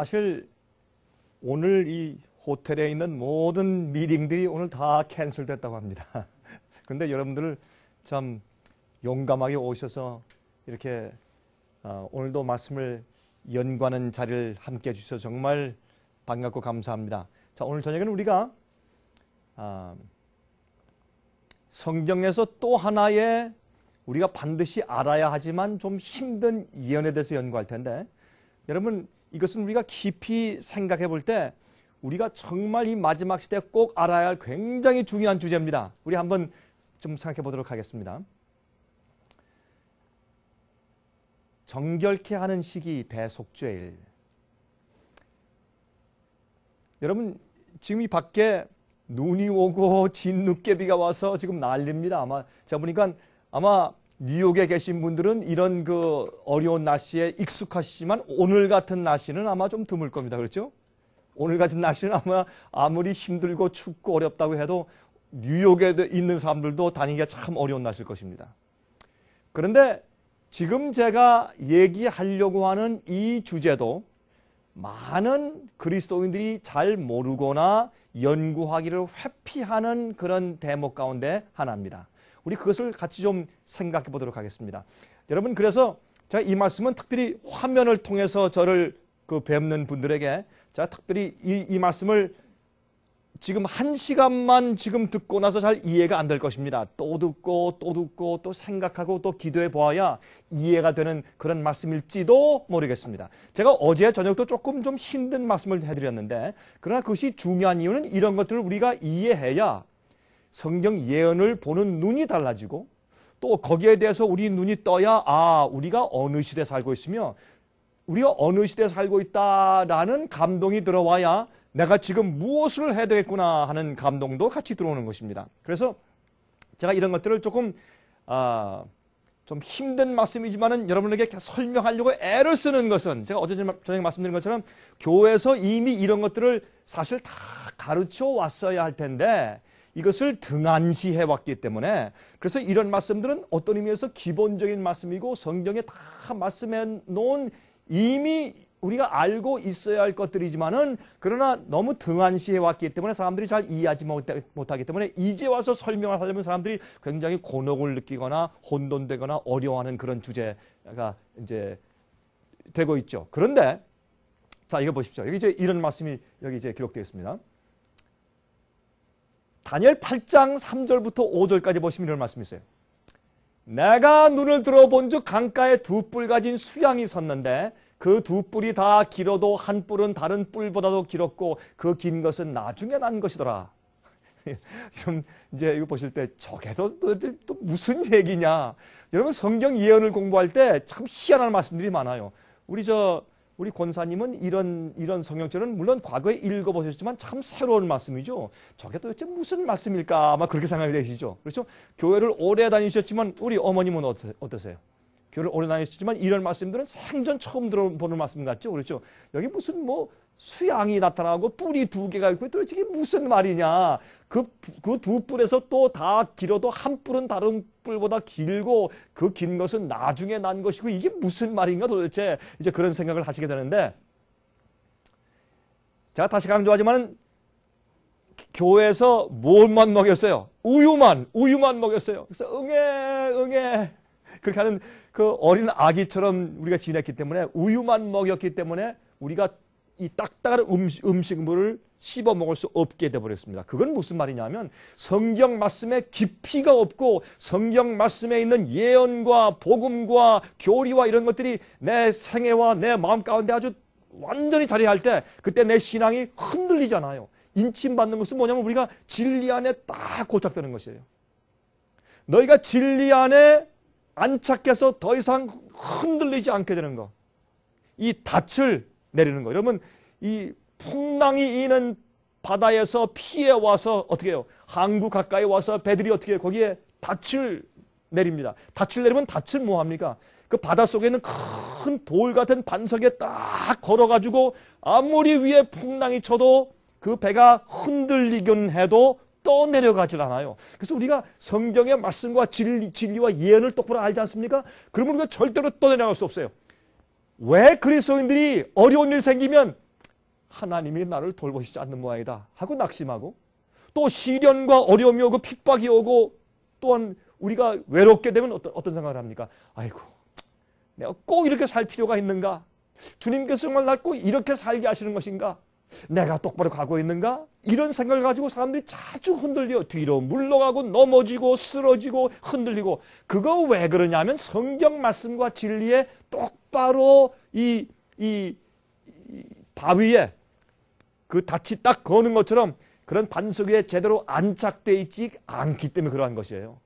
사실 오늘 이 호텔에 있는 모든 미팅들이 오늘 다 캔슬됐다고 합니다. 그런데 여러분들 참 용감하게 오셔서 이렇게 오늘도 말씀을 연구하는 자리를 함께 해주셔서 정말 반갑고 감사합니다. 자, 오늘 저녁에는 우리가 성경에서 또 하나의 우리가 반드시 알아야 하지만 좀 힘든 예언에 대해서 연구할 텐데, 여러분 이것은 우리가 깊이 생각해 볼 때 우리가 정말 이 마지막 시대에 꼭 알아야 할 굉장히 중요한 주제입니다. 우리 한번 좀 생각해 보도록 하겠습니다. 정결케 하는 시기 대속죄일. 여러분 지금 이 밖에 눈이 오고 진눈깨비가 와서 지금 난립니다. 아마 제가 보니까 아마 뉴욕에 계신 분들은 이런 그 어려운 날씨에 익숙하시지만 오늘 같은 날씨는 아마 좀 드물 겁니다. 그렇죠? 오늘 같은 날씨는 아마 아무리 힘들고 춥고 어렵다고 해도 뉴욕에 있는 사람들도 다니기가 참 어려운 날씨일 것입니다. 그런데 지금 제가 얘기하려고 하는 이 주제도 많은 그리스도인들이 잘 모르거나 연구하기를 회피하는 그런 대목 가운데 하나입니다. 우리 그것을 같이 좀 생각해 보도록 하겠습니다. 여러분, 그래서 제가 이 말씀은 특별히 화면을 통해서 저를 뵙는 분들에게 제가 특별히 이 말씀을 지금 1시간만 지금 듣고 나서 잘 이해가 안 될 것입니다. 또 듣고 또 듣고 또 생각하고 또 기도해 보아야 이해가 되는 그런 말씀일지도 모르겠습니다. 제가 어제 저녁도 조금 좀 힘든 말씀을 해드렸는데, 그러나 그것이 중요한 이유는 이런 것들을 우리가 이해해야 성경 예언을 보는 눈이 달라지고 또 거기에 대해서 우리 눈이 떠야 우리가 어느 시대에 살고 있으며 우리가 어느 시대에 살고 있다라는 감동이 들어와야 내가 지금 무엇을 해야 되겠구나 하는 감동도 같이 들어오는 것입니다. 그래서 제가 이런 것들을 조금 좀 힘든 말씀이지만은 여러분에게 설명하려고 애를 쓰는 것은, 제가 어제 저녁에 말씀드린 것처럼 교회에서 이미 이런 것들을 사실 다 가르쳐 왔어야 할 텐데 이것을 등한시해 왔기 때문에, 그래서 이런 말씀들은 어떤 의미에서 기본적인 말씀이고 성경에 다 말씀해 놓은 이미 우리가 알고 있어야 할 것들이지만은 그러나 너무 등한시해 왔기 때문에 사람들이 잘 이해하지 못하기 때문에 이제 와서 설명을 하려면 사람들이 굉장히 곤혹을 느끼거나 혼돈되거나 어려워하는 그런 주제가 이제 되고 있죠. 그런데 자, 이거 보십시오. 여기 이제 이런 말씀이 여기 이제 기록되어 있습니다. 다니엘 8장 3절부터 5절까지 보시면 이런 말씀이 있어요. 내가 눈을 들어본즉 강가에 두 뿔 가진 수양이 섰는데 그 두 뿔이 다 길어도 한 뿔은 다른 뿔보다도 길었고 그 긴 것은 나중에 난 것이더라. 좀 이제 이거 보실 때 저게 또 무슨 얘기냐. 여러분 성경 예언을 공부할 때 참 희한한 말씀들이 많아요. 우리 권사님은 이런 성경절은 물론 과거에 읽어보셨지만 참 새로운 말씀이죠. 저게 도대체 무슨 말씀일까 아마 그렇게 생각이 되시죠. 그렇죠? 교회를 오래 다니셨지만 우리 어머님은 어떠세요? 교회를 오래 다니셨지만 이런 말씀들은 생전 처음 들어보는 말씀 같죠. 그렇죠? 여기 무슨 수양이 나타나고 뿔이 두 개가 있고 도대체 이게 무슨 말이냐. 그 두 뿔에서 또 다 길어도 한 뿔은 다른 뿔보다 길고 그 긴 것은 나중에 난 것이고 이게 무슨 말인가 도대체 이제 그런 생각을 하시게 되는데, 제가 다시 강조하지만 교회에서 뭘만 먹였어요? 우유만 먹였어요. 그래서 응애 그렇게 하는 그 어린 아기처럼 우리가 지냈기 때문에 우유만 먹였기 때문에 우리가 이 딱딱한 음식물을 씹어 먹을 수 없게 되어버렸습니다. 그건 무슨 말이냐면 성경 말씀에 깊이가 없고 성경 말씀에 있는 예언과 복음과 교리와 이런 것들이 내 생애와 내 마음 가운데 아주 완전히 자리할 때 그때 내 신앙이 흔들리잖아요. 인침받는 것은 뭐냐면 우리가 진리 안에 딱 고착되는 것이에요. 너희가 진리 안에 안착해서 더 이상 흔들리지 않게 되는 거. 이 닻을 내리는 거. 여러분 이 풍랑이 이는 바다에서 피해 와서 어떻게 해요? 항구 가까이 와서 배들이 어떻게 해요? 거기에 닻을 내립니다. 닻을 내리면 닻은 뭐합니까? 그 바닷속에 있는 큰 돌 같은 반석에 딱 걸어가지고 아무리 위에 풍랑이 쳐도 그 배가 흔들리긴 해도 떠내려가질 않아요. 그래서 우리가 성경의 말씀과 진리와 예언을 똑바로 알지 않습니까? 그러면 우리가 절대로 떠내려갈 수 없어요. 왜 그리스도인들이 어려운 일이 생기면 하나님이 나를 돌보시지 않는 모양이다 하고 낙심하고, 또 시련과 어려움이 오고 핍박이 오고 또한 우리가 외롭게 되면 어떤 생각을 합니까? 아이고, 내가 꼭 이렇게 살 필요가 있는가? 주님께서 정말 날 꼭 이렇게 살게 하시는 것인가? 내가 똑바로 가고 있는가? 이런 생각을 가지고 사람들이 자주 흔들려 뒤로 물러가고 넘어지고 쓰러지고 흔들리고, 그거 왜 그러냐면 성경 말씀과 진리에 똑바로 이 바위에 그 닻이 딱 거는 것처럼 그런 반석 위에 제대로 안착되어 있지 않기 때문에 그러한 것이에요.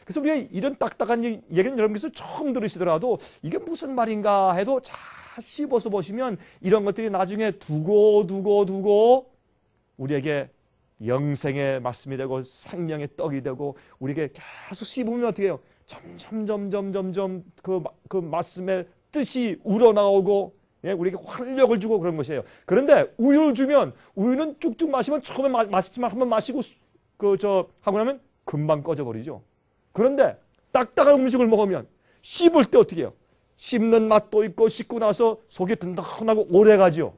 그래서 우리가 이런 딱딱한 얘기는 여러분께서 처음 들으시더라도 이게 무슨 말인가 해도 잘 씹어서 보시면 이런 것들이 나중에 두고 우리에게 영생의 말씀이 되고 생명의 떡이 되고, 우리에게 계속 씹으면 어떻게 해요? 점점 그 말씀의 뜻이 우러나오고, 예, 우리에게 활력을 주고 그런 것이에요. 그런데 우유를 주면, 우유는 쭉쭉 마시면 처음에 맛있지만 한번 마시고 하고 나면 금방 꺼져버리죠. 그런데 딱딱한 음식을 먹으면 씹을 때 어떻게 해요? 씹는 맛도 있고 씹고 나서 속이 든든하고 오래 가죠.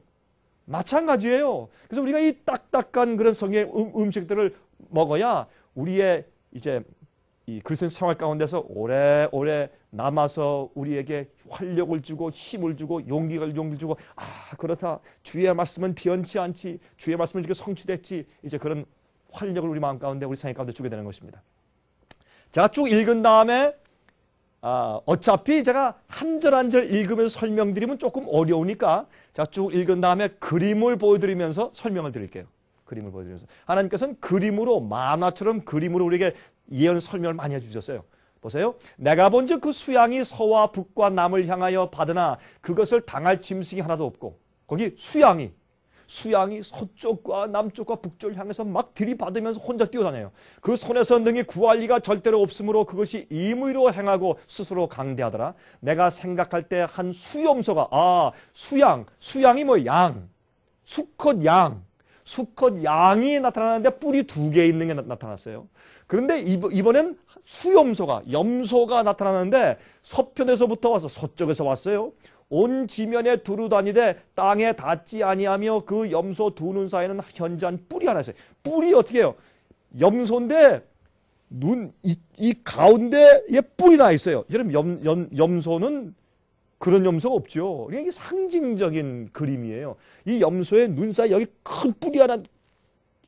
마찬가지예요. 그래서 우리가 이 딱딱한 그런 성의 음식들을 먹어야 우리의 이제 이 그리스도인 생활 가운데서 오래오래 남아서 우리에게 활력을 주고 힘을 주고 용기를 주고, 아, 그렇다, 주의 말씀은 변치 않지, 주의 말씀을 이렇게 성취됐지, 이제 그런 활력을 우리 마음 가운데, 우리 생활 가운데 주게 되는 것입니다. 제가 쭉 읽은 다음에 어차피 제가 한 절 한 절 읽으면서 설명드리면 조금 어려우니까 제가 쭉 읽은 다음에 그림을 보여드리면서 설명을 드릴게요. 그림을 보여드리면서. 하나님께서는 그림으로, 만화처럼 그림으로 우리에게 예언 설명을 많이 해주셨어요. 보세요. 내가 본즉 그 수양이 서와 북과 남을 향하여 받으나 그것을 당할 짐승이 하나도 없고, 거기 수양이 서쪽과 남쪽과 북쪽을 향해서 막 들이받으면서 혼자 뛰어다녀요. 그 손에서 능히 구할 리가 절대로 없으므로 그것이 임의로 행하고 스스로 강대하더라. 내가 생각할 때 한 수염소가, 수양이 뭐 양, 수컷 양이 나타나는데 뿔이 2개 있는 게 나타났어요. 그런데 이번엔 염소가 나타나는데 서편에서부터 와서, 서쪽에서 왔어요. 온 지면에 두루 다니되 땅에 닿지 아니하며 그 염소 2눈 사이에는 현저한 뿔이 하나 있어요. 뿔이 어떻게 해요? 염소인데 이 가운데에 뿔이 나 있어요. 여러분, 염소는 그런 염소가 없죠. 이게 상징적인 그림이에요. 이 염소의 눈 사이 여기 큰 뿔이 하나,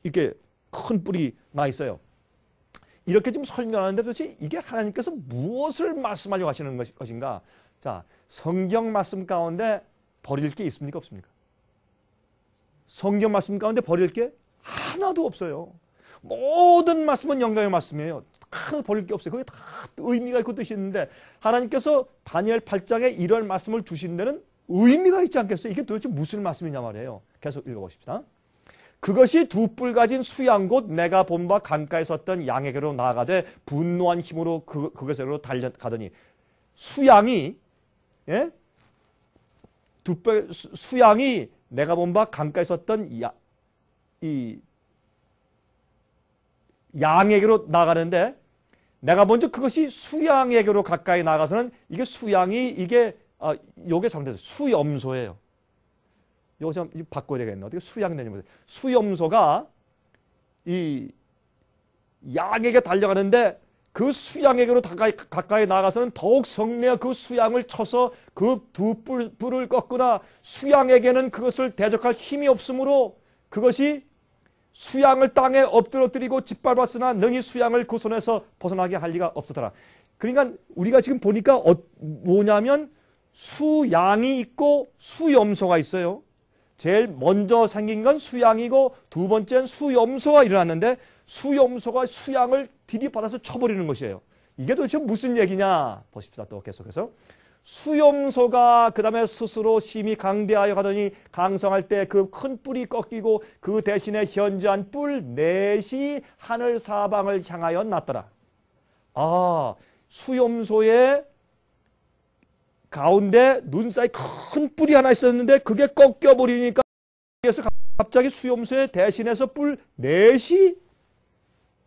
이렇게 큰 뿔이 나 있어요. 이렇게 지금 설명하는데 도대체 이게 하나님께서 무엇을 말씀하려고 하시는 것인가? 자, 성경 말씀 가운데 버릴 게 있습니까? 없습니까? 성경 말씀 가운데 버릴 게 하나도 없어요. 모든 말씀은 영광의 말씀이에요. 하나도 버릴 게 없어요. 그게 다 의미가 있고 뜻이 있는데, 하나님께서 다니엘 8장에 이런 말씀을 주신 데는 의미가 있지 않겠어요? 이게 도대체 무슨 말씀이냐 말이에요. 계속 읽어봅시다. 그것이 2뿔 가진 수양 곧 내가 본 바 강가에 섰던 양에게로 나아가되 분노한 힘으로 그것으로 달려가더니, 수양이, 예? 수양이 내가 본 바 강가에 섰던 이 양에게로 나가는데, 내가 먼저 그것이 수양에게로 가까이 나가서는, 이게 수양이, 요게 잘못됐어요. 수염소예요. 요거 좀 바꿔야 되겠네. 어떻게 수양되냐면, 수염소가 이 양에게 달려가는데 그 수양에게로 가까이 나가서는 더욱 성내어 그 수양을 쳐서 그 2뿔을 꺾으나 수양에게는 그것을 대적할 힘이 없으므로 그것이 수양을 땅에 엎드러뜨리고 짓밟았으나 능히 수양을 그 손에서 벗어나게 할 리가 없었더라. 그러니까 우리가 지금 보니까 뭐냐면 수양이 있고 수염소가 있어요. 제일 먼저 생긴 건 수양이고 두 번째는 수염소가 일어났는데, 수염소가 수양을 들이받아서 쳐버리는 것이에요. 이게 도대체 무슨 얘기냐 보십시다. 또 계속해서 수염소가 그 다음에 스스로 심히 강대하여 가더니 강성할 때 그 큰 뿔이 꺾이고 그 대신에 현저한 뿔 넷이 하늘 사방을 향하여 났더라. 수염소의 가운데 눈 사이 큰 뿔이 하나 있었는데 그게 꺾여버리니까, 그래서 갑자기 수염소의 대신해서 뿔 넷이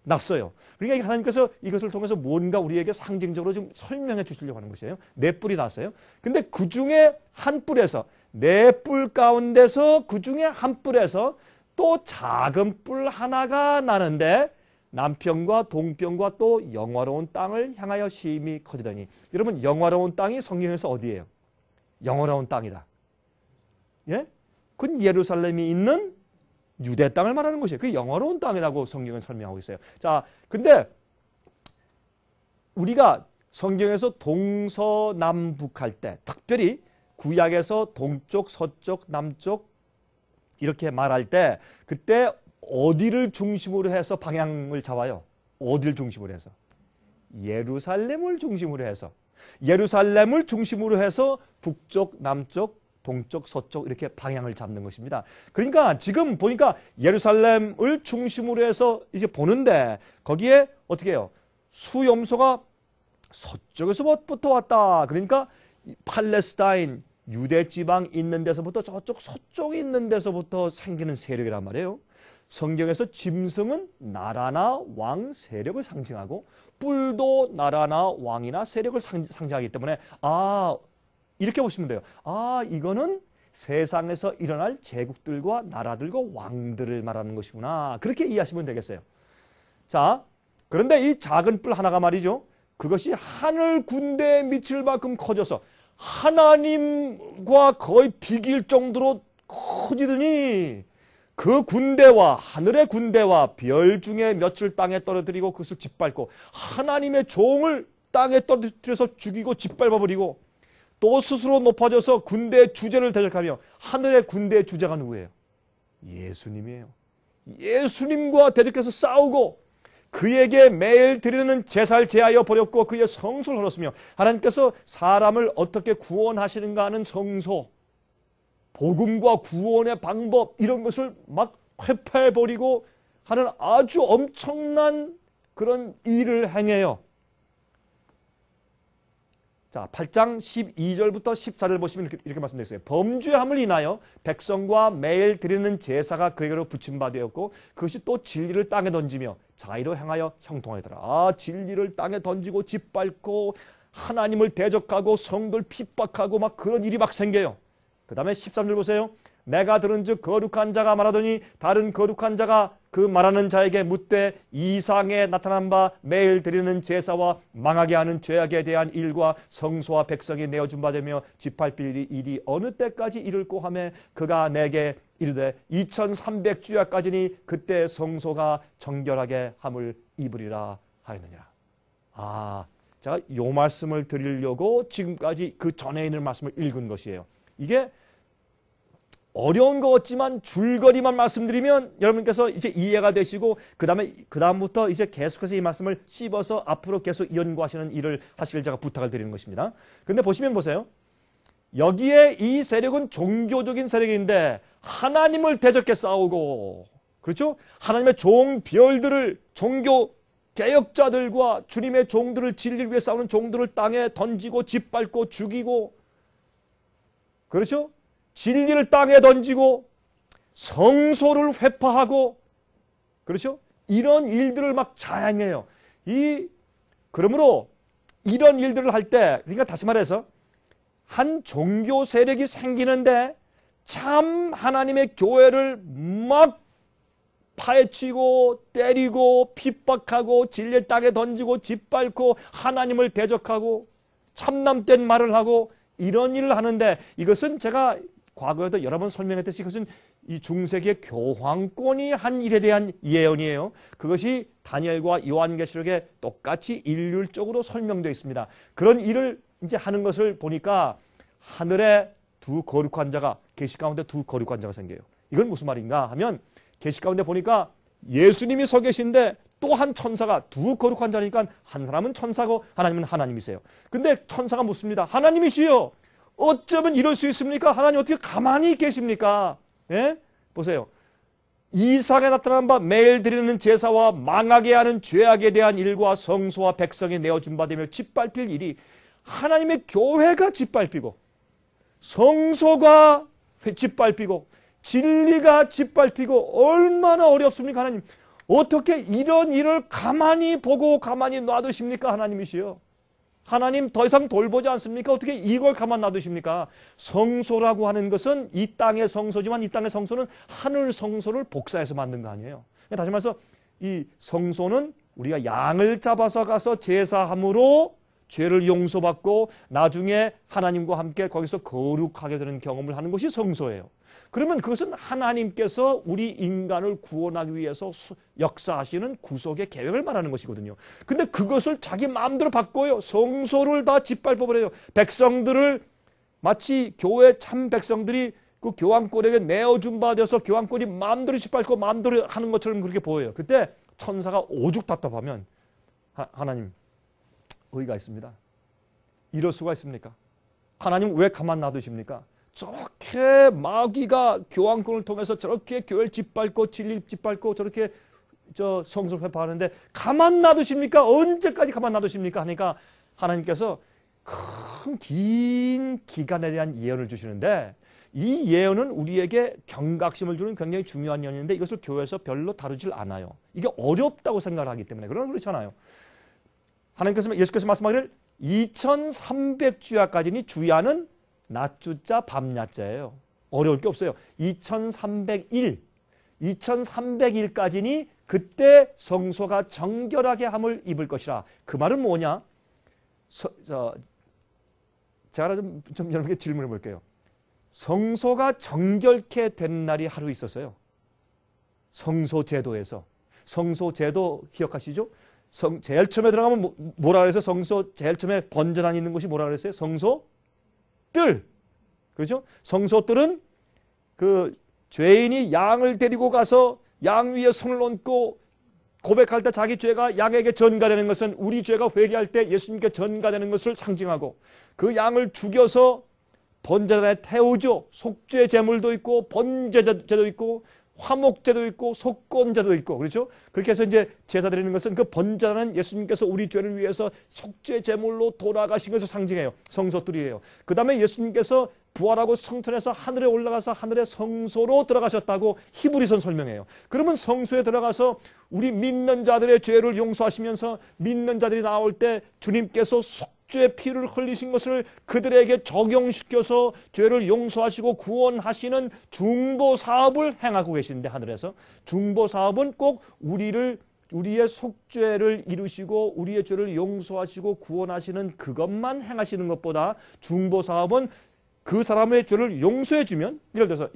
났어요. 그러니까 하나님께서 이것을 통해서 뭔가 우리에게 상징적으로 좀 설명해 주시려고 하는 것이에요. 네 뿔이 났어요. 근데 그 중에 한 뿔에서, 네 뿔 가운데서 그 중에 한 뿔에서 또 작은 뿔 하나가 나는데 남편과 동편과 또 영화로운 땅을 향하여 심히 커지더니, 여러분 영화로운 땅이 성경에서 어디예요? 영화로운 땅이다. 예? 그건 예루살렘이 있는 유대 땅을 말하는 것이에요. 그 영화로운 땅이라고 성경은 설명하고 있어요. 자, 근데 우리가 성경에서 동서남북할 때, 특별히 구약에서 동쪽, 서쪽, 남쪽 이렇게 말할 때, 그때 어디를 중심으로 해서 방향을 잡아요? 어디를 중심으로 해서? 예루살렘을 중심으로 해서. 예루살렘을 중심으로 해서 북쪽, 남쪽, 동쪽, 서쪽 이렇게 방향을 잡는 것입니다. 그러니까 지금 보니까 예루살렘을 중심으로 해서 이제 보는데 거기에 어떻게 해요? 수염소가 서쪽에서부터 왔다. 그러니까 팔레스타인, 유대 지방 있는 데서부터 저쪽 서쪽에 있는 데서부터 생기는 세력이란 말이에요. 성경에서 짐승은 나라나 왕 세력을 상징하고 뿔도 나라나 왕이나 세력을 상징하기 때문에 이렇게 보시면 돼요. 이거는 세상에서 일어날 제국들과 나라들과 왕들을 말하는 것이구나. 그렇게 이해하시면 되겠어요. 자, 그런데 이 작은 뿔 하나가 말이죠. 그것이 하늘 군대에 미칠 만큼 커져서 하나님과 거의 비길 정도로 커지더니 그 군대와 하늘의 군대와 별 중에 몇을 땅에 떨어뜨리고 그것을 짓밟고 하나님의 종을 땅에 떨어뜨려서 죽이고 짓밟아버리고 또 스스로 높아져서 군대의 주제를 대적하며 하늘의 군대의 주제가 누구예요? 예수님이에요. 예수님과 대적해서 싸우고 그에게 매일 드리는 제사를 제하여 버렸고 그의 성소를 헐었으며 하나님께서 사람을 어떻게 구원하시는가 하는 성소, 복음과 구원의 방법 이런 것을 막 회파해버리고 하는 아주 엄청난 그런 일을 행해요. 자, 8장 12절부터 14절 보시면 이렇게 말씀되어 있어요. 범죄함을 인하여 백성과 매일 드리는 제사가 그에게로 붙임받았고 그것이 또 진리를 땅에 던지며 자의로 행하여 형통하더라. 진리를 땅에 던지고 짓밟고 하나님을 대적하고 성도를 핍박하고 막 그런 일이 막 생겨요. 그 다음에 13절 보세요. 내가 들은즉 거룩한 자가 말하더니 다른 거룩한 자가 그 말하는 자에게 묻되 이상에 나타난 바 매일 드리는 제사와 망하게 하는 죄악에 대한 일과 성소와 백성이 내어준 바 되며 짓밟힐 일이 어느 때까지 이를꼬 하매 그가 내게 이르되 2300주야까지니 그때 성소가 정결하게 함을 입으리라 하였느니라. 제가 이 말씀을 드리려고 지금까지 그 전에 있는 말씀을 읽은 것이에요. 이게 어려운 것 같지만 줄거리만 말씀드리면 여러분께서 이제 이해가 되시고 그다음부터 이제 계속해서 이 말씀을 씹어서 앞으로 계속 연구하시는 일을 하시길 제가 부탁을 드리는 것입니다. 근데 보시면 보세요. 여기에 이 세력은 종교적인 세력인데 하나님을 대적해 싸우고, 그렇죠? 하나님의 종별들을, 종교 개혁자들과 주님의 종들을 진리를 위해 싸우는 종들을 땅에 던지고 짓밟고 죽이고, 그렇죠? 진리를 땅에 던지고 성소를 회파하고, 그렇죠? 이런 일들을 막 자행해요. 그러므로 이런 일들을 할 때, 그러니까 다시 말해서 한 종교 세력이 생기는데 참 하나님의 교회를 막 파헤치고 때리고 핍박하고 진리를 땅에 던지고 짓밟고 하나님을 대적하고 참남된 말을 하고 이런 일을 하는데, 이것은 제가 과거에도 여러 번 설명했듯이 이것은 이 중세기의 교황권이 한 일에 대한 예언이에요. 그것이 다니엘과 요한계시록에 똑같이 일률적으로 설명되어 있습니다. 그런 일을 이제 하는 것을 보니까 하늘에 두 거룩한 자가, 계시 가운데 두 거룩한 자가 생겨요. 이건 무슨 말인가 하면 계시 가운데 보니까 예수님이 서 계신데 또 한 천사가, 두 거룩한 자니까 한 사람은 천사고 하나님은 하나님이세요. 근데 천사가 묻습니다. 하나님이시여, 어쩌면 이럴 수 있습니까? 하나님 어떻게 가만히 계십니까? 예? 보세요. 이상에 나타난 바 매일 드리는 제사와 망하게 하는 죄악에 대한 일과 성소와 백성이 내어준 바 되며 짓밟힐 일이 하나님의 교회가 짓밟히고 성소가 짓밟히고 진리가 짓밟히고 얼마나 어렵습니까? 하나님 어떻게 이런 일을 가만히 보고 가만히 놔두십니까? 하나님이시여. 하나님 더 이상 돌보지 않습니까? 어떻게 이걸 가만 놔두십니까? 성소라고 하는 것은 이 땅의 성소지만 이 땅의 성소는 하늘 성소를 복사해서 만든 거 아니에요. 다시 말해서 이 성소는 우리가 양을 잡아서 가서 제사함으로 죄를 용서받고 나중에 하나님과 함께 거기서 거룩하게 되는 경험을 하는 것이 성소예요. 그러면 그것은 하나님께서 우리 인간을 구원하기 위해서 역사하시는 구속의 계획을 말하는 것이거든요. 근데 그것을 자기 마음대로 바꿔요. 성소를 다 짓밟아버려요. 백성들을 마치 교회 참 백성들이 그 교황권에게 내어준 바 되어서 교황권이 마음대로 짓밟고 마음대로 하는 것처럼 그렇게 보여요. 그때 천사가 오죽 답답하면 하나님 의의가 있습니다. 이럴 수가 있습니까? 하나님 왜 가만 놔두십니까? 저렇게 마귀가 교황권을 통해서 저렇게 교회를 짓밟고 진리를 짓밟고 저렇게 성소를 회파하는데 가만 놔두십니까? 언제까지 가만 놔두십니까? 하니까 하나님께서 긴 기간에 대한 예언을 주시는데 이 예언은 우리에게 경각심을 주는 굉장히 중요한 예언인데 이것을 교회에서 별로 다루질 않아요. 이게 어렵다고 생각을 하기 때문에 그렇잖아요. 하나님께서 예수께서 말씀하기를 2300주야까지니 주야는 낮주자 밤야자예요. 어려울 게 없어요. 2300일까지니 그때 성소가 정결하게 함을 입을 것이라. 그 말은 뭐냐? 제가 좀 여러분께 질문해 볼게요. 성소가 정결케 된 날이 하루 있었어요. 성소제도에서. 성소제도 기억하시죠? 제일 처음에 들어가면 뭐라 그랬어요? 성소 제일 처음에 번제단 있는 곳이 뭐라 그랬어요? 성소뜰. 그렇죠? 성소뜰은 그 죄인이 양을 데리고 가서 양 위에 손을 얹고 고백할 때 자기 죄가 양에게 전가되는 것은 우리 죄가 회개할 때 예수님께 전가되는 것을 상징하고 그 양을 죽여서 번제단에 태우죠. 속죄 제물도 있고 번제제도 있고 화목제도 있고 속건제도 있고 그렇죠? 그렇게 해서 이제 제사 드리는 것은 그 번제단은 예수님께서 우리 죄를 위해서 속죄 제물로 돌아가신 것을 상징해요. 성소들이에요. 그 다음에 예수님께서 부활하고 성천에서 하늘에 올라가서 하늘의 성소로 들어가셨다고 히브리서는 설명해요. 그러면 성소에 들어가서 우리 믿는 자들의 죄를 용서하시면서 믿는 자들이 나올 때 주님께서 속죄의 피를 흘리신 것을 그들에게 적용시켜서 죄를 용서하시고 구원하시는 중보사업을 행하고 계시는데 하늘에서 중보사업은 꼭 우리의 속죄를 이루시고 우리의 죄를 용서하시고 구원하시는 그것만 행하시는 것보다 중보사업은 그 사람의 죄를 용서해 주면 예를 들어서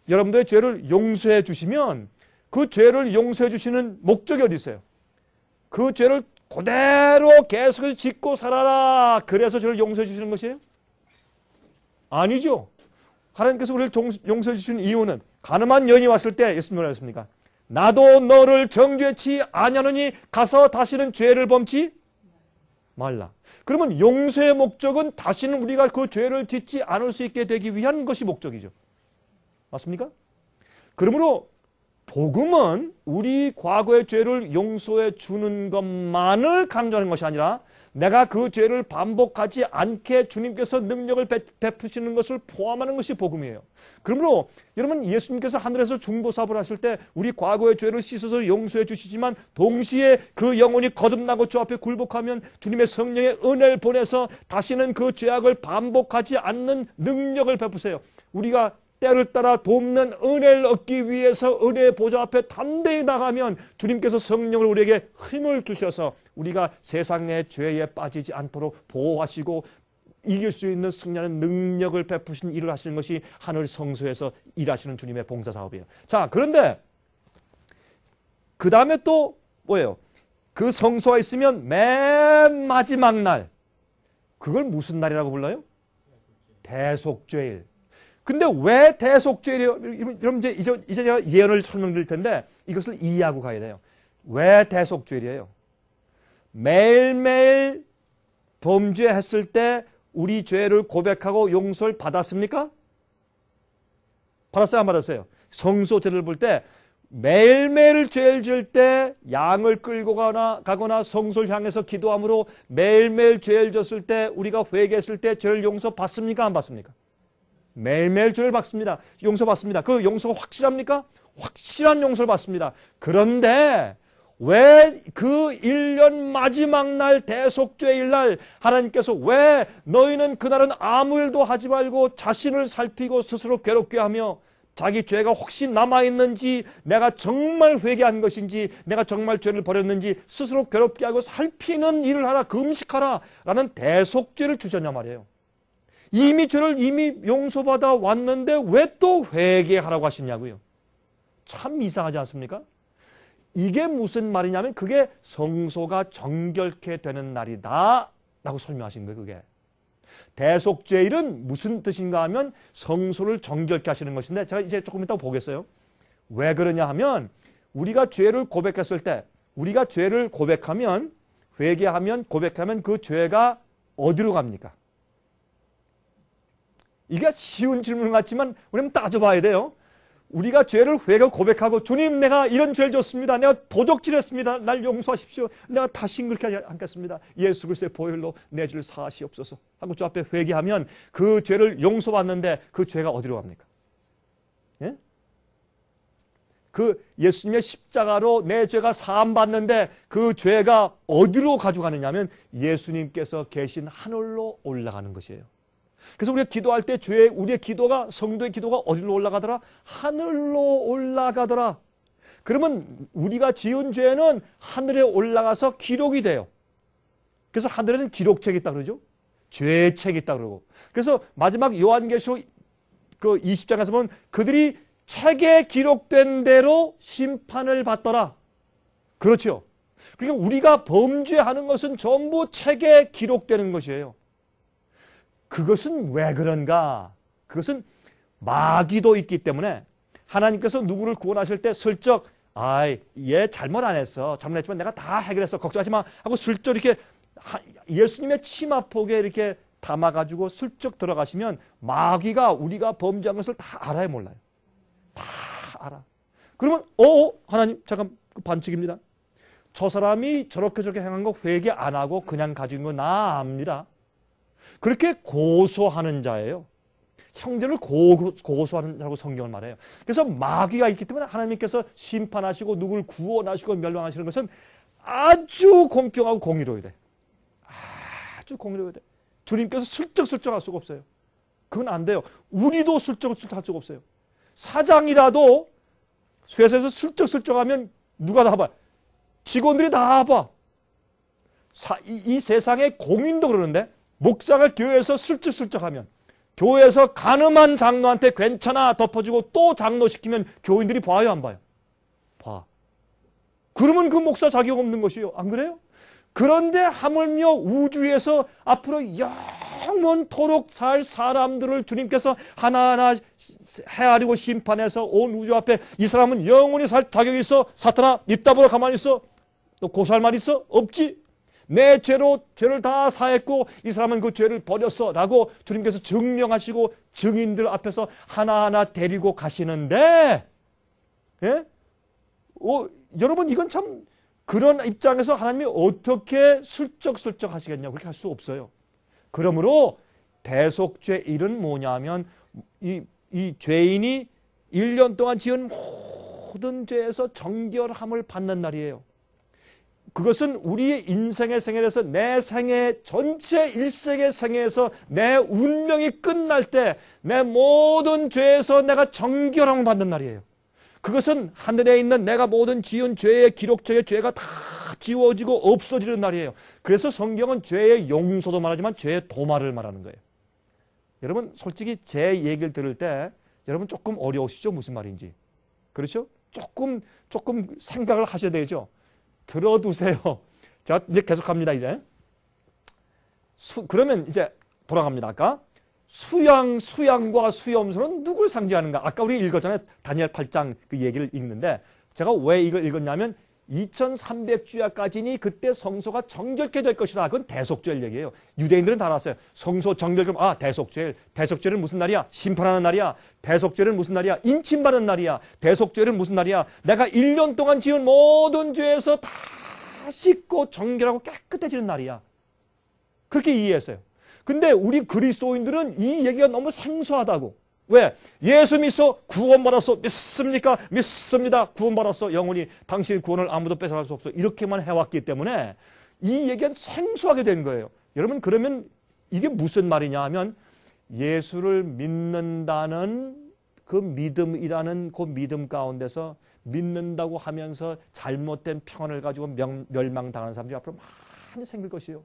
여러분들의 죄를 용서해 주시면 그 죄를 용서해 주시는 목적이 어디 있어요? 그 죄를 그대로 계속해서 짓고 살아라. 그래서 죄를 용서해 주시는 것이에요? 아니죠. 하나님께서 우리를 용서해 주시는 이유는 가늠한 여인이 왔을 때 예수님 뭐라 했습니까? 나도 너를 정죄치 아니하노니 가서 다시는 죄를 범치 말라. 그러면 용서의 목적은 다시는 우리가 그 죄를 짓지 않을 수 있게 되기 위한 것이 목적이죠. 맞습니까? 그러므로 복음은 우리 과거의 죄를 용서해 주는 것만을 강조하는 것이 아니라 내가 그 죄를 반복하지 않게 주님께서 능력을 베푸시는 것을 포함하는 것이 복음이에요. 그러므로 여러분 예수님께서 하늘에서 중보사업을 하실 때 우리 과거의 죄를 씻어서 용서해 주시지만 동시에 그 영혼이 거듭나고 주 앞에 굴복하면 주님의 성령의 은혜를 보내서 다시는 그 죄악을 반복하지 않는 능력을 베푸세요. 우리가 때를 따라 돕는 은혜를 얻기 위해서 은혜의 보좌 앞에 담대히 나가면 주님께서 성령을 우리에게 힘을 주셔서 우리가 세상의 죄에 빠지지 않도록 보호하시고 이길 수 있는 승리하는 능력을 베푸신 일을 하시는 것이 하늘 성소에서 일하시는 주님의 봉사사업이에요. 자, 그런데 그 다음에 또 뭐예요? 그 성소가 있으면 맨 마지막 날, 그걸 무슨 날이라고 불러요? 대속죄일. 근데 왜 대속죄일이에요? 여러분 이제 제가 예언을 설명드릴 텐데 이것을 이해하고 가야 돼요. 왜 대속죄일이에요? 매일매일 범죄했을 때 우리 죄를 고백하고 용서를 받았습니까? 받았어요? 안 받았어요? 성소제를 볼 때 매일매일 죄를 지을 때 양을 끌고 가거나 성소를 향해서 기도함으로 매일매일 죄를 졌을 때 우리가 회개했을 때 죄를 용서 받습니까? 안 받습니까? 매일매일 죄를 받습니다. 용서받습니다. 그 용서가 확실합니까? 확실한 용서를 받습니다. 그런데 왜 그 1년 마지막 날 대속죄일 날 하나님께서 왜 너희는 그날은 아무 일도 하지 말고 자신을 살피고 스스로 괴롭게 하며 자기 죄가 혹시 남아있는지 내가 정말 회개한 것인지 내가 정말 죄를 버렸는지 스스로 괴롭게 하고 살피는 일을 하라, 금식하라 라는 대속죄를 주셨냐 말이에요. 이미 죄를 이미 용서받아 왔는데 왜 또 회개하라고 하시냐고요. 참 이상하지 않습니까? 이게 무슨 말이냐면 그게 성소가 정결케 되는 날이다 라고 설명하신 거예요. 그게 대속죄일은 무슨 뜻인가 하면 성소를 정결케 하시는 것인데 제가 이제 조금 이따 보겠어요. 왜 그러냐 하면 우리가 죄를 고백했을 때 우리가 죄를 고백하면 회개하면 고백하면 그 죄가 어디로 갑니까? 이게 쉬운 질문 같지만 우리는 따져봐야 돼요. 우리가 죄를 회개하고 고백하고 주님 내가 이런 죄를 졌습니다. 내가 도적질했습니다. 날 용서하십시오. 내가 다시 그렇게 하지 않겠습니다. 예수 그리스도의 보혈로 내 죄를 사하시옵소서 하고 주 앞에 회개하면 그 죄를 용서받는데 그 죄가 어디로 갑니까? 예? 그 예수님의 십자가로 내 죄가 사함받는데 그 죄가 어디로 가져가느냐 하면 예수님께서 계신 하늘로 올라가는 것이에요. 그래서 우리가 기도할 때 우리의 기도가 성도의 기도가 어디로 올라가더라? 하늘로 올라가더라. 그러면 우리가 지은 죄는 하늘에 올라가서 기록이 돼요. 그래서 하늘에는 기록책이 있다 그러죠. 죄의 책이 있다 그러고. 그래서 마지막 요한계시록 그 20장에서 보면 그들이 책에 기록된 대로 심판을 받더라. 그렇죠. 그러니까 우리가 범죄하는 것은 전부 책에 기록되는 것이에요. 그것은 왜 그런가? 그것은 마귀도 있기 때문에 하나님께서 누구를 구원하실 때 슬쩍 얘 잘못 안 했어. 잘못했지만 내가 다 해결했어. 걱정하지 마. 하고 슬쩍 이렇게 예수님의 치마폭에 이렇게 담아가지고 슬쩍 들어가시면 마귀가 우리가 범죄한 것을 다 알아요, 몰라요? 다 알아. 그러면 하나님 잠깐 반칙입니다. 저 사람이 저렇게 행한 거 회개 안 하고 그냥 가진 거 나 압니다. 그렇게 고소하는 자예요. 형제를 고소하는 자라고 성경을 말해요. 그래서 마귀가 있기 때문에 하나님께서 심판하시고 누구를 구원하시고 멸망하시는 것은 아주 공평하고 공의로워야 돼. 아주 공의로워야 돼. 주님께서 슬쩍슬쩍 할 수가 없어요. 그건 안 돼요. 우리도 슬쩍슬쩍 할 수가 없어요. 사장이라도 회사에서 슬쩍슬쩍 하면 누가 다 봐? 직원들이 다 봐. 이 세상의 공인도 그러는데 목사가 교회에서 슬쩍슬쩍 하면 교회에서 간음한 장로한테 괜찮아 덮어주고 또 장로시키면 교인들이 봐요, 안 봐요? 봐. 그러면 그 목사 자격 없는 것이요. 안 그래요? 그런데 하물며 우주에서 앞으로 영원토록 살 사람들을 주님께서 하나하나 헤아리고 심판해서 온 우주 앞에 이 사람은 영원히 살 자격이 있어? 사탄아 입 다물어 가만히 있어? 또 고소할 말 있어? 없지? 내 죄로 죄를 다 사했고 이 사람은 그 죄를 버렸어 라고 주님께서 증명하시고 증인들 앞에서 하나하나 데리고 가시는데 예? 여러분 이건 참 그런 입장에서 하나님이 어떻게 슬쩍슬쩍 하시겠냐고 그렇게 할 수 없어요. 그러므로 대속죄 일은 뭐냐면 이 죄인이 1년 동안 지은 모든 죄에서 정결함을 받는 날이에요. 그것은 우리의 인생의 생애에서 내 생애 전체 일생의 생애에서 내 운명이 끝날 때 내 모든 죄에서 내가 정결함을 받는 날이에요. 그것은 하늘에 있는 내가 모든 지은 죄의 기록책의 죄가 다 지워지고 없어지는 날이에요. 그래서 성경은 죄의 용서도 말하지만 죄의 도말을 말하는 거예요. 여러분 솔직히 제 얘기를 들을 때 여러분 조금 어려우시죠? 무슨 말인지. 그렇죠? 조금 생각을 하셔야 되죠. 들어두세요. 자, 이제 계속합니다, 이제. 그러면 이제 돌아갑니다. 아까 수양과 수염소는 누굴 상징하는가? 아까 우리 읽었잖아요. 다니엘 8장 그 얘기를 읽는데 제가 왜 이걸 읽었냐면 2300주야까지니 그때 성소가 정결케 될 것이라. 그건 대속죄일 얘기예요. 유대인들은 다 알았어요. 성소 정결, 대속죄일. 대속죄는 무슨 날이야? 심판하는 날이야. 대속죄는 무슨 날이야? 인침받는 날이야. 대속죄는 무슨 날이야? 내가 1년 동안 지은 모든 죄에서 다 씻고 정결하고 깨끗해지는 날이야. 그렇게 이해했어요. 근데 우리 그리스도인들은 이 얘기가 너무 생소하다고. 왜? 예수 믿어 구원받았어. 믿습니까? 믿습니다. 구원받았어. 영원히 당신의 구원을 아무도 뺏어갈 수 없어. 이렇게만 해왔기 때문에 이 얘기는 생소하게 된 거예요. 여러분 그러면 이게 무슨 말이냐 하면 예수를 믿는다는 그 믿음이라는 그 믿음 가운데서 믿는다고 하면서 잘못된 평안을 가지고 멸망당하는 사람들이 앞으로 많이 생길 것이에요.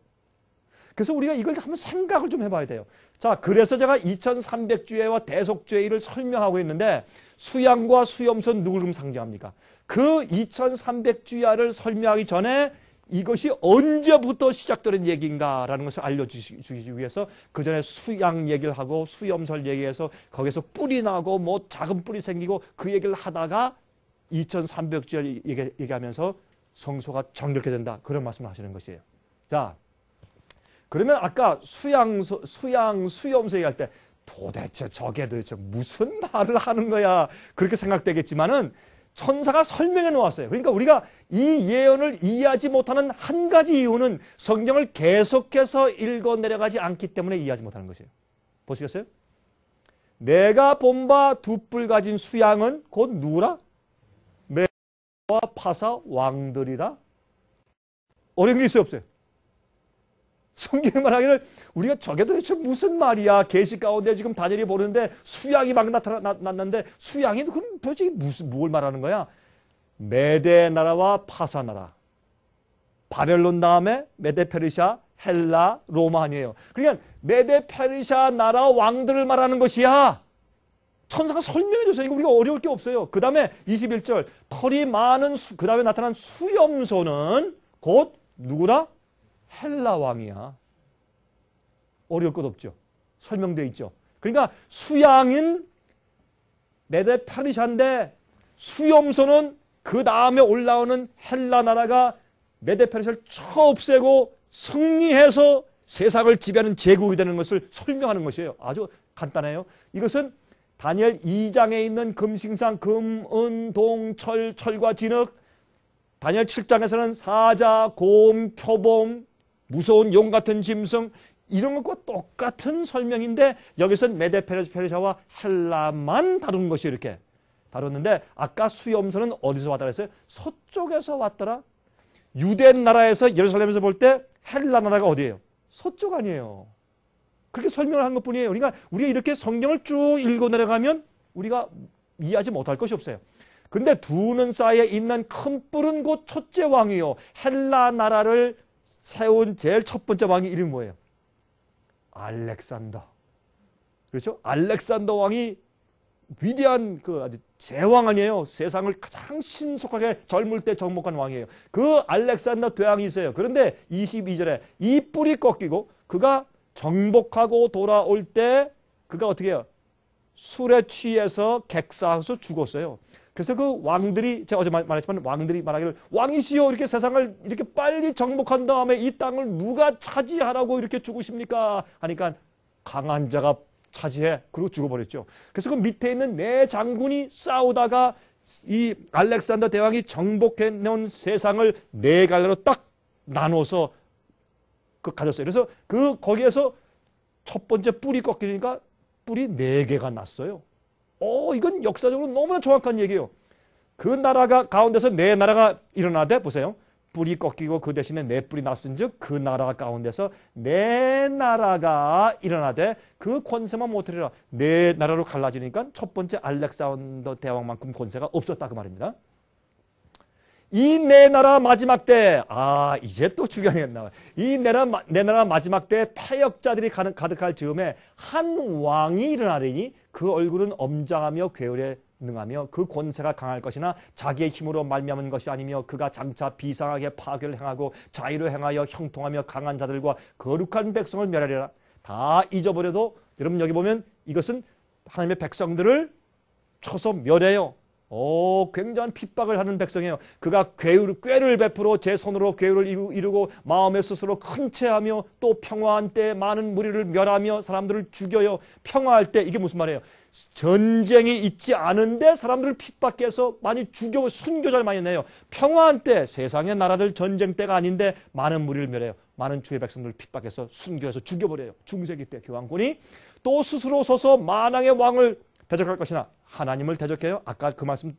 그래서 우리가 이걸 한번 생각을 좀 해봐야 돼요. 자, 그래서 제가 2300주야와 대속죄를 설명하고 있는데 수양과 수염선 누굴 그럼 상징합니까? 그 2300주야를 설명하기 전에 이것이 언제부터 시작되는 얘기인가라는 것을 알려주시기 위해서 그 전에 수양 얘기를 하고 수염설 얘기해서 거기서 뿔이 나고 뭐 작은 뿔이 생기고 그 얘기를 하다가 2300주야를 얘기하면서 성소가 정결케 된다. 그런 말씀을 하시는 것이에요. 자, 그러면 아까 수염서 얘기할 때 도대체 저게 도대체 무슨 말을 하는 거야 그렇게 생각되겠지만은 천사가 설명해 놓았어요. 그러니까 우리가 이 예언을 이해하지 못하는 한 가지 이유는 성경을 계속해서 읽어 내려가지 않기 때문에 이해하지 못하는 것이에요. 보시겠어요? 내가 본 바 두 뿔 가진 수양은 곧 누구라? 메와 파사 왕들이라. 어려운 게 있어요, 없어요? 성경이 말하기를 우리가 저게 도대체 무슨 말이야. 계시 가운데 지금 다니엘이 보는데 수양이 막 나타났는데 수양이 그럼 도대체 뭘 말하는 거야? 메대 나라와 파사 나라. 바벨론 다음에 메데 페르시아, 헬라, 로마 아니에요. 그러니까 메데 페르시아 나라 왕들을 말하는 것이야. 천사가 설명해 줬어요. 이거 우리가 어려울 게 없어요. 그 다음에 21절 털이 많은 그 다음에 나타난 수염소는 곧 누구라? 헬라 왕이야. 어려울 것 없죠. 설명되어 있죠. 그러니까 수양인 메데 페르시아인데 수염소는 그 다음에 올라오는 헬라 나라가 메데 페르시아를 없애고 승리해서 세상을 지배하는 제국이 되는 것을 설명하는 것이에요. 아주 간단해요. 이것은 다니엘 2장에 있는 금신상, 금, 은, 동, 철과 진흙, 다니엘 7장에서는 사자, 곰, 표범, 무서운 용 같은 짐승 이런 것과 똑같은 설명인데 여기서는 메데 페르시아와 헬라만 다루는 것이 이렇게 다뤘는데 아까 수염소는 어디서 왔다 그랬어요? 서쪽에서 왔더라. 유대 나라에서 예루살렘에서 볼 때 헬라 나라가 어디예요? 서쪽 아니에요. 그렇게 설명을 한 것뿐이에요. 그러니까 우리가 이렇게 성경을 쭉 읽어 내려가면 우리가 이해하지 못할 것이 없어요. 근데 두 눈 사이에 있는 큰 뿔은 곧 첫째 왕이요. 헬라 나라를 세운 제일 첫 번째 왕이 이름이 뭐예요? 알렉산더. 그렇죠? 알렉산더 왕이 위대한 그 아주 제왕 아니에요. 세상을 가장 신속하게 젊을 때 정복한 왕이에요. 그 알렉산더 대왕이 있어요. 그런데 22절에 이 뿔이 꺾이고 그가 정복하고 돌아올 때 그가 어떻게 해요? 술에 취해서 객사해서 죽었어요. 그래서 그 왕들이 제가 어제 말했지만 왕들이 말하기를 왕이시여 이렇게 세상을 이렇게 빨리 정복한 다음에 이 땅을 누가 차지하라고 이렇게 죽으십니까? 하니까 강한 자가 차지해. 그리고 죽어버렸죠. 그래서 그 밑에 있는 네 장군이 싸우다가 이 알렉산더 대왕이 정복해 놓은 세상을 네 갈래로 딱 나눠서 가졌어요. 그래서 거기에서 첫 번째 뿔이 꺾이니까 뿔이 네 개가 났어요. 이건 역사적으로 너무나 정확한 얘기예요. 그 나라가 가운데서 네 나라가 일어나되 보세요. 뿔이 꺾이고 그 대신에 네 뿔이 났은즉 그 나라 가운데서 네 나라가 일어나되 그 권세만 못하리라. 네 나라로 갈라지니까 첫 번째 알렉산더 대왕만큼 권세가 없었다 그 말입니다. 이 네 나라 마지막 때, 이제 또 중요한 게 나와요. 이 네 나라 마지막 때 패역자들이 가득할 즈음에 한 왕이 일어나리니 그 얼굴은 엄장하며 괴울에 능하며 그 권세가 강할 것이나 자기의 힘으로 말미암은 것이 아니며 그가 장차 비상하게 파괴를 행하고 자의로 행하여 형통하며 강한 자들과 거룩한 백성을 멸하리라. 다 잊어버려도 여러분 여기 보면 이것은 하나님의 백성들을 쳐서 멸해요. 굉장한 핍박을 하는 백성이에요. 그가 꾀를 베풀어 제 손으로 꾀를 이루고 마음에 스스로 큰 채하며 또 평화한 때 많은 무리를 멸하며 사람들을 죽여요. 평화할 때 이게 무슨 말이에요? 전쟁이 있지 않은데 사람들을 핍박해서 많이 죽여 순교자를 많이 내요. 평화한 때 세상의 나라들 전쟁 때가 아닌데 많은 무리를 멸해요. 많은 주의 백성들을 핍박해서 순교해서 죽여버려요. 중세기 때 교황군이 또 스스로 서서 만왕의 왕을 대적할 것이나 하나님을 대적해요. 아까 그 말씀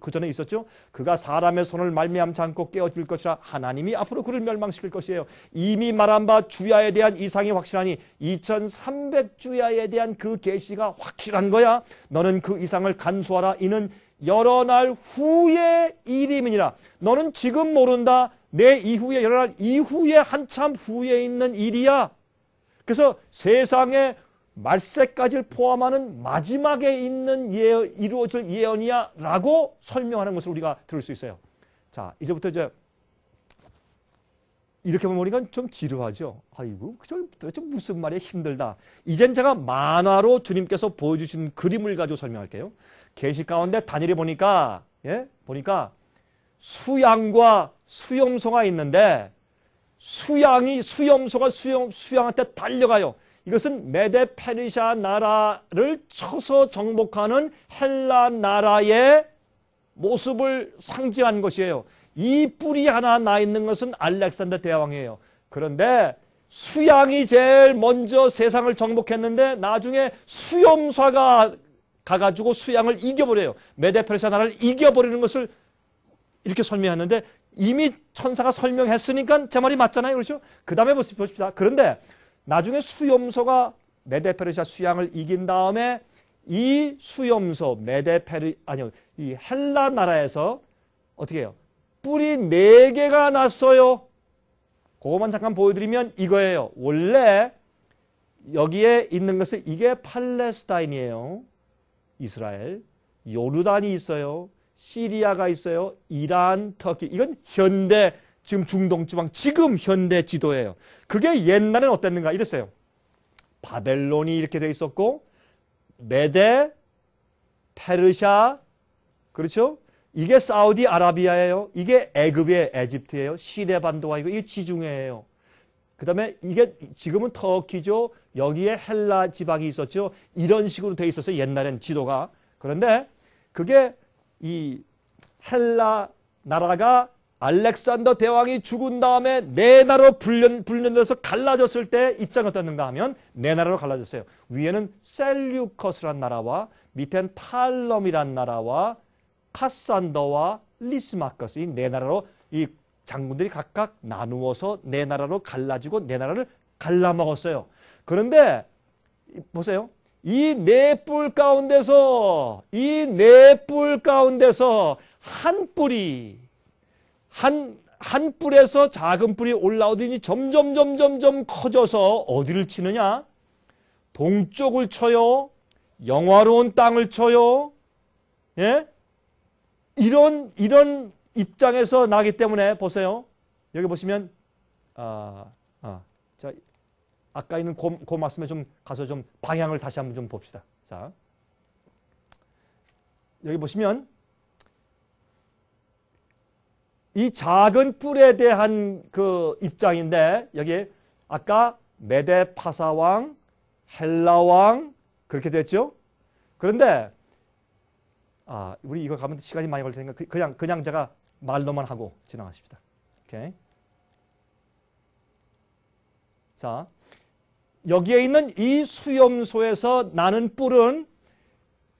그 전에 있었죠. 그가 사람의 손을 말미암지 않고 깨어질 것이라 하나님이 앞으로 그를 멸망시킬 것이에요. 이미 말한 바 주야에 대한 이상이 확실하니 2300주야에 대한 그 계시가 확실한 거야. 너는 그 이상을 간수하라. 이는 여러 날 후의 일임이니라. 너는 지금 모른다. 내 이후에 여러 날 이후에 한참 후에 있는 일이야. 그래서 세상의 말세까지를 포함하는 마지막에 있는 이루어질 예언이야 라고 설명하는 것을 우리가 들을 수 있어요. 자, 이제부터 이제 이렇게 보니까 좀 지루하죠. 아이고, 도대체 무슨 말이야, 힘들다. 이젠 제가 만화로 주님께서 보여주신 그림을 가지고 설명할게요. 계시 가운데 다니엘이 보니까 수양과 수염소가 있는데 수염소가 수양한테 달려가요. 이것은 메데 페르시아 나라를 쳐서 정복하는 헬라 나라의 모습을 상징한 것이에요. 이 뿔이 하나 나 있는 것은 알렉산더 대왕이에요. 그런데 수양이 제일 먼저 세상을 정복했는데 나중에 수염소가 가가지고 수양을 이겨버려요. 메데 페르시아 나라를 이겨버리는 것을 이렇게 설명했는데 이미 천사가 설명했으니까 제 말이 맞잖아요. 그렇죠? 그 다음에 보십시다. 그런데 나중에 수염소가 메데페르시아 수양을 이긴 다음에 이 수염소 이 헬라 나라에서 어떻게 해요? 뿔이 4개가 났어요. 그것만 잠깐 보여드리면 이거예요. 원래 여기에 있는 것은 이게 팔레스타인이에요. 이스라엘. 요르단이 있어요. 시리아가 있어요. 이란, 터키. 이건 현대 지금 중동 지방 지금 현대 지도예요. 그게 옛날엔 어땠는가 이랬어요. 바벨론이 이렇게 돼 있었고 메데, 페르시아, 그렇죠? 이게 사우디아라비아예요. 이게 애굽의 에집트예요. 시내 반도가 이거 이게 지중해예요. 그 다음에 이게 지금은 터키죠. 여기에 헬라 지방이 있었죠. 이런 식으로 돼 있었어요. 옛날엔 지도가. 그런데 그게 이 헬라 나라가 알렉산더 대왕이 죽은 다음에 네 나라로 분련돼서 갈라졌을 때 입장이 어떻는가 하면 네 나라로 갈라졌어요. 위에는 셀류커스란 나라와 밑엔 탈럼이란 나라와 카산더와 리스마커스 이 네 나라로 이 장군들이 각각 나누어서 네 나라로 갈라지고 네 나라를 갈라먹었어요. 그런데 보세요. 이 네 뿔 가운데서 한 뿔이 한 뿔에서 작은 뿔이 올라오더니 점점 커져서 어디를 치느냐? 동쪽을 쳐요. 영화로운 땅을 쳐요. 예? 이런 입장에서 나기 때문에 보세요. 여기 보시면 자, 아까 있는 그 말씀에 좀 가서 좀 방향을 다시 한번 좀 봅시다. 자, 여기 보시면 이 작은 뿔에 대한 그 입장인데 여기 아까 메데 파사 왕, 헬라 왕 그렇게 됐죠. 그런데 우리 이거 가면 시간이 많이 걸릴 테니까 그냥 제가 말로만 하고 지나가십시다. 오케이. 자, 여기에 있는 이 수염소에서 나는 뿔은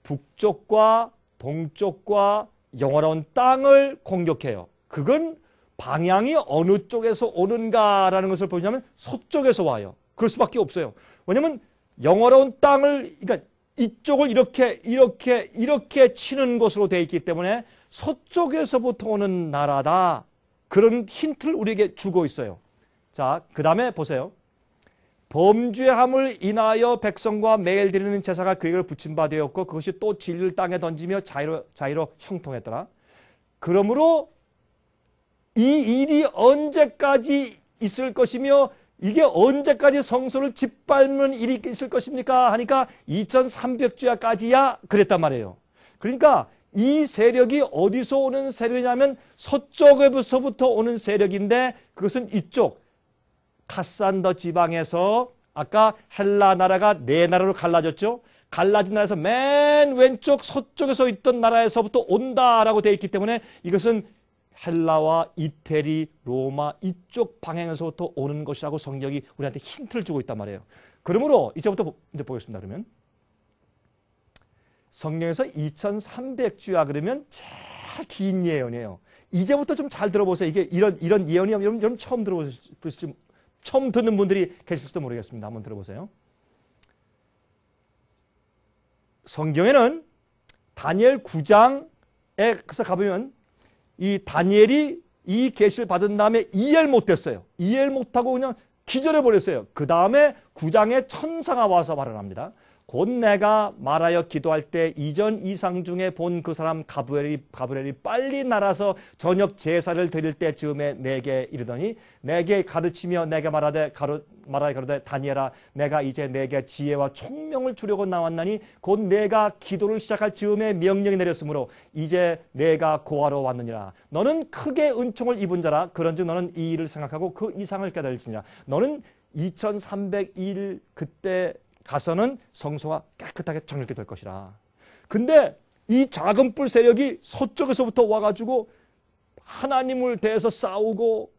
북쪽과 동쪽과 영화로운 땅을 공격해요. 그건 방향이 어느 쪽에서 오는가라는 것을 보냐면 서쪽에서 와요. 그럴 수밖에 없어요. 왜냐하면 영화로운 땅을 그러니까 이쪽을 이렇게 치는 것으로 되어 있기 때문에 서쪽에서부터 오는 나라다. 그런 힌트를 우리에게 주고 있어요. 자, 그 다음에 보세요. 범죄함을 인하여 백성과 매일 드리는 제사가 그에게 붙임 바 되었고 그것이 또 진리를 땅에 던지며 자유로 형통했더라. 그러므로 이 일이 언제까지 있을 것이며 이게 언제까지 성소를 짓밟는 일이 있을 것입니까? 하니까 2300주야까지야 그랬단 말이에요. 그러니까 이 세력이 어디서 오는 세력이냐면 서쪽에서부터 오는 세력인데 그것은 이쪽 카산더 지방에서 아까 헬라 나라가 네 나라로 갈라졌죠. 갈라진 나라에서 맨 왼쪽 서쪽에서 있던 나라에서부터 온다라고 되어 있기 때문에 이것은 헬라와 이태리, 로마 이쪽 방향에서부터 오는 것이라고 성경이 우리한테 힌트를 주고 있단 말이에요. 그러므로 이제부터 이제 보겠습니다. 그러면 성경에서 2300주야 그러면 제일 긴 예언이에요. 이제부터 좀 잘 들어보세요. 이게 이런 예언이 여러분 처음 들어보시죠? 처음 듣는 분들이 계실지도 모르겠습니다. 한번 들어보세요. 성경에는 다니엘 9장에 가보면 이 다니엘이 이 계시를 받은 다음에 이해를 못했어요. 이해를 못하고 그냥 기절해 버렸어요. 그 다음에 9장에 천사가 와서 발언합니다. 곧 내가 말하여 기도할 때 이전 이상 중에 본 그 사람 가브리엘이 빨리 날아서 저녁 제사를 드릴 때 즈음에 내게 이르더니 내게 가르치며 내게 말하되 가로되 다니엘아 내가 이제 내게 지혜와 총명을 주려고 나왔나니 곧 내가 기도를 시작할 즈음에 명령이 내렸으므로 이제 내가 고하러 왔느니라. 너는 크게 은총을 입은 자라. 그런즉 너는 이 일을 생각하고 그 이상을 깨달을지니라. 너는 2300일 그때 가서는 성소가 깨끗하게 정결케 될 것이라. 근데 이 작은 뿔 세력이 서쪽에서부터 와가지고 하나님을 대해서 싸우고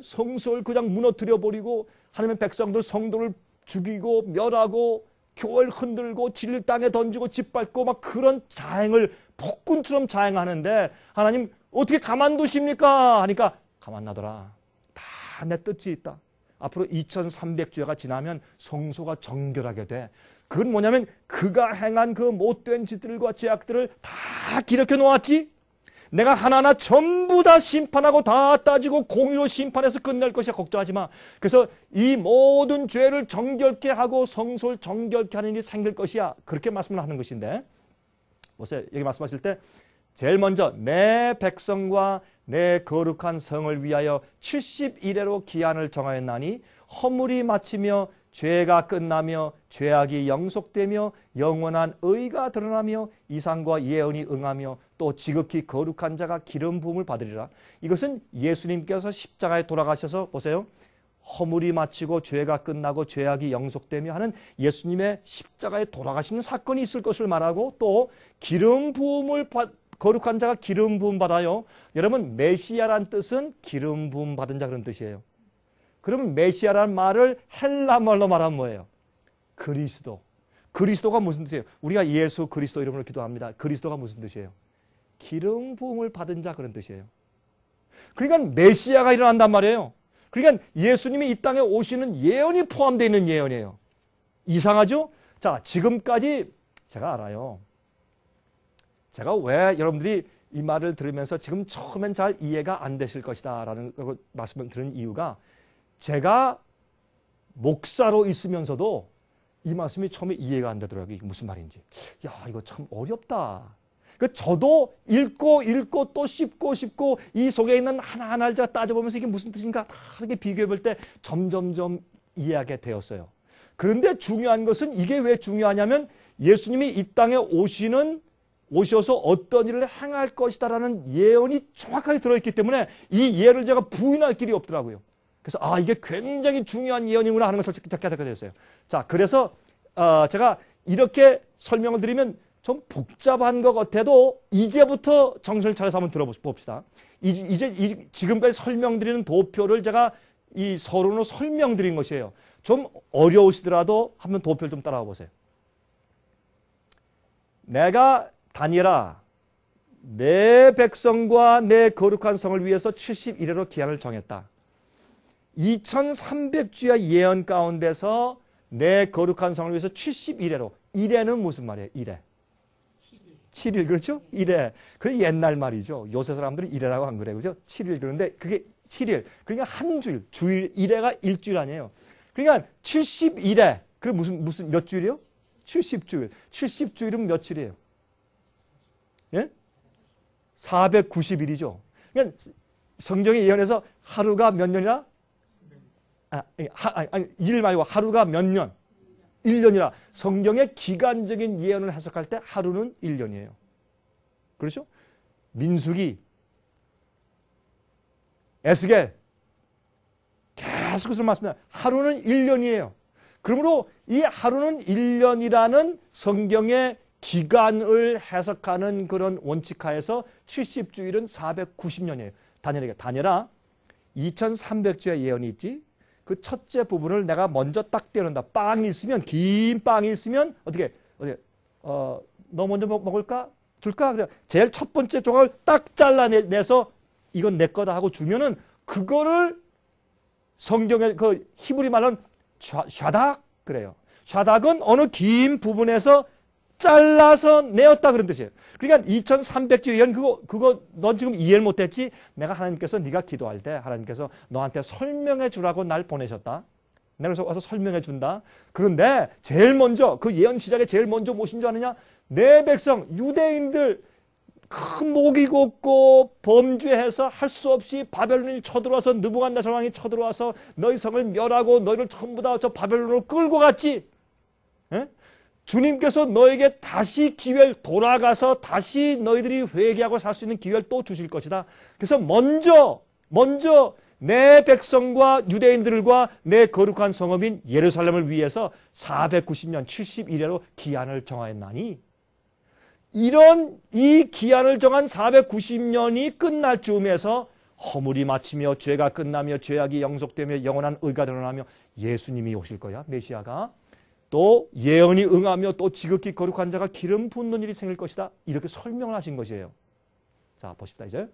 성소를 그냥 무너뜨려 버리고 하나님의 백성들 성도를 죽이고 멸하고 교회를 흔들고 진리 땅에 던지고 짓밟고 막 그런 자행을 폭군처럼 자행하는데 하나님 어떻게 가만두십니까? 하니까 가만 놔둬라. 다 내 뜻이 있다. 앞으로 2300주야가 지나면 성소가 정결하게 돼. 그건 뭐냐면 그가 행한 그 못된 짓들과 죄악들을 다 기록해 놓았지. 내가 하나하나 전부 다 심판하고 다 따지고 공의로 심판해서 끝낼 것이야. 걱정하지 마. 그래서 이 모든 죄를 정결케 하고 성소를 정결케 하는 일이 생길 것이야. 그렇게 말씀을 하는 것인데 보세요. 여기 말씀하실 때 제일 먼저 내 백성과 내 거룩한 성을 위하여 70일에로 기한을 정하였나니 허물이 마치며 죄가 끝나며 죄악이 영속되며 영원한 의가 드러나며 이상과 예언이 응하며 또 지극히 거룩한 자가 기름 부음을 받으리라. 이것은 예수님께서 십자가에 돌아가셔서 보세요. 허물이 마치고 죄가 끝나고 죄악이 영속되며 하는 예수님의 십자가에 돌아가시는 사건이 있을 것을 말하고 또 기름 부음을 거룩한 자가 기름 부음 받아요. 여러분 메시아란 뜻은 기름 부음 받은 자 그런 뜻이에요. 그러면 메시아란 말을 헬라말로 말하면 뭐예요? 그리스도. 그리스도가 무슨 뜻이에요? 우리가 예수 그리스도 이름으로 기도합니다. 그리스도가 무슨 뜻이에요? 기름 부음을 받은 자 그런 뜻이에요. 그러니까 메시아가 일어난단 말이에요. 그러니까 예수님이 이 땅에 오시는 예언이 포함되어 있는 예언이에요. 이상하죠? 자, 지금까지 제가 알아요. 제가 왜 여러분들이 이 말을 들으면서 지금 처음엔 잘 이해가 안 되실 것이다 라는 말씀을 드리는 이유가 제가 목사로 있으면서도 이 말씀이 처음에 이해가 안 되더라고요. 이게 무슨 말인지. 야, 이거 참 어렵다. 저도 읽고 또 씹고 이 속에 있는 하나하나를 제가 따져보면서 이게 무슨 뜻인가 다 이렇게 비교해볼 때 점점점 이해하게 되었어요. 그런데 중요한 것은 이게 왜 중요하냐면 예수님이 이 땅에 오셔서 어떤 일을 행할 것이다라는 예언이 정확하게 들어있기 때문에 이 예를 제가 부인할 길이 없더라고요. 그래서 이게 굉장히 중요한 예언이구나 하는 것을 찾게 됐어요. 자, 그래서 제가 이렇게 설명을 드리면 좀 복잡한 것 같아도 이제부터 정신을 차려서 한번 들어봅시다. 지금까지 설명드리는 도표를 제가 이 서론으로 설명드린 것이에요. 좀 어려우시더라도 한번 도표를 좀 따라와 보세요. 내가 다니엘아 내 백성과 내 거룩한 성을 위해서 71회로 기한을 정했다. 2300주야 예언 가운데서 내 거룩한 성을 위해서 71회로 1회는 무슨 말이에요? 1회 7일 그렇죠? 1회 그 옛날 말이죠. 요새 사람들은 1회라고 안 그래요. 그죠? 7일 그런데 그게 7일 그러니까 한 주일 1회가 일주일 아니에요. 그러니까 71회 그럼 무슨 몇 주일이요? 70주일 70주일은 며칠이에요? 예? 490일이죠. 그러니까 성경에 예언해서 하루가 몇 년이라? 일 말고 하루가 몇 년? 1년이라. 성경의 기간적인 예언을 해석할 때 하루는 1년이에요. 그렇죠? 민수기, 에스겔 계속해서 말씀합니다. 하루는 1년이에요. 그러므로 이 하루는 1년이라는 성경의 기간을 해석하는 그런 원칙하에서 70주일은 490년이에요. 다니엘아 2300주의 예언이 있지. 그 첫째 부분을 내가 먼저 딱 떼어낸다. 빵이 있으면 긴 빵이 있으면 어떻게 너 먼저 먹을까? 줄까? 그래. 제일 첫 번째 조각을 딱 잘라내서 이건 내 거다 하고 주면은 그거를 성경의 그 히브리 말로는 샤닥 그래요. 샤닥은 어느 긴 부분에서 잘라서 내었다 그런 뜻이에요. 그러니까 2300주 예언 그거 넌 지금 이해를 못했지? 내가 하나님께서 네가 기도할 때 하나님께서 너한테 설명해 주라고 날 보내셨다. 내가 그래서 와서 설명해 준다. 그런데 제일 먼저 그 예언 시작에 제일 먼저 무엇인 줄 아느냐? 내 백성 유대인들 큰 목이 곱고 범죄해서 할 수 없이 바벨론이 쳐들어와서 느부갓네살 왕이 쳐들어와서 너희 성을 멸하고 너희를 전부 다 저 바벨론으로 끌고 갔지. 에? 주님께서 너에게 다시 기회를 돌아가서 다시 너희들이 회개하고 살 수 있는 기회를 또 주실 것이다. 그래서 먼저 내 백성과 유대인들과 내 거룩한 성읍인 예루살렘을 위해서 490년 71회로 기한을 정하였나니 이런 이 기한을 정한 490년이 끝날 즈음에서 허물이 마치며 죄가 끝나며 죄악이 영속되며 영원한 의가 드러나며 예수님이 오실 거야. 메시아가. 또 예언이 응하며 또 지극히 거룩한 자가 기름 붓는 일이 생길 것이다. 이렇게 설명을 하신 것이에요. 자, 보십시다 이제.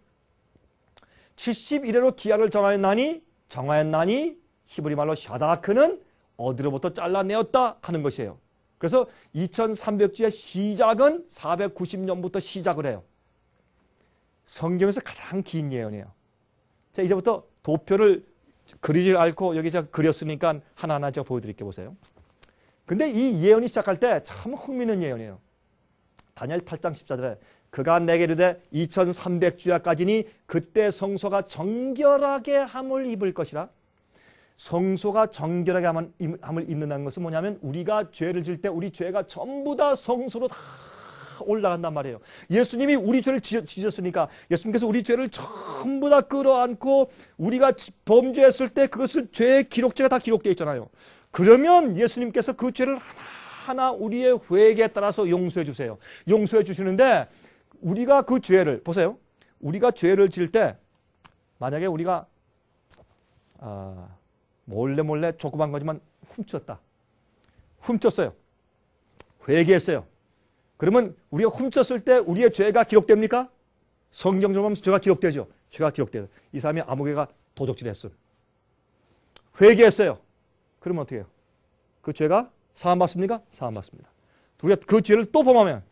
71회로 기한을 정하였나니 히브리 말로 샤다크는 어디로부터 잘라내었다 하는 것이에요. 그래서 2300주의 시작은 490년부터 시작을 해요. 성경에서 가장 긴 예언이에요. 자, 이제부터 도표를 그리질 않고 여기 제가 그렸으니까 하나하나 제가 보여드릴게요. 보세요. 근데 이 예언이 시작할 때 참 흥미있는 예언이에요. 다니엘 8장 14절에 그가 내게 이르되 2300주야까지니 그때 성소가 정결하게 함을 입을 것이라. 성소가 정결하게 함을 입는다는 것은 뭐냐면 우리가 죄를 질 때 우리 죄가 전부 다 성소로 다 올라간단 말이에요. 예수님이 우리 죄를 지셨으니까 예수님께서 우리 죄를 전부 다 끌어안고 우리가 범죄했을 때 그것을 죄의 기록죄가 다 기록되어 있잖아요. 그러면 예수님께서 그 죄를 하나하나 우리의 회개에 따라서 용서해 주세요. 용서해 주시는데 우리가 그 죄를 보세요. 우리가 죄를 질 때 만약에 우리가 몰래 조그만 거지만 훔쳤어요. 회개했어요. 그러면 우리가 훔쳤을 때 우리의 죄가 기록됩니까? 성경적으로 하면 죄가 기록되죠. 죄가 기록돼요. 이 사람이 아무개가 도적질했어. 회개했어요. 그러면 어떻게 해요? 그 죄가 사함받습니까? 사함받습니다. 우리가 그 죄를 또 범하면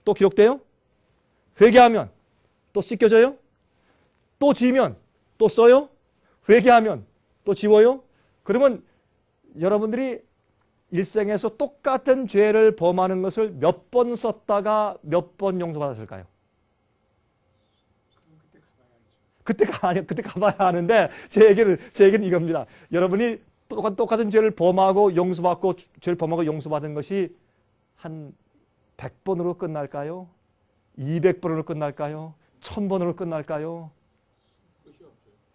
또 기록돼요? 회개하면 또 씻겨져요? 또 지으면 또 써요? 회개하면 또 지워요? 그러면 여러분들이 일생에서 똑같은 죄를 범하는 것을 몇 번 썼다가 몇 번 용서받았을까요? 그때 가봐야 하는데 제 얘기는 이겁니다. 여러분이 똑같은 죄를 범하고 용서받고 죄를 범하고 용서받은 것이 한 100번으로 끝날까요? 200번으로 끝날까요? 1000번으로 끝날까요?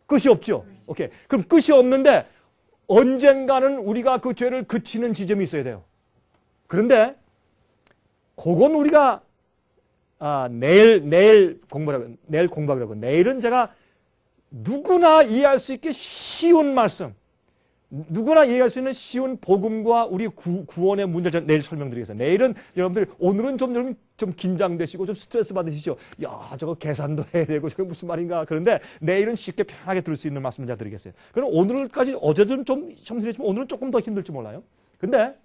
끝이 없죠. 오케이. 그럼 끝이 없는데 언젠가는 우리가 그 죄를 그치는 지점이 있어야 돼요. 그런데 그건 우리가 내일 공부하려고 내일은 제가 누구나 이해할 수 있게 쉬운 말씀, 누구나 이해할 수 있는 쉬운 복음과 우리 구원의 문제를 내일 설명드리겠습니다. 내일은 오늘은 좀 긴장되시고 좀 스트레스 받으시죠. 야, 저거 계산도 해야 되고 저게 무슨 말인가. 그런데 내일은 쉽게 편하게 들을 수 있는 말씀을 제가 드리겠어요. 그럼 오늘까지 어제는 좀 힘들었지만 오늘은 조금 더 힘들지 몰라요. 근데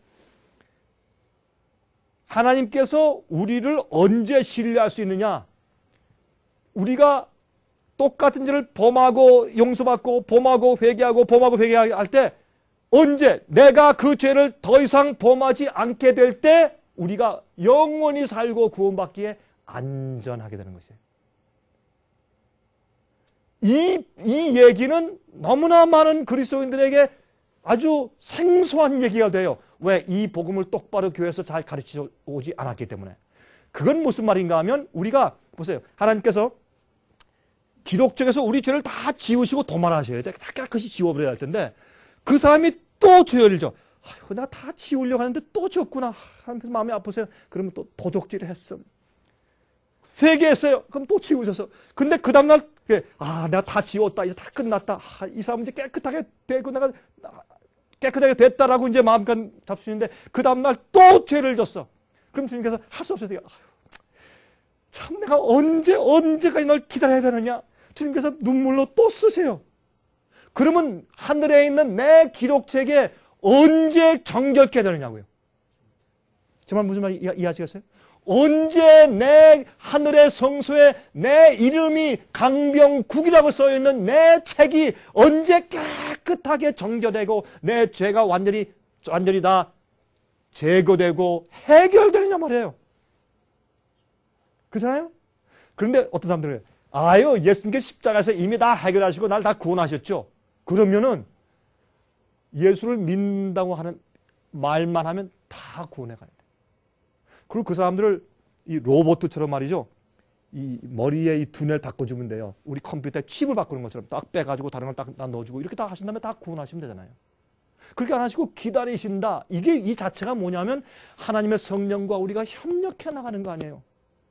하나님께서 우리를 언제 신뢰할 수 있느냐? 우리가 똑같은 죄를 범하고 용서받고 범하고 회개할 때 언제 내가 그 죄를 더 이상 범하지 않게 될 때 우리가 영원히 살고 구원받기에 안전하게 되는 것이에요. 이 얘기는 너무나 많은 그리스도인들에게 아주 생소한 얘기가 돼요. 왜? 이 복음을 똑바로 교회에서 잘 가르쳐 오지 않았기 때문에. 그건 무슨 말인가 하면 우리가 보세요. 하나님께서 기록적에서 우리 죄를 다 지우시고 도말하셔야 돼. 다 깨끗이 지워버려야 할 텐데 그 사람이 또 죄를 져. 아이고, 내가 다 지우려고 하는데 또 졌구나. 하나님께서 마음이 아프세요. 그러면 또 도적질을 했어. 회개했어요. 그럼 또 지우셔서. 근데 그 다음날 내가 다 지웠다. 이제 다 끝났다. 이 사람은 이제 깨끗하게 되고 내가 깨끗하게 됐다라고 이제 마음껏 잡수시는데 그 다음날 또 죄를 졌어. 그럼 주님께서 할 수 없어요. 참 내가 언제까지 널 기다려야 되느냐. 주님께서 눈물로 또 쓰세요. 그러면 하늘에 있는 내 기록책에 언제 정결케 되느냐고요. 정말 무슨 말 이해하시겠어요? 언제 내 하늘의 성소에 내 이름이 강병국이라고 써있는 내 책이 언제 깨끗하게 정결되고 내 죄가 완전히 다 제거되고 해결되느냐 말이에요. 그렇잖아요? 그런데 어떤 사람들은 아유 예수님께서 십자가에서 이미 다 해결하시고 날 다 구원하셨죠. 그러면은 예수를 믿는다고 하는 말만 하면 다 구원해 가야 돼. 그리고 그 사람들을 이 로봇처럼 말이죠. 이 머리에 이 두뇌를 바꿔주면 돼요. 우리 컴퓨터에 칩을 바꾸는 것처럼 딱 빼가지고 다른 걸 딱 넣어주고 이렇게 다 하신 다음에 다 구원하시면 되잖아요. 그렇게 안 하시고 기다리신다. 이게 이 자체가 뭐냐면 하나님의 성령과 우리가 협력해 나가는 거 아니에요.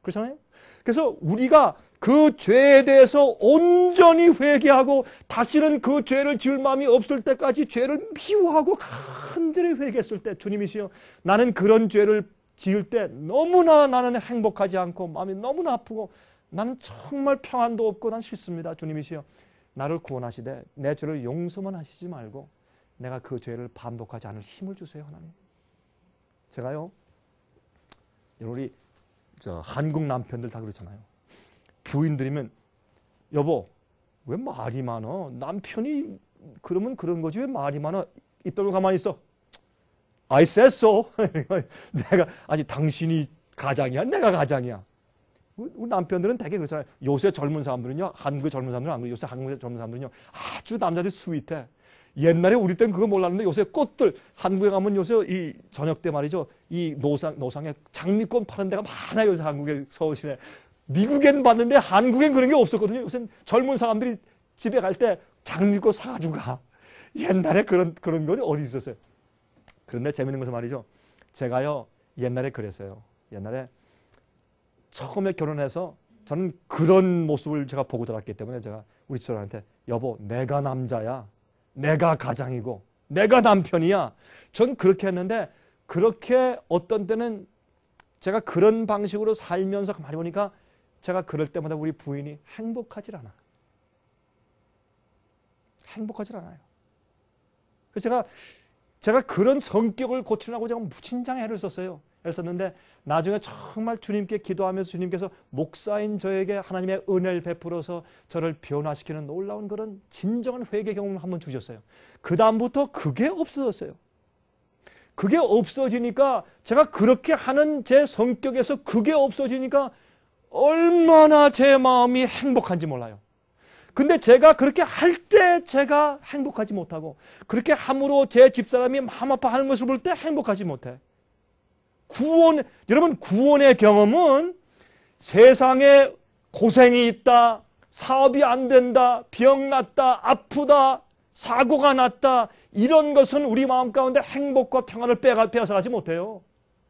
그렇잖아요? 그래서 우리가 그 죄에 대해서 온전히 회개하고 다시는 그 죄를 지을 마음이 없을 때까지 죄를 미워하고 간절히 회개했을 때 주님이시여 나는 그런 죄를 지을 때 너무나 나는 행복하지 않고 마음이 너무나 아프고 나는 정말 평안도 없고 난 싫습니다. 주님이시여 나를 구원하시되 내 죄를 용서만 하시지 말고 내가 그 죄를 반복하지 않을 힘을 주세요. 하나님. 제가요 우리 한국 남편들 다 그렇잖아요. 부인들이면 여보 왜 말이 많어? 남편이 그러면 그런 거지 왜 말이 많아? 입 다물고 가만히 있어. I said so. 내가 아니 당신이 가장이야? 내가 가장이야? 우리 남편들은 되게 그렇잖아요. 요새 젊은 사람들은요. 한국의 젊은 사람들은 안 그래요. 요새 한국의 젊은 사람들은요. 아주 남자들이 스윗해. 옛날에 우리 땐 그거 몰랐는데 요새 꽃들 한국에 가면 요새 이 저녁 때 말이죠. 이 노상에 장미꽃 파는 데가 많아요. 요새 한국의 서울시내. 미국엔 봤는데 한국엔 그런 게 없었거든요. 요새 젊은 사람들이 집에 갈 때 장미꽃 사가지고 가. 옛날에 그런 거 어디 있었어요. 그런데 재밌는 것은 말이죠. 제가요 옛날에 그랬어요. 옛날에 처음에 결혼해서 저는 그런 모습을 제가 보고 자랐기 때문에 제가 우리 친구한테 여보 내가 남자야. 내가 가장이고 내가 남편이야. 전 그렇게 했는데 그렇게 어떤 때는 제가 그런 방식으로 살면서 가만히 보니까 제가 그럴 때마다 우리 부인이 행복하질 않아. 행복하질 않아요. 그래서 제가 그런 성격을 고치려고 제가 무진장 애를 썼어요. 애를 썼는데 나중에 정말 주님께 기도하면서 주님께서 목사인 저에게 하나님의 은혜를 베풀어서 저를 변화시키는 놀라운 그런 진정한 회개 경험을 한번 주셨어요. 그 다음부터 그게 없어졌어요. 그게 없어지니까 제가 그렇게 하는 제 성격에서 그게 없어지니까 얼마나 제 마음이 행복한지 몰라요. 근데 제가 그렇게 할 때 제가 행복하지 못하고 그렇게 함으로 제 집사람이 마음 아파하는 것을 볼 때 행복하지 못해. 여러분 구원의 경험은 세상에 고생이 있다, 사업이 안 된다, 병 났다, 아프다, 사고가 났다 이런 것은 우리 마음 가운데 행복과 평안을 빼앗아가지 못해요.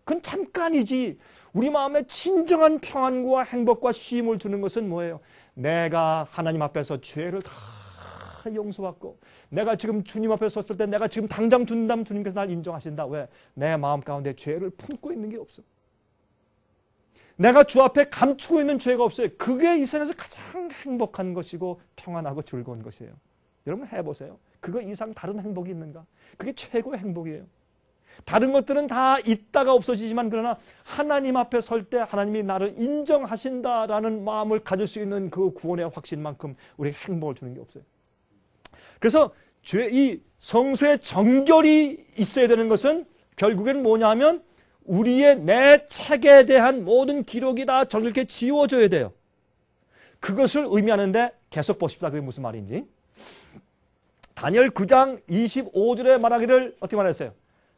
그건 잠깐이지. 우리 마음에 진정한 평안과 행복과 쉼을 주는 것은 뭐예요? 내가 하나님 앞에서 죄를 다 용서받고 내가 지금 주님 앞에 섰을 때 내가 지금 당장 준다면 주님께서 날 인정하신다. 왜? 내 마음 가운데 죄를 품고 있는 게 없어. 내가 주 앞에 감추고 있는 죄가 없어요. 그게 이 세상에서 가장 행복한 것이고 평안하고 즐거운 것이에요. 여러분 해보세요. 그거 이상 다른 행복이 있는가? 그게 최고의 행복이에요. 다른 것들은 다 있다가 없어지지만 그러나 하나님 앞에 설 때 하나님이 나를 인정하신다라는 마음을 가질 수 있는 그 구원의 확신만큼 우리에게 행복을 주는 게 없어요. 그래서 이 성소의 정결이 있어야 되는 것은 결국엔 뭐냐면 우리의 내 책에 대한 모든 기록이 다 정결케 지워져야 돼요. 그것을 의미하는데 계속 보십시다. 그게 무슨 말인지. 다니엘 9장 25절에 말하기를 어떻게 말했어요?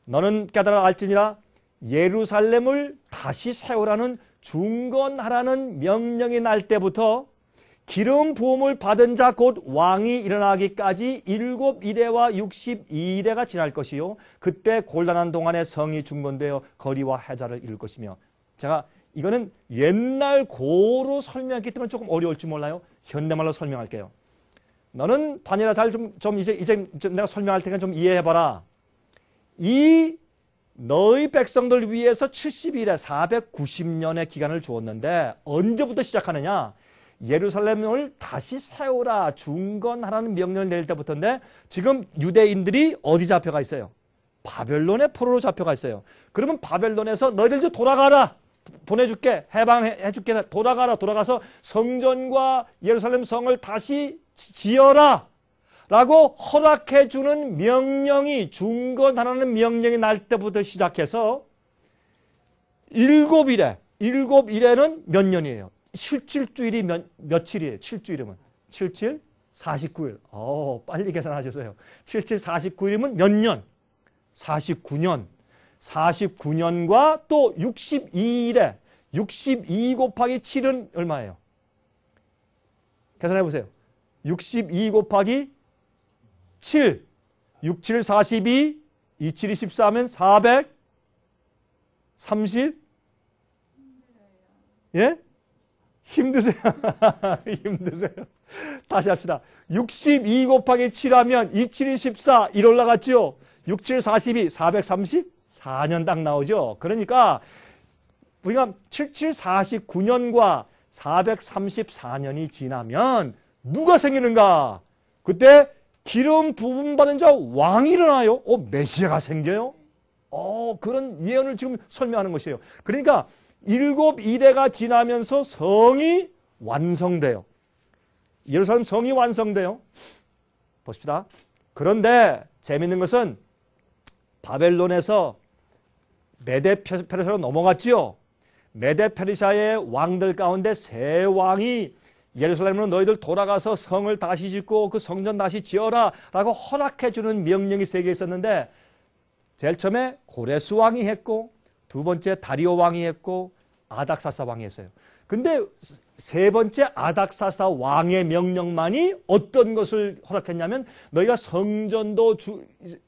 너는 깨달아 알지니라 예루살렘을 다시 세우라는 중건하라는 명령이 날 때부터 기름 부음을 받은 자 곧 왕이 일어나기까지 7일에와 62일에가 지날 것이요 그때 곤란한 동안에 성이 중건되어 거리와 해자를 이룰 것이며 제가 이거는 옛날 고로 설명했기 때문에 조금 어려울지 몰라요. 현대말로 설명할게요. 너는 다니엘아 잘 좀 이제 내가 설명할 테니까 좀 이해해봐라. 이 너희 백성들 위해서 70일에 490년의 기간을 주었는데 언제부터 시작하느냐? 예루살렘을 다시 세우라, 중건하라는 명령을 내릴 때부터인데 지금 유대인들이 어디 잡혀가 있어요? 바벨론의 포로로 잡혀가 있어요. 그러면 바벨론에서 너희들 좀 돌아가라. 보내줄게. 해방해줄게. 돌아가서 성전과 예루살렘 성을 다시 지어라. 라고 허락해주는 명령이, 중건하라는 명령이 날 때부터 시작해서 7일에는 몇 년이에요? 7주일이 며칠이에요? 7주일이면 77, 49일. 빨리 계산하셨어요. 77, 49일이면 몇 년? 49년. 49년과 또 62일에 62 곱하기 7은 얼마예요? 계산해 보세요. 62 곱하기 7, 6, 7, 42, 2, 7, 24면 430. 예? 힘드세요? 힘드세요? 다시 합시다. 62 곱하기 7 하면 2, 7, 24, 1 올라갔죠? 6, 7, 42, 434년 딱 나오죠? 그러니까 우리가 7, 7, 49년과 434년이 지나면 누가 생기는가? 그때 기름 부분 받은 자 왕이 일어나요. 메시아가 생겨요. 그런 예언을 지금 설명하는 것이에요. 그러니까 7일대가 지나면서 성이 완성돼요. 예루살렘 성이 완성돼요. 보십시다. 그런데 재밌는 것은 바벨론에서 메데 페르시아로 넘어갔지요. 메데 페르시아의 왕들 가운데 세 왕이 예루살렘으로 너희들 돌아가서 성을 다시 짓고 그 성전 다시 지어라 라고 허락해주는 명령이 세 개 있었는데 제일 처음에 고레스 왕이 했고 두 번째 다리오 왕이 했고 아닥사스다 왕이 했어요. 근데 세 번째 아닥사스다 왕의 명령만이 어떤 것을 허락했냐면 너희가 성전도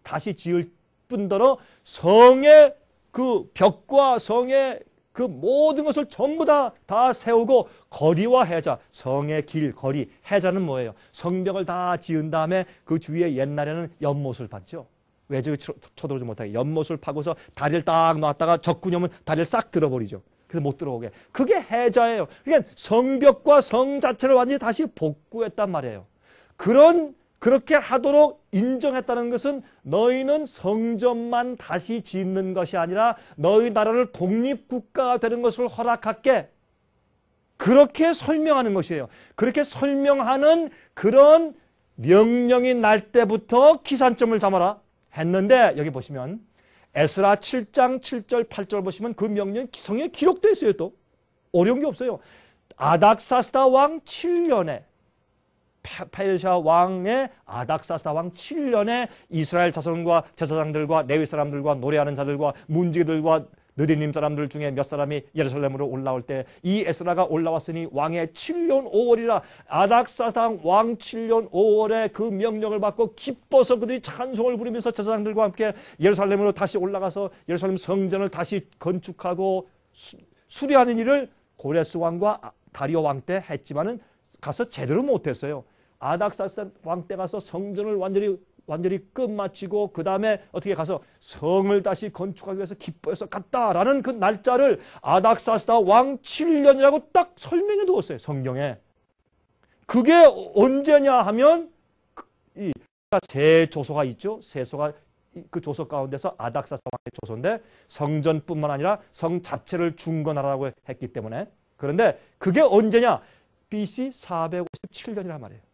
다시 지을 뿐더러 성의 그 벽과 성의 그 모든 것을 전부 다 세우고 거리와 해자, 성의 길, 거리, 해자는 뭐예요? 성벽을 다 지은 다음에 그 주위에 옛날에는 연못을 팠죠. 왜 저기 쳐들어오지 못하게 연못을 파고서 다리를 딱 놨다가 적군이 오면 다리를 싹 들어버리죠. 그래서 못 들어오게. 그게 해자예요. 그러니까 성벽과 성 자체를 완전히 다시 복구했단 말이에요. 그렇게 하도록 인정했다는 것은 너희는 성전만 다시 짓는 것이 아니라 너희 나라를 독립국가가 되는 것을 허락할게. 그렇게 설명하는 것이에요. 그렇게 설명하는 그런 명령이 날 때부터 기산점을 잡아라 했는데 여기 보시면 에스라 7장 7절 8절 보시면 그 명령이 성경에 기록되어 있어요. 또 어려운 게 없어요. 아닥사스다 왕 7년에 페르시아 왕의 아닥사스다 왕 7년에 이스라엘 자손과 제사장들과 레위 사람들과 노래하는 자들과 문지기들과 느디님 사람들 중에 몇 사람이 예루살렘으로 올라올 때 이 에스라가 올라왔으니 왕의 7년 5월이라 아닥사스다 왕 7년 5월에 그 명령을 받고 기뻐서 그들이 찬송을 부르면서 제사장들과 함께 예루살렘으로 다시 올라가서 예루살렘 성전을 다시 건축하고 수리하는 일을 고레스 왕과 다리오 왕 때 했지만은 가서 제대로 못했어요. 아닥사스다 왕 때 가서 성전을 완전히 끝마치고 그 다음에 어떻게 가서 성을 다시 건축하기 위해서 기뻐해서 갔다라는 그 날짜를 아닥사스다 왕 7년이라고 딱 설명해 두었어요. 성경에. 그게 언제냐 하면 이 세 조소가 있죠. 세소가 그 조서 가운데서 아닥사스다 왕의 조서인데 성전뿐만 아니라 성 자체를 중건하라고 했기 때문에. 그런데 그게 언제냐? BC 457년이란 말이에요.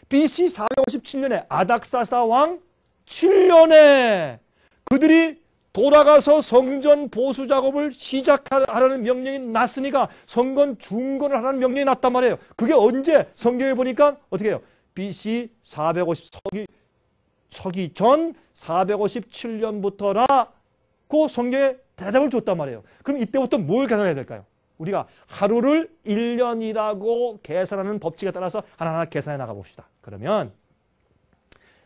BC 457년에 아닥사스다 왕 7년에 그들이 돌아가서 성전 보수 작업을 시작하라는 명령이 났으니까 성전 중건을 하라는 명령이 났단 말이에요. 그게 언제? 성경에 보니까 어떻게 해요? BC 450 서기 전 457년부터라고 성경에 대답을 줬단 말이에요. 그럼 이때부터 뭘 계산해야 될까요? 우리가 하루를 1년이라고 계산하는 법칙에 따라서 하나하나 계산해 나가 봅시다. 그러면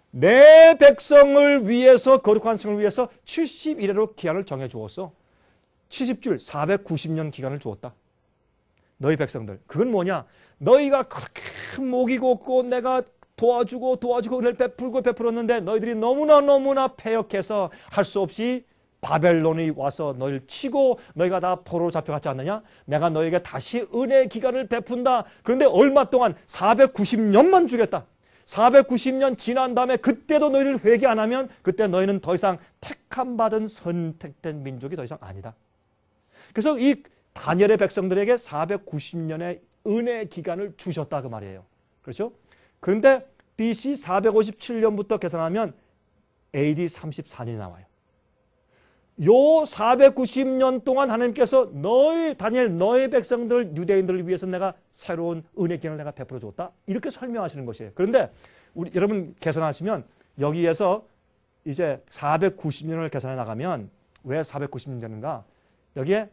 내 백성을 위해서 거룩한 성을 위해서 70일으로 기한을 정해 주었어. 70줄 490년 기간을 주었다. 너희 백성들. 그건 뭐냐? 너희가 그렇게 목이 곱고 내가 도와주고 은혜를 베풀었는데 너희들이 너무나 패역해서 할 수 없이 바벨론이 와서 너희를 치고 너희가 다 포로로 잡혀갔지 않느냐? 내가 너희에게 다시 은혜의 기간을 베푼다. 그런데 얼마 동안 490년만 주겠다. 490년 지난 다음에 그때도 너희를 회개 안 하면 그때 너희는 더 이상 택함받은 선택된 민족이 더 이상 아니다. 그래서 이 다니엘의 백성들에게 490년의 은혜의 기간을 주셨다 그 말이에요. 그렇죠? 그런데 BC 457년부터 계산하면 AD 34년이 나와요. 요 490년 동안 하나님께서 다니엘 너의 백성들 유대인들을 위해서 내가 새로운 은혜 기간을 내가 베풀어 줬다. 이렇게 설명하시는 것이에요. 그런데 여러분 계산하시면 여기에서 이제 490년을 계산해 나가면 왜 490년인가? 여기에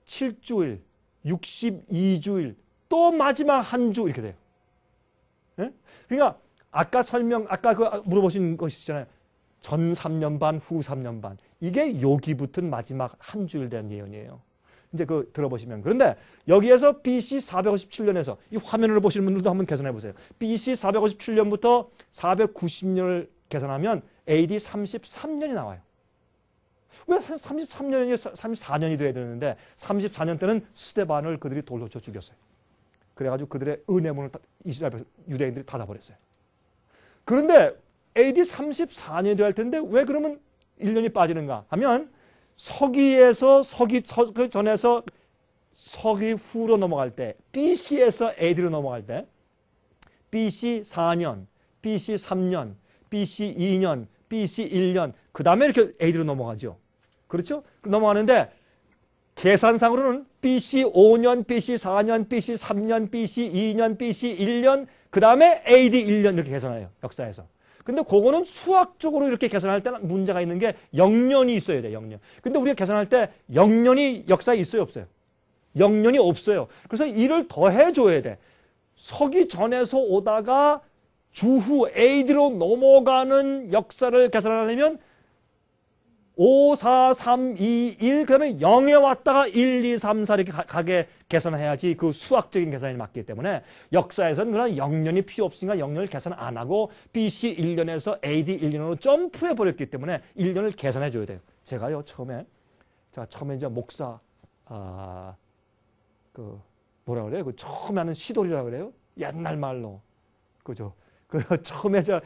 7주일, 62주일, 또 마지막 한 주 이렇게 돼요. 예? 그러니까 아까 물어보신 것이잖아요. 전 3년 반, 후 3년 반. 이게 여기 붙은 마지막 한 주일 된 예언이에요. 이제 들어보시면. 그런데 여기에서 BC 457년에서 이 화면을 보시는 분들도 한번 계산해 보세요. BC 457년부터 490년을 계산하면 AD 33년이 나와요. 왜 33년이 34년이 돼야 되는데 34년 때는 스데반을 그들이 돌로 쳐 죽였어요. 그래가지고 그들의 은혜문을 이스라엘 유대인들이 닫아버렸어요. 그런데 AD 34년이 될 텐데 왜 그러면 1년이 빠지는가 하면 서기에서 그 전에서 서기 후로 넘어갈 때 BC에서 AD로 넘어갈 때 BC 4년, BC 3년, BC 2년, BC 1년 그 다음에 이렇게 AD로 넘어가죠. 그렇죠? 넘어가는데 계산상으로는 BC 5년, BC 4년, BC 3년, BC 2년, BC 1년 그 다음에 AD 1년 이렇게 계산해요. 역사에서. 근데 그거는 수학적으로 이렇게 계산할 때는 문제가 있는 게 0년이 있어야 돼, 0년. 근데 우리가 계산할 때 0년이 역사에 있어요, 없어요? 0년이 없어요. 그래서 이를 더해줘야 돼. 서기 전에서 오다가 주후 AD로 넘어가는 역사를 계산하려면 5, 4, 3, 2, 1, 그 다음에 0에 왔다가 1, 2, 3, 4 이렇게 가게 계산해야지 그 수학적인 계산이 맞기 때문에 역사에서는 그런 0년이 필요 없으니까 0년을 계산 안 하고 BC 1년에서 AD 1년으로 점프해 버렸기 때문에 1년을 계산해 줘야 돼요. 제가요, 처음에 이제 목사, 뭐라 그래요? 처음에 하는 시돌이라 그래요? 옛날 말로. 그죠? 처음에 이제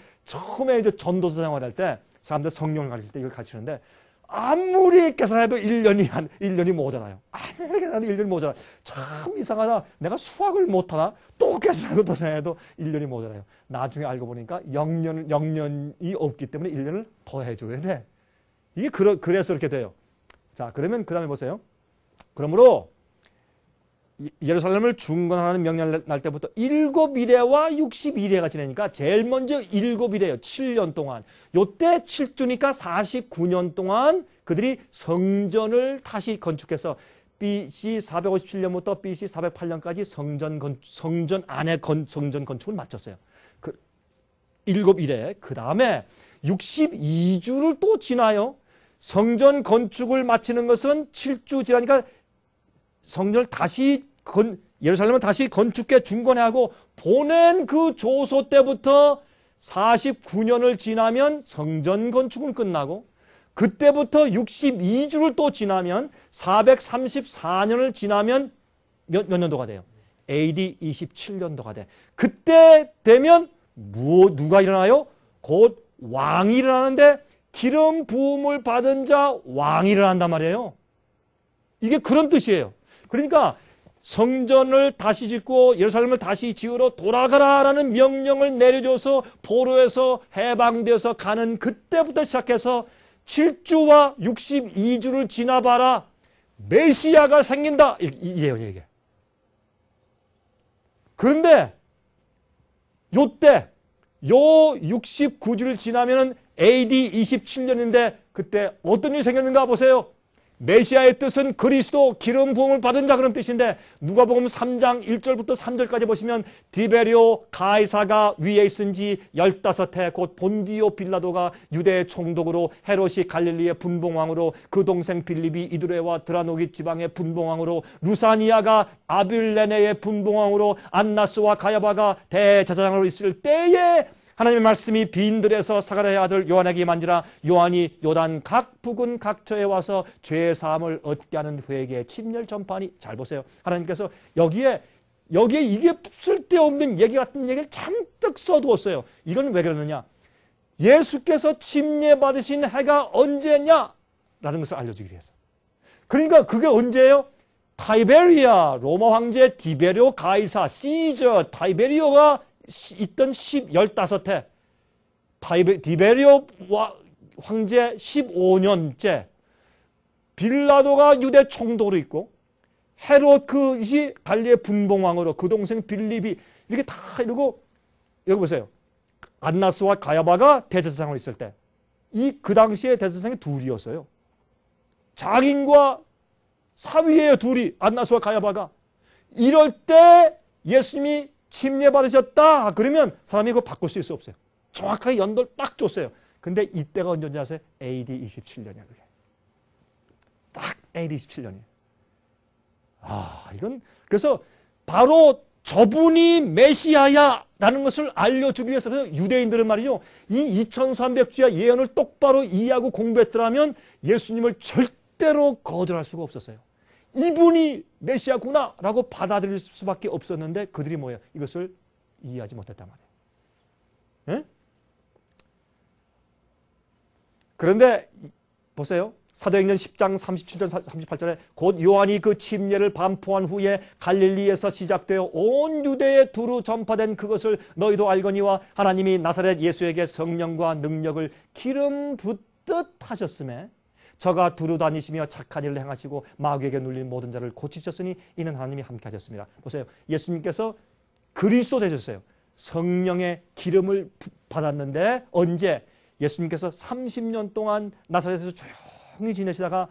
전도사 생활할 때 사람들 성령을 가르칠 때 이걸 가르치는데 아무리 계산해도 1년이 모자라요. 아무리 계산해도 1년이 모자라요. 참 이상하다. 내가 수학을 못하나? 또 계산하고 또 계산해도 1년이 모자라요. 나중에 알고 보니까 0년이 없기 때문에 1년을 더 해줘야 돼. 이게 그래서 이렇게 돼요. 자, 그러면 그 다음에 보세요. 그러므로 예루살렘을 중건하는 명령 날 때부터 7일에와 60일에가 지내니까 제일 먼저 7일에요. 7년 동안. 요때 7주니까 49년 동안 그들이 성전을 다시 건축해서 BC 457년부터 BC 408년까지 성전 안에 성전 건축을 마쳤어요. 7일에. 그 다음에 62주를 또 지나요. 성전 건축을 마치는 것은 7주 지나니까 성전을 다시 예루살렘은 다시 건축해 중건하고 보낸 그 조소 때부터 49년을 지나면 성전 건축은 끝나고 그때부터 62주를 또 지나면 434년을 지나면 몇 년도가 돼요? AD 27년도가 돼. 그때 되면 누가 일어나요? 곧 왕이 일어나는데 기름 부음을 받은 자 왕이 일어난단 말이에요. 이게 그런 뜻이에요. 그러니까 성전을 다시 짓고 예루살렘을 다시 지으러 돌아가라라는 명령을 내려줘서 포로에서 해방되어서 가는 그때부터 시작해서 7주와 62주를 지나봐라. 메시아가 생긴다. 이 예언이 이게. 그런데 요때 요 69주를 지나면은 AD 27년인데 그때 어떤 일이 생겼는가 보세요. 메시아의 뜻은 그리스도 기름 부음을 받은 자 그런 뜻인데 누가복음 3장 1절부터 3절까지 보시면 디베리오 가이사가 위에 있은 지 15해 곧 본디오 빌라도가 유대의 총독으로 헤롯이 갈릴리의 분봉왕으로 그 동생 빌립이 이두레와 드라노기 지방의 분봉왕으로 루사니아가 아빌레네의 분봉왕으로 안나스와 가야바가 대제사장으로 있을 때에 하나님의 말씀이 빈들에서 사가랴의 아들 요한에게 임한지라. 요한이 요단 각 부근 각처에 와서 죄 사함을 얻게 하는 회개의 침례를 전파하니. 잘 보세요. 하나님께서 여기에 이게 쓸데없는 얘기 같은 얘기를 잔뜩 써두었어요. 이건 왜 그러느냐? 예수께서 침례 받으신 해가 언제냐? 라는 것을 알려주기 위해서. 그러니까 그게 언제예요? 타이베리아, 로마 황제 디베리오 가이사, 시저, 타이베리오가 있던 15해, 디베리오 황제 15년째, 빌라도가 유대 총독으로 있고, 헤롯 그이 갈리의 분봉왕으로 그 동생 빌립이 이렇게 다 이러고, 여기 보세요. 안나스와 가야바가 대제사장으로 있을 때, 그 당시에 대제사장이 둘이었어요. 장인과 사위예요, 둘이. 안나스와 가야바가. 이럴 때 예수님이 침례 받으셨다 그러면 사람이 그거 바꿀 수 있어 없어요? 정확하게 연도를 딱 줬어요. 근데 이때가 언제인지 아세요? AD 27년이야 그게. 딱 AD 27년이에요. 이건 그래서 바로 저분이 메시아야 라는 것을 알려주기 위해서 유대인들은 말이죠. 이 2300주의 예언을 똑바로 이해하고 공부했더라면 예수님을 절대로 거절할 수가 없었어요. 이분이 메시아구나 라고 받아들일 수밖에 없었는데 그들이 뭐예요? 이것을 이해하지 못했단 말이에요. 에? 그런데 보세요. 사도행전 10장 37절 38절에 곧 요한이 그 침례를 반포한 후에 갈릴리에서 시작되어 온 유대에 두루 전파된 그것을 너희도 알거니와 하나님이 나사렛 예수에게 성령과 능력을 기름 붓듯 하셨음에 저가 두루 다니시며 착한 일을 행하시고 마귀에게 눌린 모든 자를 고치셨으니 이는 하나님이 함께 하셨습니다. 보세요. 예수님께서 그리스도 되셨어요. 성령의 기름을 받았는데 언제? 예수님께서 30년 동안 나사렛에서 조용히 지내시다가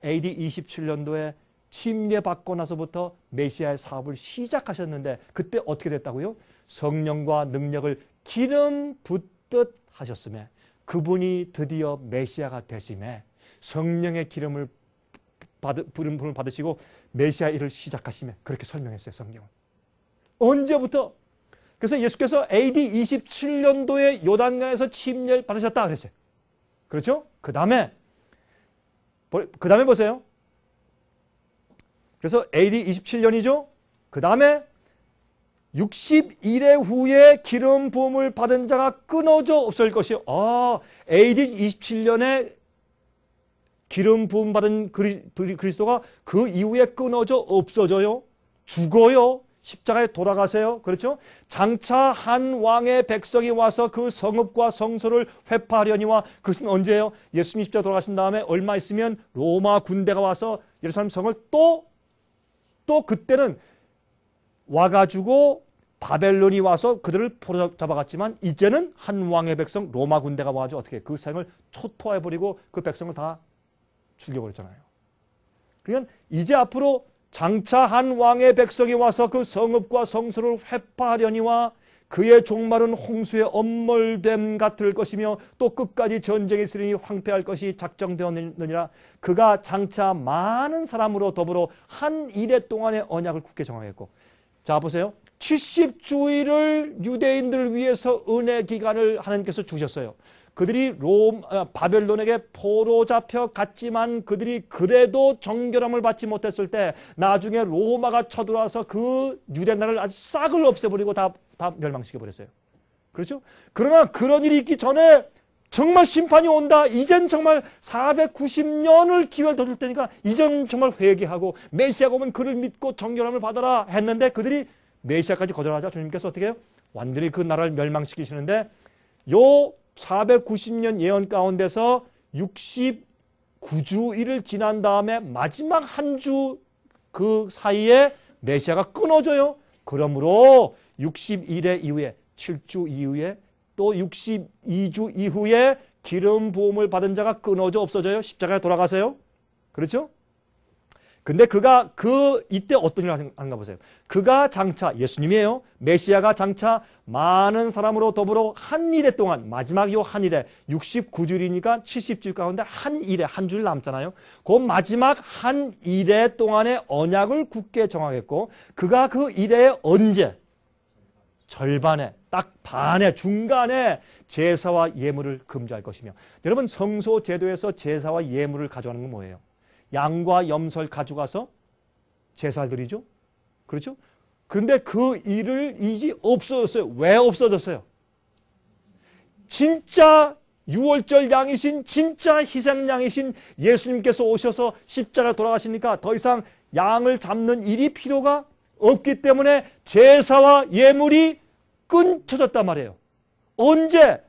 AD 27년도에 침례 받고 나서부터 메시아의 사업을 시작하셨는데 그때 어떻게 됐다고요? 성령과 능력을 기름 붓듯 하셨음에 그분이 드디어 메시아가 되심에 성령의 기름을 부름을 받으시고 메시아 일을 시작하시며 그렇게 설명했어요. 성경은. 언제부터? 그래서 예수께서 AD 27년도에 요단강에서 침례를 받으셨다 그랬어요. 그렇죠? 그 다음에 보세요. 그래서 AD 27년이죠. 그 다음에 60일의 후에 기름 부음을 받은 자가 끊어져 없을 것이요. AD 27년에 기름 부음 받은 그리스도가 그 이후에 끊어져 없어져요. 죽어요. 십자가에 돌아가세요. 그렇죠? 장차 한 왕의 백성이 와서 그 성읍과 성소를 회파하려니와 그것은 언제예요? 예수님 십자가 돌아가신 다음에 얼마 있으면 로마 군대가 와서 예루살렘 성을 또 그때는 와가지고 바벨론이 와서 그들을 포로 잡아갔지만 이제는 한 왕의 백성 로마 군대가 와가지고 어떻게 그 성을 초토화해버리고 그 백성을 다 죽여버렸잖아요. 그러니까 이제 앞으로 장차 한 왕의 백성이 와서 그 성읍과 성소를 회파하려니와 그의 종말은 홍수의 엄몰됨 같을 것이며 또 끝까지 전쟁이 있으니 황폐할 것이 작정되었느니라. 그가 장차 많은 사람으로 더불어 한 일해 동안의 언약을 굳게 정하겠고. 자 보세요. 70주일을 유대인들을 위해서 은혜 기간을 하나님께서 주셨어요. 그들이 바벨론에게 포로 잡혀 갔지만 그들이 그래도 정결함을 받지 못했을 때 나중에 로마가 쳐들어와서 그 유대 나라를 아주 싹을 없애버리고 다 멸망시켜버렸어요. 그렇죠? 그러나 그런 일이 있기 전에 정말 심판이 온다. 이젠 정말 490년을 기회를 더 줄 테니까 이젠 정말 회개하고 메시아가 오면 그를 믿고 정결함을 받아라 했는데 그들이 메시아까지 거절하자 주님께서 어떻게 해요? 완전히 그 나라를 멸망시키시는데 요 490년 예언 가운데서 69주일을 지난 다음에 마지막 한 주 그 사이에 메시아가 끊어져요. 그러므로 60일의 이후에 7주 이후에 또 62주 이후에 기름 부음을 받은 자가 끊어져 없어져요. 십자가에 돌아가세요. 그렇죠? 근데 그가 이때 어떤 일을 하는가 보세요. 그가 장차 예수님이에요. 메시아가 장차 많은 사람으로 더불어 한 일해 동안 마지막 요 한 일에 69주일이니까 70주일 가운데 한 일에 한 주일 남잖아요. 그 마지막 한 일해 동안의 언약을 굳게 정하겠고 그가 그 일에 언제? 절반에 딱 반에 중간에 제사와 예물을 금지할 것이며 여러분 성소 제도에서 제사와 예물을 가져가는 건 뭐예요? 양과 염소를 가져가서 제사를 드리죠. 그렇죠? 그런데 그 일을 이제 없어졌어요. 왜 없어졌어요? 진짜 유월절 양이신 진짜 희생양이신 예수님께서 오셔서 십자가에 돌아가시니까 더 이상 양을 잡는 일이 필요가 없기 때문에 제사와 예물이 끊쳐졌단 말이에요. 언제?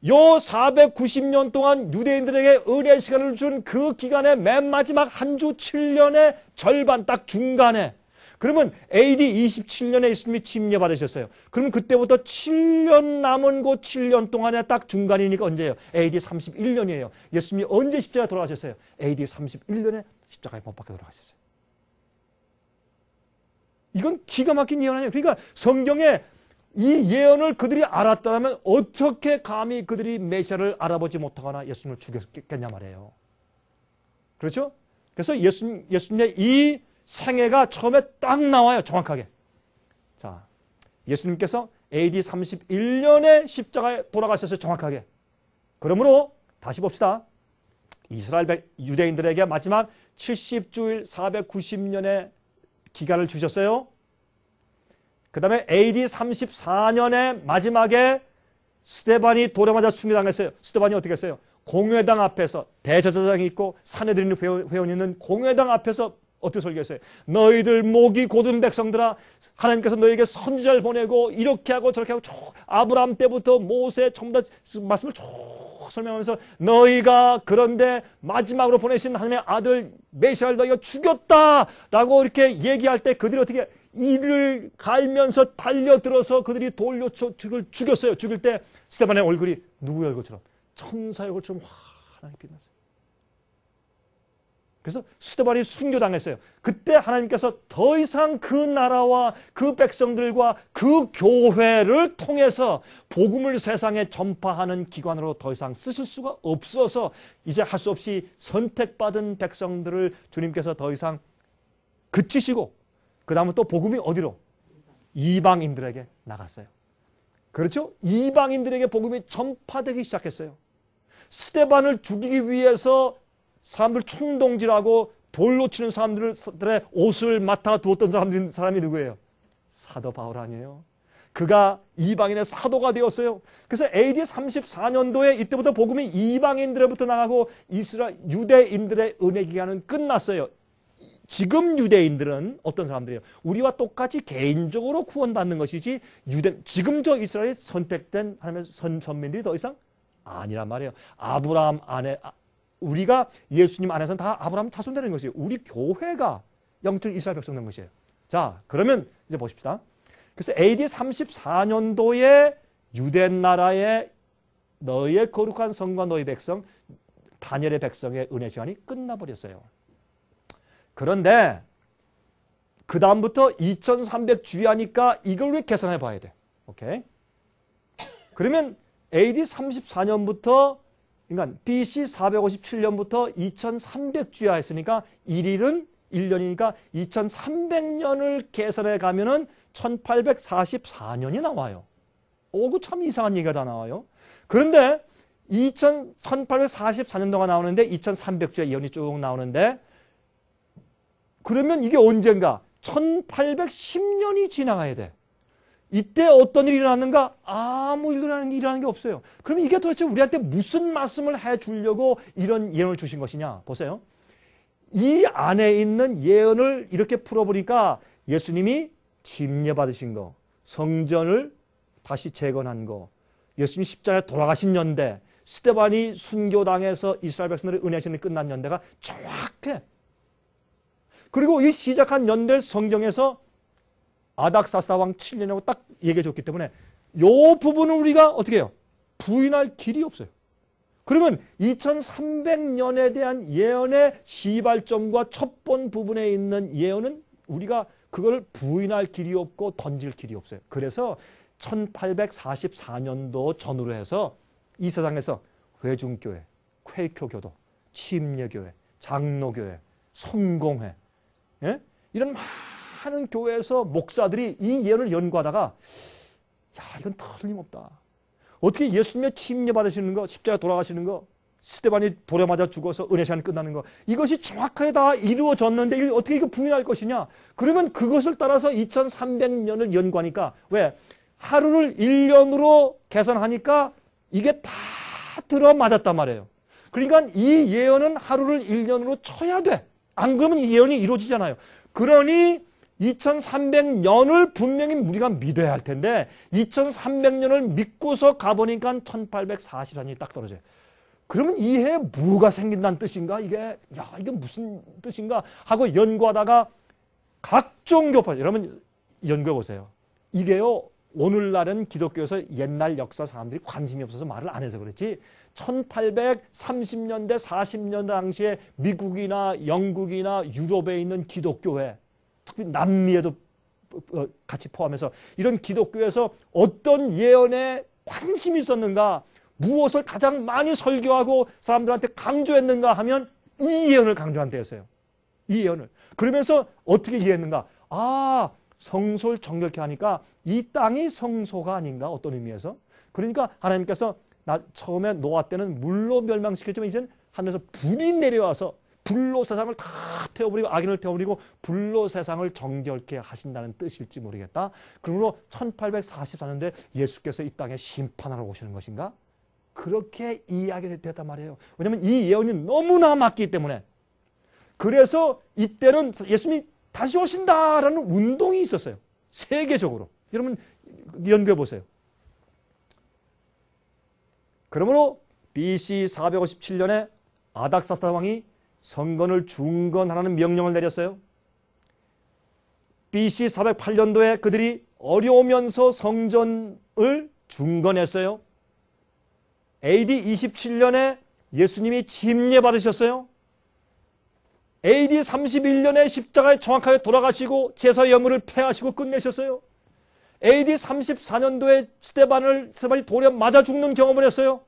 요 490년 동안 유대인들에게 은혜의 시간을 준 그 기간의 맨 마지막 한 주 7년의 절반 딱 중간에 그러면 AD 27년에 예수님이 침례받으셨어요. 그러면 그때부터 7년 남은 그 7년 동안에 딱 중간이니까 언제예요? AD 31년이에요. 예수님이 언제 십자가에 돌아가셨어요? AD 31년에 십자가에 못 박혀 돌아가셨어요. 이건 기가 막힌 예언 아니에요. 그러니까 성경에 이 예언을 그들이 알았다면 어떻게 감히 그들이 메시아를 알아보지 못하거나 예수님을 죽였겠냐 말이에요. 그렇죠? 그래서 예수님의 이 생애가 처음에 딱 나와요. 정확하게. 자, 예수님께서 AD 31년에 십자가에 돌아가셨어요. 정확하게. 그러므로 다시 봅시다. 이스라엘 유대인들에게 마지막 70주일 490년의 기간을 주셨어요. 그 다음에 AD 34년에 마지막에 스데반이 돌에 맞아 순교당했어요. 스데반이 어떻게 했어요? 공회당 앞에서 대제사장이 있고 산헤드린 회원이 있는 공회당 앞에서 어떻게 설교했어요? 너희들 목이 곧은 백성들아 하나님께서 너희에게 선지자를 보내고 이렇게 하고 저렇게 하고 아브라함 때부터 모세 전부 다 말씀을 쭉 설명하면서 너희가 그런데 마지막으로 보내신 하나님의 아들 메시아를 너희가 죽였다라고 이렇게 얘기할 때 그들이 어떻게 이를 갈면서 달려들어서 그들이 돌려 죽였어요. 죽일 때 스데반의 얼굴이 누구의 얼굴처럼? 천사의 얼굴처럼 환하게 빛났어요. 그래서 스데반이 순교당했어요. 그때 하나님께서 더 이상 그 나라와 그 백성들과 그 교회를 통해서 복음을 세상에 전파하는 기관으로 더 이상 쓰실 수가 없어서 이제 할 수 없이 선택받은 백성들을 주님께서 더 이상 그치시고 그 다음은 또 복음이 어디로? 이방인들에게 나갔어요. 그렇죠? 이방인들에게 복음이 전파되기 시작했어요. 스데반을 죽이기 위해서 사람들 총동질하고 돌로 치는 사람들의 옷을 맡아 두었던 사람이 누구예요? 사도 바울 아니에요? 그가 이방인의 사도가 되었어요. 그래서 AD 34년도에 이때부터 복음이 이방인들로부터 나가고 유대인들의 은혜 기간은 끝났어요. 지금 유대인들은 어떤 사람들이에요? 우리와 똑같이 개인적으로 구원받는 것이지 지금 저 이스라엘이 선택된 하나님의 선민들이 더 이상 아니란 말이에요. 아브라함 안에 우리가 예수님 안에서는 다 아브라함 자손되는 것이에요. 우리 교회가 영적 이스라엘 백성 된 것이에요. 자, 그러면 이제 보십시다. 그래서 AD 34년도에 유대 나라의 너희의 거룩한 성과 너희 백성 다니엘의 백성의 은혜 시간이 끝나버렸어요. 그런데 그 다음부터 2300주의 하니까 이걸 왜 계산해 봐야 돼. 오케이? 그러면 AD 34년부터 그러니까 BC 457년부터 2300주야 했으니까 1년이니까 2300년을 계산해 가면은 1844년이 나와요. 오구 참 이상한 얘기가 다 나와요. 그런데 1844년도가 나오는데 2300주의 예언이 쭉 나오는데 그러면 이게 언젠가 1810년이 지나가야 돼. 이때 어떤 일이 일어났는가? 아무 일어나는 게 없어요. 그러면 이게 도대체 우리한테 무슨 말씀을 해주려고 이런 예언을 주신 것이냐? 보세요. 이 안에 있는 예언을 이렇게 풀어보니까 예수님이 침례받으신 거, 성전을 다시 재건한 거, 예수님이 십자가에 돌아가신 연대, 스데반이 순교당해서 이스라엘 백성들의 은혜 시간이 끝난 연대가 정확해. 그리고 이 시작한 연대를 성경에서 아닥사스다 왕 7년이라고 딱 얘기해 줬기 때문에 이 부분은 우리가 어떻게 해요? 부인할 길이 없어요. 그러면 2300년에 대한 예언의 시발점과 첩본 부분에 있는 예언은 우리가 그걸 부인할 길이 없고 던질 길이 없어요. 그래서 1844년도 전후로 해서 이 세상에서 회중교회, 퀘이커교도, 침례교회, 장로교회, 성공회 예? 이런 많은 교회에서 목사들이 이 예언을 연구하다가 야, 이건 틀림없다. 어떻게 예수님의 침례 받으시는 거, 십자가 돌아가시는 거, 스데반이 돌에 맞아 죽어서 은혜 시간이 끝나는 거, 이것이 정확하게 다 이루어졌는데 이게 어떻게 이거 부인할 것이냐? 그러면 그것을 따라서 2300년을 연구하니까, 왜? 하루를 1년으로 계산하니까 이게 다 들어맞았단 말이에요. 그러니까 이 예언은 하루를 1년으로 쳐야 돼. 안 그러면 이 예언이 이루어지잖아요. 그러니 2300년을 분명히 우리가 믿어야 할 텐데 2300년을 믿고서 가보니까 1844년이 딱 떨어져요. 그러면 이 해에 뭐가 생긴다는 뜻인가? 이게 무슨 뜻인가? 하고 연구하다가 각종 교파, 여러분 연구해 보세요. 이게요, 오늘날은 기독교에서 옛날 역사 사람들이 관심이 없어서 말을 안 해서 그렇지 1830년대 40년대 당시에 미국이나 영국이나 유럽에 있는 기독교회, 특히 남미에도 같이 포함해서 이런 기독교에서 어떤 예언에 관심이 있었는가, 무엇을 가장 많이 설교하고 사람들한테 강조했는가 하면 이 예언을 강조한 때였어요. 이 예언을. 그러면서 어떻게 이해했는가? 아, 성소를 정결케 하니까 이 땅이 성소가 아닌가, 어떤 의미에서. 그러니까 하나님께서 처음에 노아 때는 물로 멸망시켰지만 이제는 하늘에서 불이 내려와서 불로 세상을 다 태워버리고 악인을 태워버리고 불로 세상을 정결케 하신다는 뜻일지 모르겠다. 그러므로 1844년도에 예수께서 이 땅에 심판하러 오시는 것인가? 그렇게 이해하게 됐단 말이에요. 왜냐하면 이 예언이 너무나 맞기 때문에. 그래서 이때는 예수님이 다시 오신다라는 운동이 있었어요. 세계적으로. 여러분 연구해 보세요. 그러므로 BC 457년에 아닥사스다 왕이 성전을 중건하라는 명령을 내렸어요. BC 408년도에 그들이 어려우면서 성전을 중건했어요. AD 27년에 예수님이 침례 받으셨어요. AD 31년에 십자가에 정확하게 돌아가시고 제사의 예물을 폐하시고 끝내셨어요. AD 34년도에 스데반이 돌에 맞아 죽는 경험을 했어요.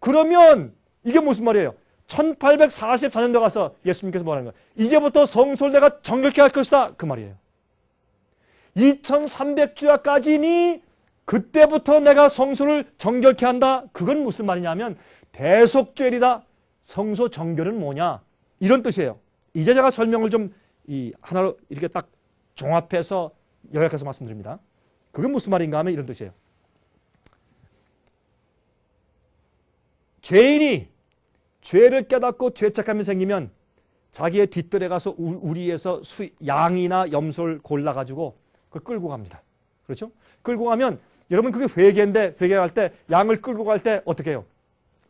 그러면 이게 무슨 말이에요? 1844년도에 가서 예수님께서 뭐라는 거예요? 이제부터 성소를 내가 정결케 할 것이다. 그 말이에요. 2300주야까지니 그때부터 내가 성소를 정결케 한다. 그건 무슨 말이냐면 대속죄이다. 성소 정결은 뭐냐? 이런 뜻이에요. 이제 제가 설명을 좀 하나로 이렇게 딱 종합해서 요약해서 말씀드립니다. 그건 무슨 말인가 하면 이런 뜻이에요. 죄인이 죄를 깨닫고 죄책감이 생기면 자기의 뒷뜰에 가서 우리에서 양이나 염소를 골라가지고 그걸 끌고 갑니다. 그렇죠? 끌고 가면 여러분 그게 회개인데 회개할 때 양을 끌고 갈 때 어떻게 해요?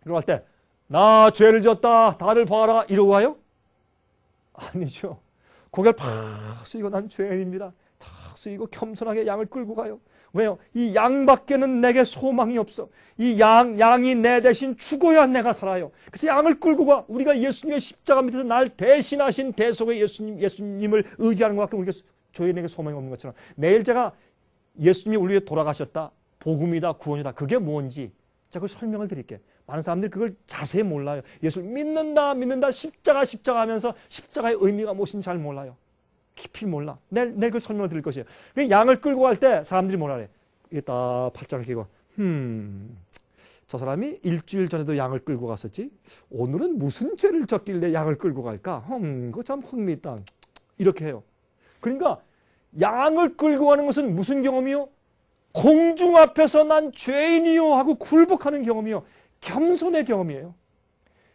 끌고 갈 때 나 죄를 지었다. 나를 봐라. 이러고 가요? 아니죠. 고개를 팍 숙이고 난 죄인입니다. 탁 숙이고 겸손하게 양을 끌고 가요. 왜요? 이 양밖에는 내게 소망이 없어. 이 양이 내 대신 죽어야 내가 살아요. 그래서 양을 끌고 가. 우리가 예수님의 십자가 밑에서 날 대신하신 대속의 예수님을 의지하는 것밖에 우리가 죄인에게 소망이 없는 것처럼 내일 제가 예수님이 우리 위해 돌아가셨다. 복음이다. 구원이다. 그게 뭔지 제가 설명을 드릴게요. 많은 사람들이 그걸 자세히 몰라요. 예수를 믿는다 십자가 하면서 십자가의 의미가 무엇인지 잘 몰라요. 깊이 몰라. 내일 그 설명을 드릴 것이에요. 양을 끌고 갈 때 사람들이 뭐라 그래? 이게 딱 팔짱을 끼고 저 사람이 일주일 전에도 양을 끌고 갔었지? 오늘은 무슨 죄를 졌길래 양을 끌고 갈까? 그거 참 흥미있다. 이렇게 해요. 그러니까 양을 끌고 가는 것은 무슨 경험이요? 공중 앞에서 난 죄인이요 하고 굴복하는 경험이요. 겸손의 경험이에요.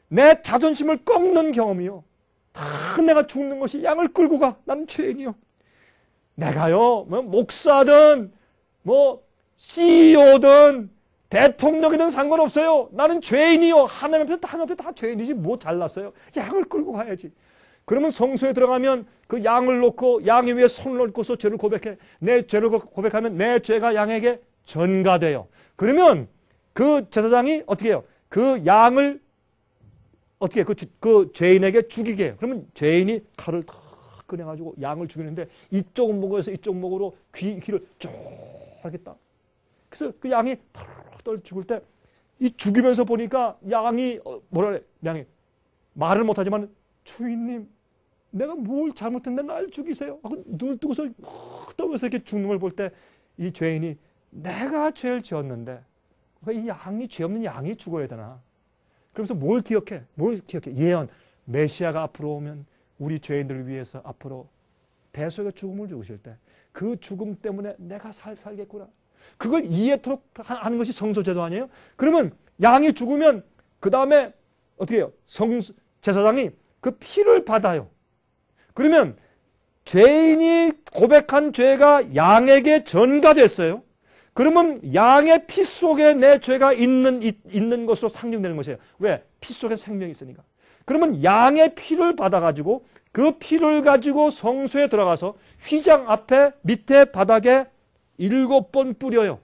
내 자존심을 꺾는 경험이요. 다 내가 죽는 것이 양을 끌고 가. 난 죄인이요. 내가요, 목사든, CEO든, 대통령이든 상관없어요. 나는 죄인이요. 하나님 앞에 다 죄인이지. 뭐 잘났어요. 양을 끌고 가야지. 그러면 성소에 들어가면 그 양을 놓고 양 위에 손을 얹고서 죄를 고백해. 내 죄를 고백하면 내 죄가 양에게 전가돼요. 그러면 그 제사장이 어떻게 해요? 그 양을 어떻게 그 죄인에게 죽이게 해요. 그러면 죄인이 칼을 탁 꺼내가지고 양을 죽이는데 이쪽 목에서 이쪽 목으로 귀를 쭉 하겠다. 그래서 그 양이 펄 죽을 때 이 죽이면서 보니까 양이 뭐라 그래? 양이 말을 못하지만 주인님 내가 뭘 잘못했는데 날 죽이세요 하고 눈을 뜨고서 떠면서 이렇게 죽는 걸 볼 때 이 죄인이 내가 죄를 지었는데 왜 이 양이, 죄 없는 양이 죽어야 되나? 그러면서 뭘 기억해? 예언. 메시아가 앞으로 오면 우리 죄인들을 위해서 앞으로 대속의 죽음을 죽으실 때 그 죽음 때문에 내가 살겠구나. 그걸 이해토록 하는 것이 성소제도 아니에요? 그러면 양이 죽으면 그 다음에 어떻게 해요? 제사장이 그 피를 받아요. 그러면 죄인이 고백한 죄가 양에게 전가됐어요. 그러면 양의 피 속에 내 죄가 있는 것으로 상징되는 것이에요. 왜? 피 속에 생명이 있으니까. 그러면 양의 피를 받아가지고 그 피를 가지고 성소에 들어가서 휘장 앞에 밑에 바닥에 7번 뿌려요.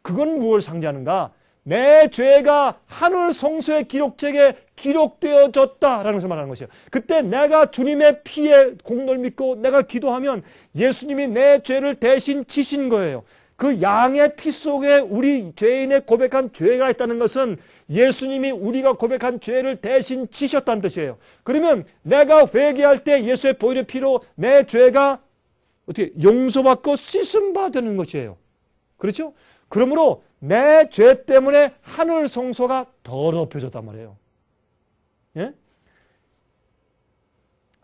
그건 무엇을 상징하는가? 내 죄가 하늘 성소의 기록책에 기록되어졌다라는 것을 말하는 것이에요. 그때 내가 주님의 피에 공로를 믿고 내가 기도하면 예수님이 내 죄를 대신 지신 거예요. 그 양의 피 속에 우리 죄인의 고백한 죄가 있다는 것은 예수님이 우리가 고백한 죄를 대신 지셨다는 뜻이에요. 그러면 내가 회개할 때 예수의 보혈의 피로 내 죄가 어떻게 용서받고 씻음받는 것이에요. 그렇죠? 그러므로 내 죄 때문에 하늘 성소가 더럽혀졌단 말이에요. 예?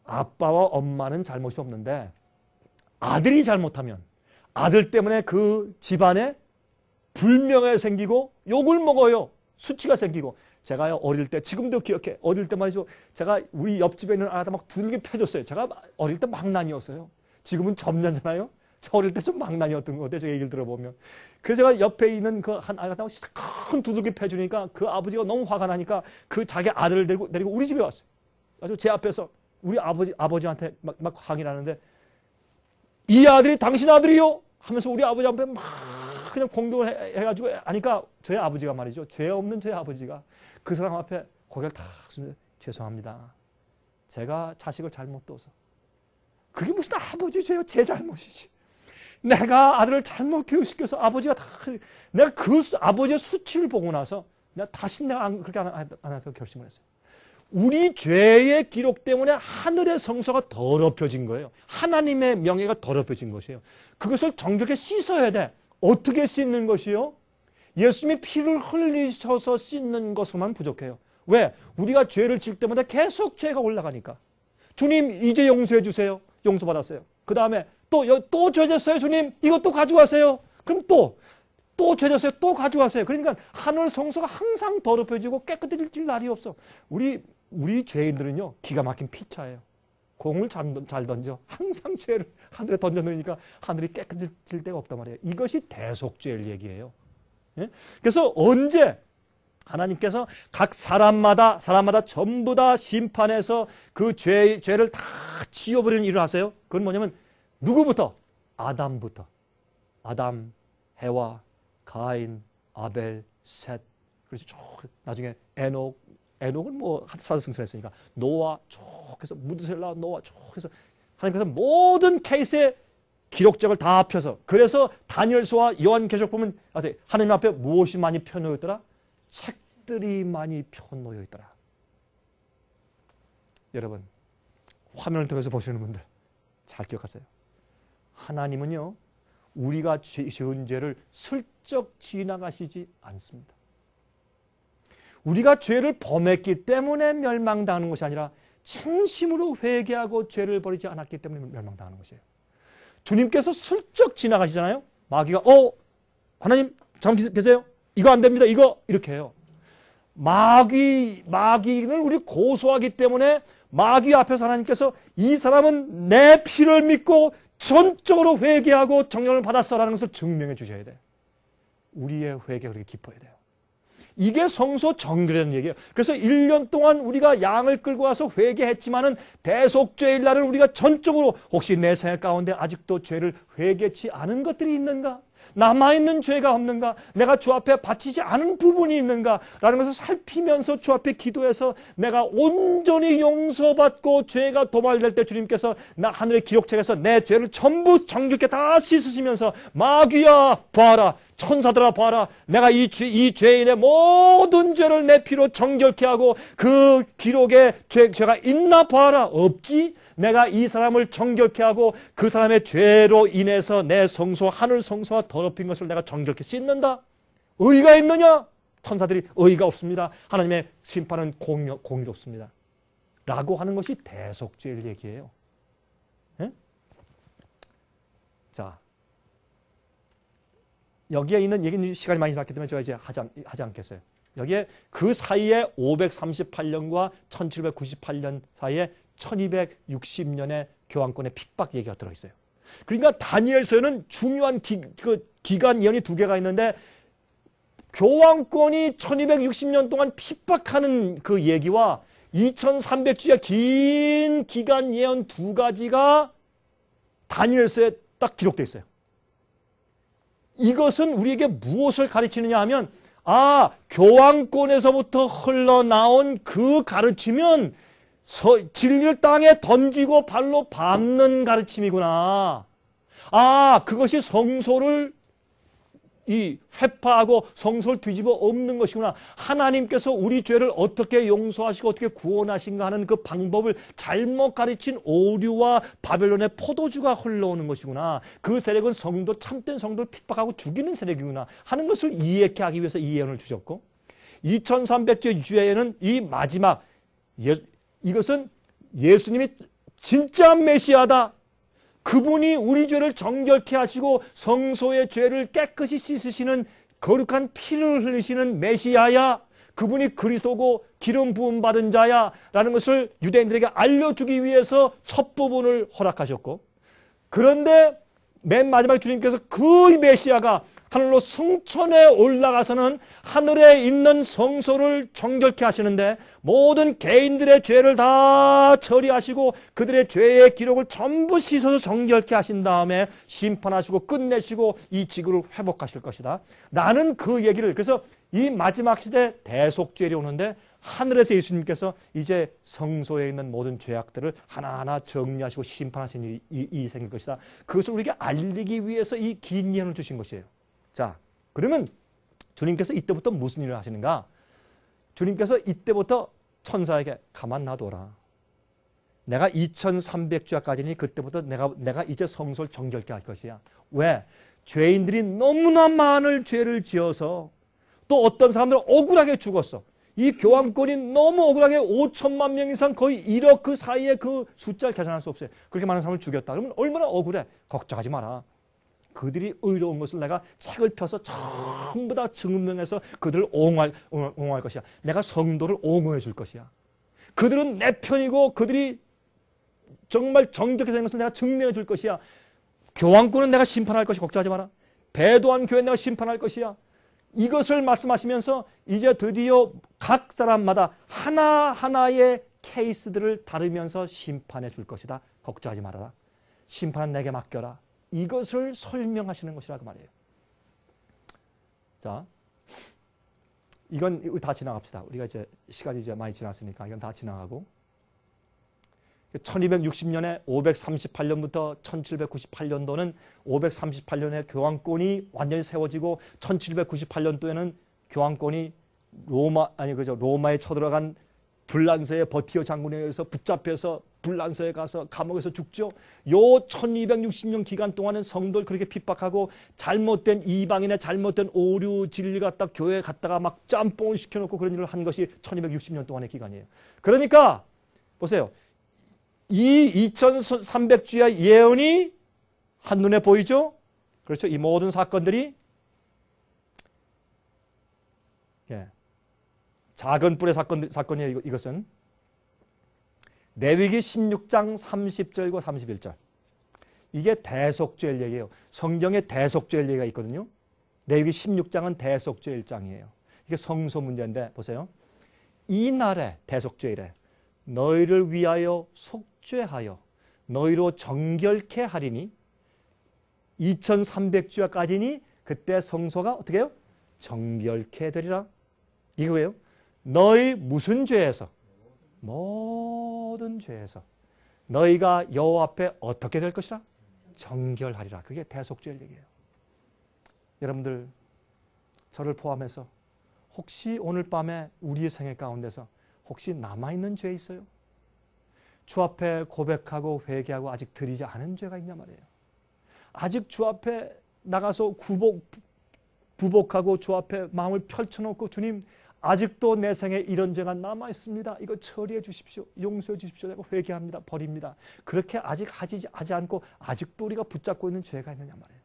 아빠와 엄마는 잘못이 없는데 아들이 잘못하면 아들 때문에 그 집안에 불명예 생기고 욕을 먹어요. 수치가 생기고. 제가요 어릴 때, 지금도 기억해. 어릴 때 말이죠. 제가 우리 옆집에 있는 아이한테 막 두들겨 패줬어요. 제가 어릴 때 망난이었어요. 지금은 점잖잖아요. 저 어릴 때 좀 망난이었던 것 같아요. 제가 얘기를 들어보면. 그래서 제가 옆에 있는 그 한 아이가 큰 두들겨 패주니까 그 아버지가 너무 화가 나니까 그 자기 아들을 데리고 우리 집에 왔어요. 아주 제 앞에서 우리 아버지한테 막 항의를 하는데 이 아들이 당신 아들이요? 하면서 우리 아버지 앞에 막 그냥 공격을 해가지고 하니까 저희 아버지가 말이죠. 죄 없는 저희 아버지가 그 사람 앞에 고개를 탁 숙이면서 죄송합니다. 제가 자식을 잘못 둬서. 그게 무슨 아버지 죄요? 제 잘못이지. 내가 아들을 잘못 교육시켜서 아버지가 다 내가 그 아버지의 수치를 보고 나서 내가 다시 내가 그렇게 안 하고 결심을 했어요. 우리 죄의 기록 때문에 하늘의 성소가 더럽혀진 거예요. 하나님의 명예가 더럽혀진 것이에요. 그것을 정결하게 씻어야 돼. 어떻게 씻는 것이요? 예수님이 피를 흘리셔서 씻는 것으로만 부족해요. 왜? 우리가 죄를 질 때마다 계속 죄가 올라가니까. 주님 이제 용서해 주세요. 용서받았어요. 그 다음에 또 죄 졌어요. 주님 이것도 가져가세요. 그럼 또 죄 졌어요. 또 가져가세요. 그러니까 하늘 성소가 항상 더럽혀지고 깨끗해질 날이 없어. 우리 죄인들은요 기가 막힌 피차예요. 공을 잘 던져. 항상 죄를 하늘에 던져놓으니까 하늘이 깨끗해질 데가 없단 말이에요. 이것이 대속죄의 얘기예요. 예? 그래서 언제 하나님께서 각 사람마다 전부 다 심판해서 그 죄를 다 지워버리는 일을 하세요. 그건 뭐냐면 누구부터? 아담부터. 아담, 해와, 가인, 아벨, 셋. 그래서 쭉 나중에 에녹은 뭐 사도승천했으니까 노아 쭉 해서 무드셀라 노아 쭉 해서 하나님께서 모든 케이스의 기록적을 다 합쳐서 그래서 다니엘서와 요한계시록 보면 하나님 앞에 무엇이 많이 펴놓여 있더라? 책들이 많이 펴놓여 있더라. 여러분 화면을 통해서 보시는 분들 잘 기억하세요. 하나님은요 우리가 지은 죄를 슬쩍 지나가시지 않습니다. 우리가 죄를 범했기 때문에 멸망당하는 것이 아니라 진심으로 회개하고 죄를 버리지 않았기 때문에 멸망당하는 것이에요. 주님께서 슬쩍 지나가시잖아요. 마귀가 하나님 잠시 계세요. 이거 안 됩니다. 이거 이렇게 해요. 마귀를 우리 고소하기 때문에 마귀 앞에서 하나님께서 이 사람은 내 피를 믿고 전적으로 회개하고 정령을 받았어라는 것을 증명해 주셔야 돼요. 우리의 회개가 그렇게 깊어야 돼요. 이게 성소 정결이라는 얘기예요. 그래서 1년 동안 우리가 양을 끌고 와서 회개했지만은 대속죄일 날은 우리가 전적으로 혹시 내 생각 가운데 아직도 죄를 회개치 않은 것들이 있는가? 남아있는 죄가 없는가? 내가 주 앞에 바치지 않은 부분이 있는가? 라는 것을 살피면서 주 앞에 기도해서 내가 온전히 용서받고 죄가 도말될 때 주님께서 나 하늘의 기록책에서 내 죄를 전부 정결케 다 씻으시면서 마귀야 봐라, 천사들아 봐라, 내가 이 죄인의 모든 죄를 내 피로 정결케 하고 그 기록에 죄가 있나 봐라. 없지? 내가 이 사람을 정결케 하고 그 사람의 죄로 인해서 내 성소, 하늘 성소와 더럽힌 것을 내가 정결케 씻는다. 의가 있느냐? 천사들이 의가 없습니다. 하나님의 심판은 공의롭습니다. 라고 하는 것이 대속죄의 얘기예요. 예? 자, 여기에 있는 얘기는 시간이 많이 지났기 때문에 제가 이제 하지 않겠어요. 여기에 그 사이에 538년과 1798년 사이에 1260년의 교황권의 핍박 얘기가 들어있어요. 그러니까 다니엘서에는 중요한 기간 예언이 두 개가 있는데 교황권이 1260년 동안 핍박하는 그 얘기와 2300주의 긴 기간 예언 두 가지가 다니엘서에 딱 기록되어 있어요. 이것은 우리에게 무엇을 가르치느냐 하면 교황권에서부터 흘러나온 그 가르침은 진리를 땅에 던지고 발로 밟는 가르침이구나. 그것이 성소를 회파하고 성소를 뒤집어 엎는 것이구나. 하나님께서 우리 죄를 어떻게 용서하시고 어떻게 구원하신가 하는 그 방법을 잘못 가르친 오류와 바벨론의 포도주가 흘러오는 것이구나. 그 세력은 참된 성도를 핍박하고 죽이는 세력이구나 하는 것을 이해케 하기 위해서 이 예언을 주셨고, 2300주의 주예에는 이 마지막 이것은 예수님이 진짜 메시아다. 그분이 우리 죄를 정결케 하시고 성소의 죄를 깨끗이 씻으시는 거룩한 피를 흘리시는 메시아야. 그분이 그리스도고 기름 부음 받은 자야 라는 것을 유대인들에게 알려주기 위해서 첫 부분을 허락하셨고, 그런데 맨 마지막에 주님께서 그 메시아가 하늘로 승천해 올라가서는 하늘에 있는 성소를 정결케 하시는데 모든 개인들의 죄를 다 처리하시고 그들의 죄의 기록을 전부 씻어서 정결케 하신 다음에 심판하시고 끝내시고 이 지구를 회복하실 것이다. 나는 그 얘기를, 그래서 이 마지막 시대 대속죄일이 오는데 하늘에서 예수님께서 이제 성소에 있는 모든 죄악들을 하나하나 정리하시고 심판하시는 일이 생길 것이다. 그것을 우리에게 알리기 위해서 이 긴 예언을 주신 것이에요. 자, 그러면 주님께서 이때부터 무슨 일을 하시는가? 주님께서 이때부터 천사에게 가만 놔둬라. 내가 2300주야까지니 그때부터 내가 이제 성소를 정결케 할 것이야. 왜? 죄인들이 너무나 많은 죄를 지어서 또 어떤 사람들은 억울하게 죽었어. 이 교황권이 너무 억울하게 5천만 명 이상 거의 1억 그 사이에 그 숫자를 계산할 수 없어요. 그렇게 많은 사람을 죽였다. 그러면 얼마나 억울해. 걱정하지 마라. 그들이 의로운 것을 내가 책을 펴서 전부 다 증명해서 그들을 옹호할 것이야. 내가 성도를 옹호해 줄 것이야. 그들은 내 편이고 그들이 정말 정직하게 된 것을 내가 증명해 줄 것이야. 교황권은 내가 심판할 것이 걱정하지 마라. 배도한 교회는 내가 심판할 것이야. 이것을 말씀하시면서 이제 드디어 각 사람마다 하나하나의 케이스들을 다루면서 심판해 줄 것이다. 걱정하지 말아라. 심판은 내게 맡겨라. 이것을 설명하시는 것이라고 말이에요. 자, 이건 우리 다 지나갑시다. 우리가 이제 시간이 이제 많이 지났으니까 이건 다 지나가고 1260년에 538년부터 1798년도는 538년에 교황권이 완전히 세워지고 1798년도에는 교황권이 로마에 쳐들어간 불란서의 버티어 장군에 의해서 붙잡혀서 불란서에 가서 감옥에서 죽죠. 요 1260년 기간 동안은 성도를 그렇게 핍박하고 잘못된 이방인의 잘못된 오류 진리 갖다 교회에 갔다가 막 짬뽕을 시켜놓고 그런 일을 한 것이 1260년 동안의 기간이에요. 그러니까 보세요. 이 2300주의 예언이 한눈에 보이죠? 그렇죠? 이 모든 사건들이 작은 뿔의 사건이에요. 이것은 레위기 16장 30절과 31절. 이게 대속죄일 얘기예요. 성경에 대속죄일 얘기가 있거든요. 레위기 16장은 대속죄일 장이에요. 이게 성소 문제인데 보세요. 이 날에 대속죄일에 너희를 위하여 속죄하여 너희로 정결케 하리니 2300주야까지니 그때 성소가 어떻게 해요? 정결케 되리라. 이거예요. 너희 무슨 죄에서? 모든 죄에서 너희가 여호와 앞에 어떻게 될 것이라? 정결하리라. 그게 대속죄일 얘기예요. 여러분들 저를 포함해서 혹시 오늘 밤에 우리의 생애 가운데서 혹시 남아있는 죄 있어요? 주 앞에 고백하고 회개하고 아직 드리지 않은 죄가 있냐 말이에요. 아직 주 앞에 나가서 부복하고 주 앞에 마음을 펼쳐놓고 주님 아직도 내 생에 이런 죄가 남아 있습니다. 이거 처리해 주십시오. 용서해 주십시오. 내가 회개합니다. 버립니다. 그렇게 아직 하지 않고 아직도 우리가 붙잡고 있는 죄가 있느냐 말이에요.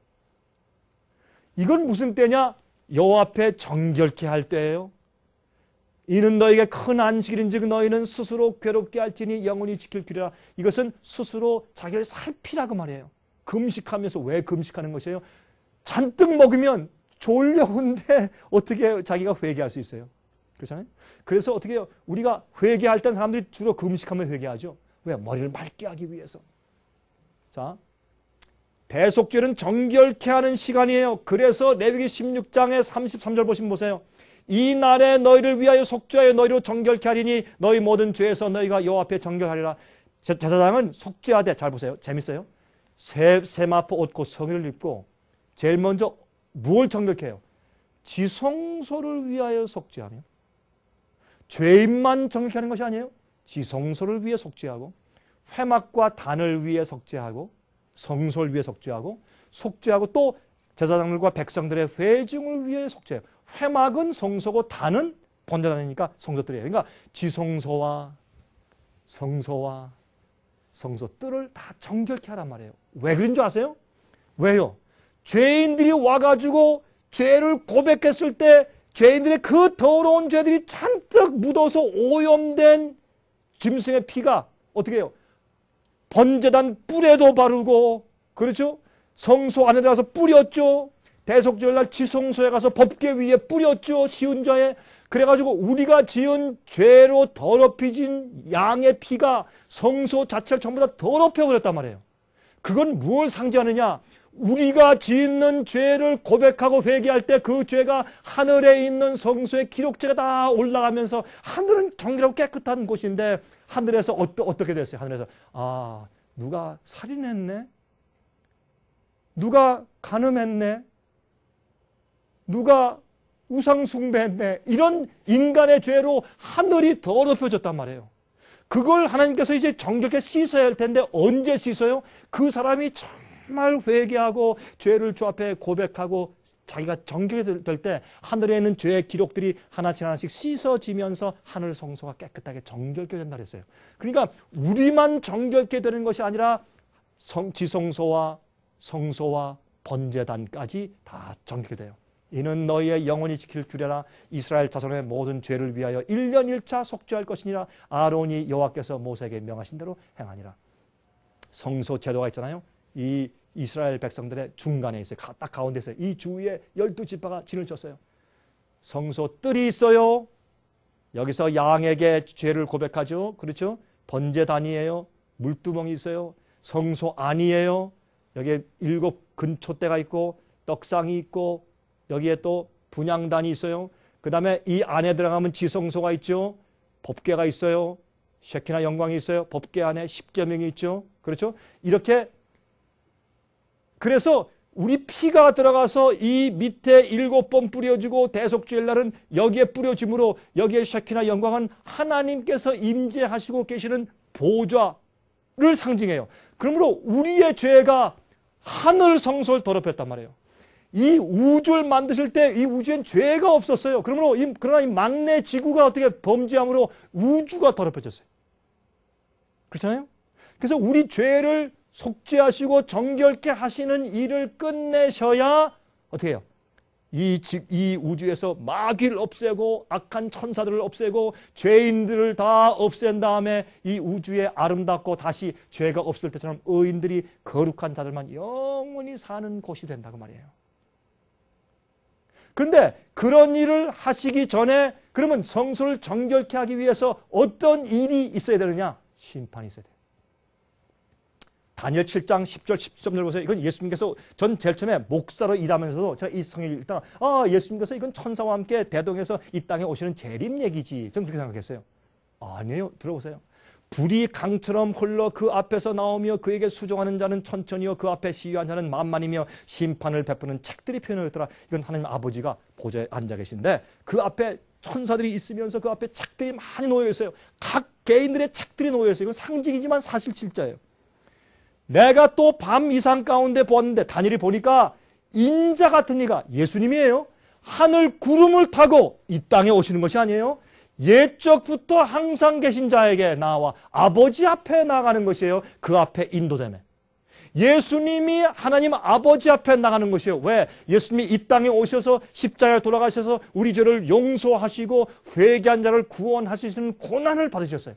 이건 무슨 때냐? 여호와 앞에 정결케 할 때예요. 이는 너에게 큰 안식일인즉 너희는 스스로 괴롭게 할지니 영원히 지킬 길이라. 이것은 스스로 자기를 살피라고 말이에요. 금식하면서. 왜 금식하는 것이에요? 잔뜩 먹으면 졸려온데 어떻게 자기가 회개할 수 있어요? 그렇잖아요. 그래서 어떻게 해요? 우리가 회개할 땐 사람들이 주로 금식하면 회개하죠. 왜? 머리를 맑게 하기 위해서. 자, 대속죄는 정결케 하는 시간이에요. 그래서 레위기 16장의 33절 보세요. 이 날에 너희를 위하여 속죄하여 너희로 정결케 하리니 너희 모든 죄에서 너희가 여호와 앞에 정결하리라. 제사장은 속죄하되, 잘 보세요. 재밌어요. 세마포 옷 곧 성의를 입고 제일 먼저 무엇을 정결케 해요? 지성소를 위하여 속죄하며, 죄인만 정결케 하는 것이 아니에요. 지성소를 위해 속죄하고, 회막과 단을 위해 속죄하고, 성소를 위해 속죄하고 또 제사장들과 백성들의 회중을 위해 속죄해요. 회막은 성소고 단은 번제단이니까 성소들이에요. 그러니까 지성소와 성소와 성소들을 다 정결케 하란 말이에요. 왜 그런 줄 아세요? 왜요? 죄인들이 와가지고 죄를 고백했을 때 죄인들의 그 더러운 죄들이 잔뜩 묻어서 오염된 짐승의 피가 어떻게 해요? 번제단 뿔에도 바르고, 그렇죠? 성소 안에 들어가서 뿌렸죠. 대속절날 지성소에 가서 법궤 위에 뿌렸죠. 지은 자에. 그래가지고 우리가 지은 죄로 더럽혀진 양의 피가 성소 자체를 전부 다 더럽혀버렸단 말이에요. 그건 무엇을 상징하느냐? 우리가 짓는 죄를 고백하고 회개할 때 그 죄가 하늘에 있는 성소에 기록체가 다 올라가면서, 하늘은 정결하고 깨끗한 곳인데 하늘에서 어떻게 됐어요? 하늘에서 누가 살인했네? 누가 간음했네? 누가 우상 숭배했네? 이런 인간의 죄로 하늘이 더럽혀졌단 말이에요. 그걸 하나님께서 이제 정결하게 씻어야 할 텐데 언제 씻어요? 그 사람이 정말 회개하고 죄를 주 앞에 고백하고 자기가 정결이 될 때 하늘에 있는 죄의 기록들이 하나씩 씻어지면서 하늘 성소가 깨끗하게 정결케 된다 그랬어요. 그러니까 우리만 정결케 되는 것이 아니라 지성소와 성소와 번제단까지 다 정결케 돼요. 이는 너희의 영원히 지킬 규례라. 이스라엘 자손의 모든 죄를 위하여 1년 1차 속죄할 것이니라. 아론이 여호와께서 모세에게 명하신 대로 행하니라. 성소 제도가 있잖아요. 이 이스라엘 백성들의 중간에 있어요. 딱 가운데 있어요. 이 주위에 12지파가 진을 쳤어요. 성소 뜰이 있어요. 여기서 양에게 죄를 고백하죠. 그렇죠? 번제단이에요. 물두멍이 있어요. 성소 안이에요. 여기에 7 근촛대가 있고 떡상이 있고 여기에 또 분향단이 있어요. 그 다음에 이 안에 들어가면 지성소가 있죠. 법궤가 있어요. 셰키나 영광이 있어요. 법궤 안에 십계명이 있죠. 그렇죠? 이렇게, 그래서 우리 피가 들어가서 이 밑에 7번 뿌려지고 대속죄일 날은 여기에 뿌려짐으로 여기에 셰키나 영광은 하나님께서 임재하시고 계시는 보좌를 상징해요. 그러므로 우리의 죄가 하늘 성소를 더럽혔단 말이에요. 이 우주를 만드실 때 이 우주엔 죄가 없었어요. 그러나 이 막내 지구가 어떻게 범죄함으로 우주가 더럽혀졌어요. 그렇잖아요? 그래서 우리 죄를 속죄하시고 정결케 하시는 일을 끝내셔야 어떻게 해요? 이 우주에서 마귀를 없애고 악한 천사들을 없애고 죄인들을 다 없앤 다음에 이 우주에 아름답고 다시 죄가 없을 때처럼 의인들이 거룩한 자들만 영원히 사는 곳이 된다고 말이에요. 그런데 그런 일을 하시기 전에 그러면 성소를 정결케 하기 위해서 어떤 일이 있어야 되느냐? 심판이 있어야 돼요. 다니엘 7장 10절 13절 보세요. 이건 예수님께서, 전 제일 처음에 목사로 일하면서도 제가 이 성경 읽다가 예수님께서 이건 천사와 함께 대동해서 이 땅에 오시는 재림 얘기지. 저는 그렇게 생각했어요. 아니에요. 들어보세요. 불이 강처럼 흘러 그 앞에서 나오며 그에게 수종하는 자는 천천히요 그 앞에 시위한 자는 만만이며 심판을 베푸는 책들이 표현하였더라. 이건 하나님 아버지가 보좌에 앉아 계신데 그 앞에 천사들이 있으면서 그 앞에 책들이 많이 놓여 있어요. 각 개인들의 책들이 놓여 있어요. 이건 상징이지만 사실 진짜예요. 내가 또 밤 이상 가운데 보았는데 다니엘이 보니까 인자 같은 이가 예수님이에요. 하늘 구름을 타고 이 땅에 오시는 것이 아니에요. 옛적부터 항상 계신 자에게 나와 아버지 앞에 나가는 것이에요. 그 앞에 인도되면. 예수님이 하나님 아버지 앞에 나가는 것이에요. 왜? 예수님이 이 땅에 오셔서 십자가에 돌아가셔서 우리 죄를 용서하시고 회개한 자를 구원하시는 고난을 받으셨어요.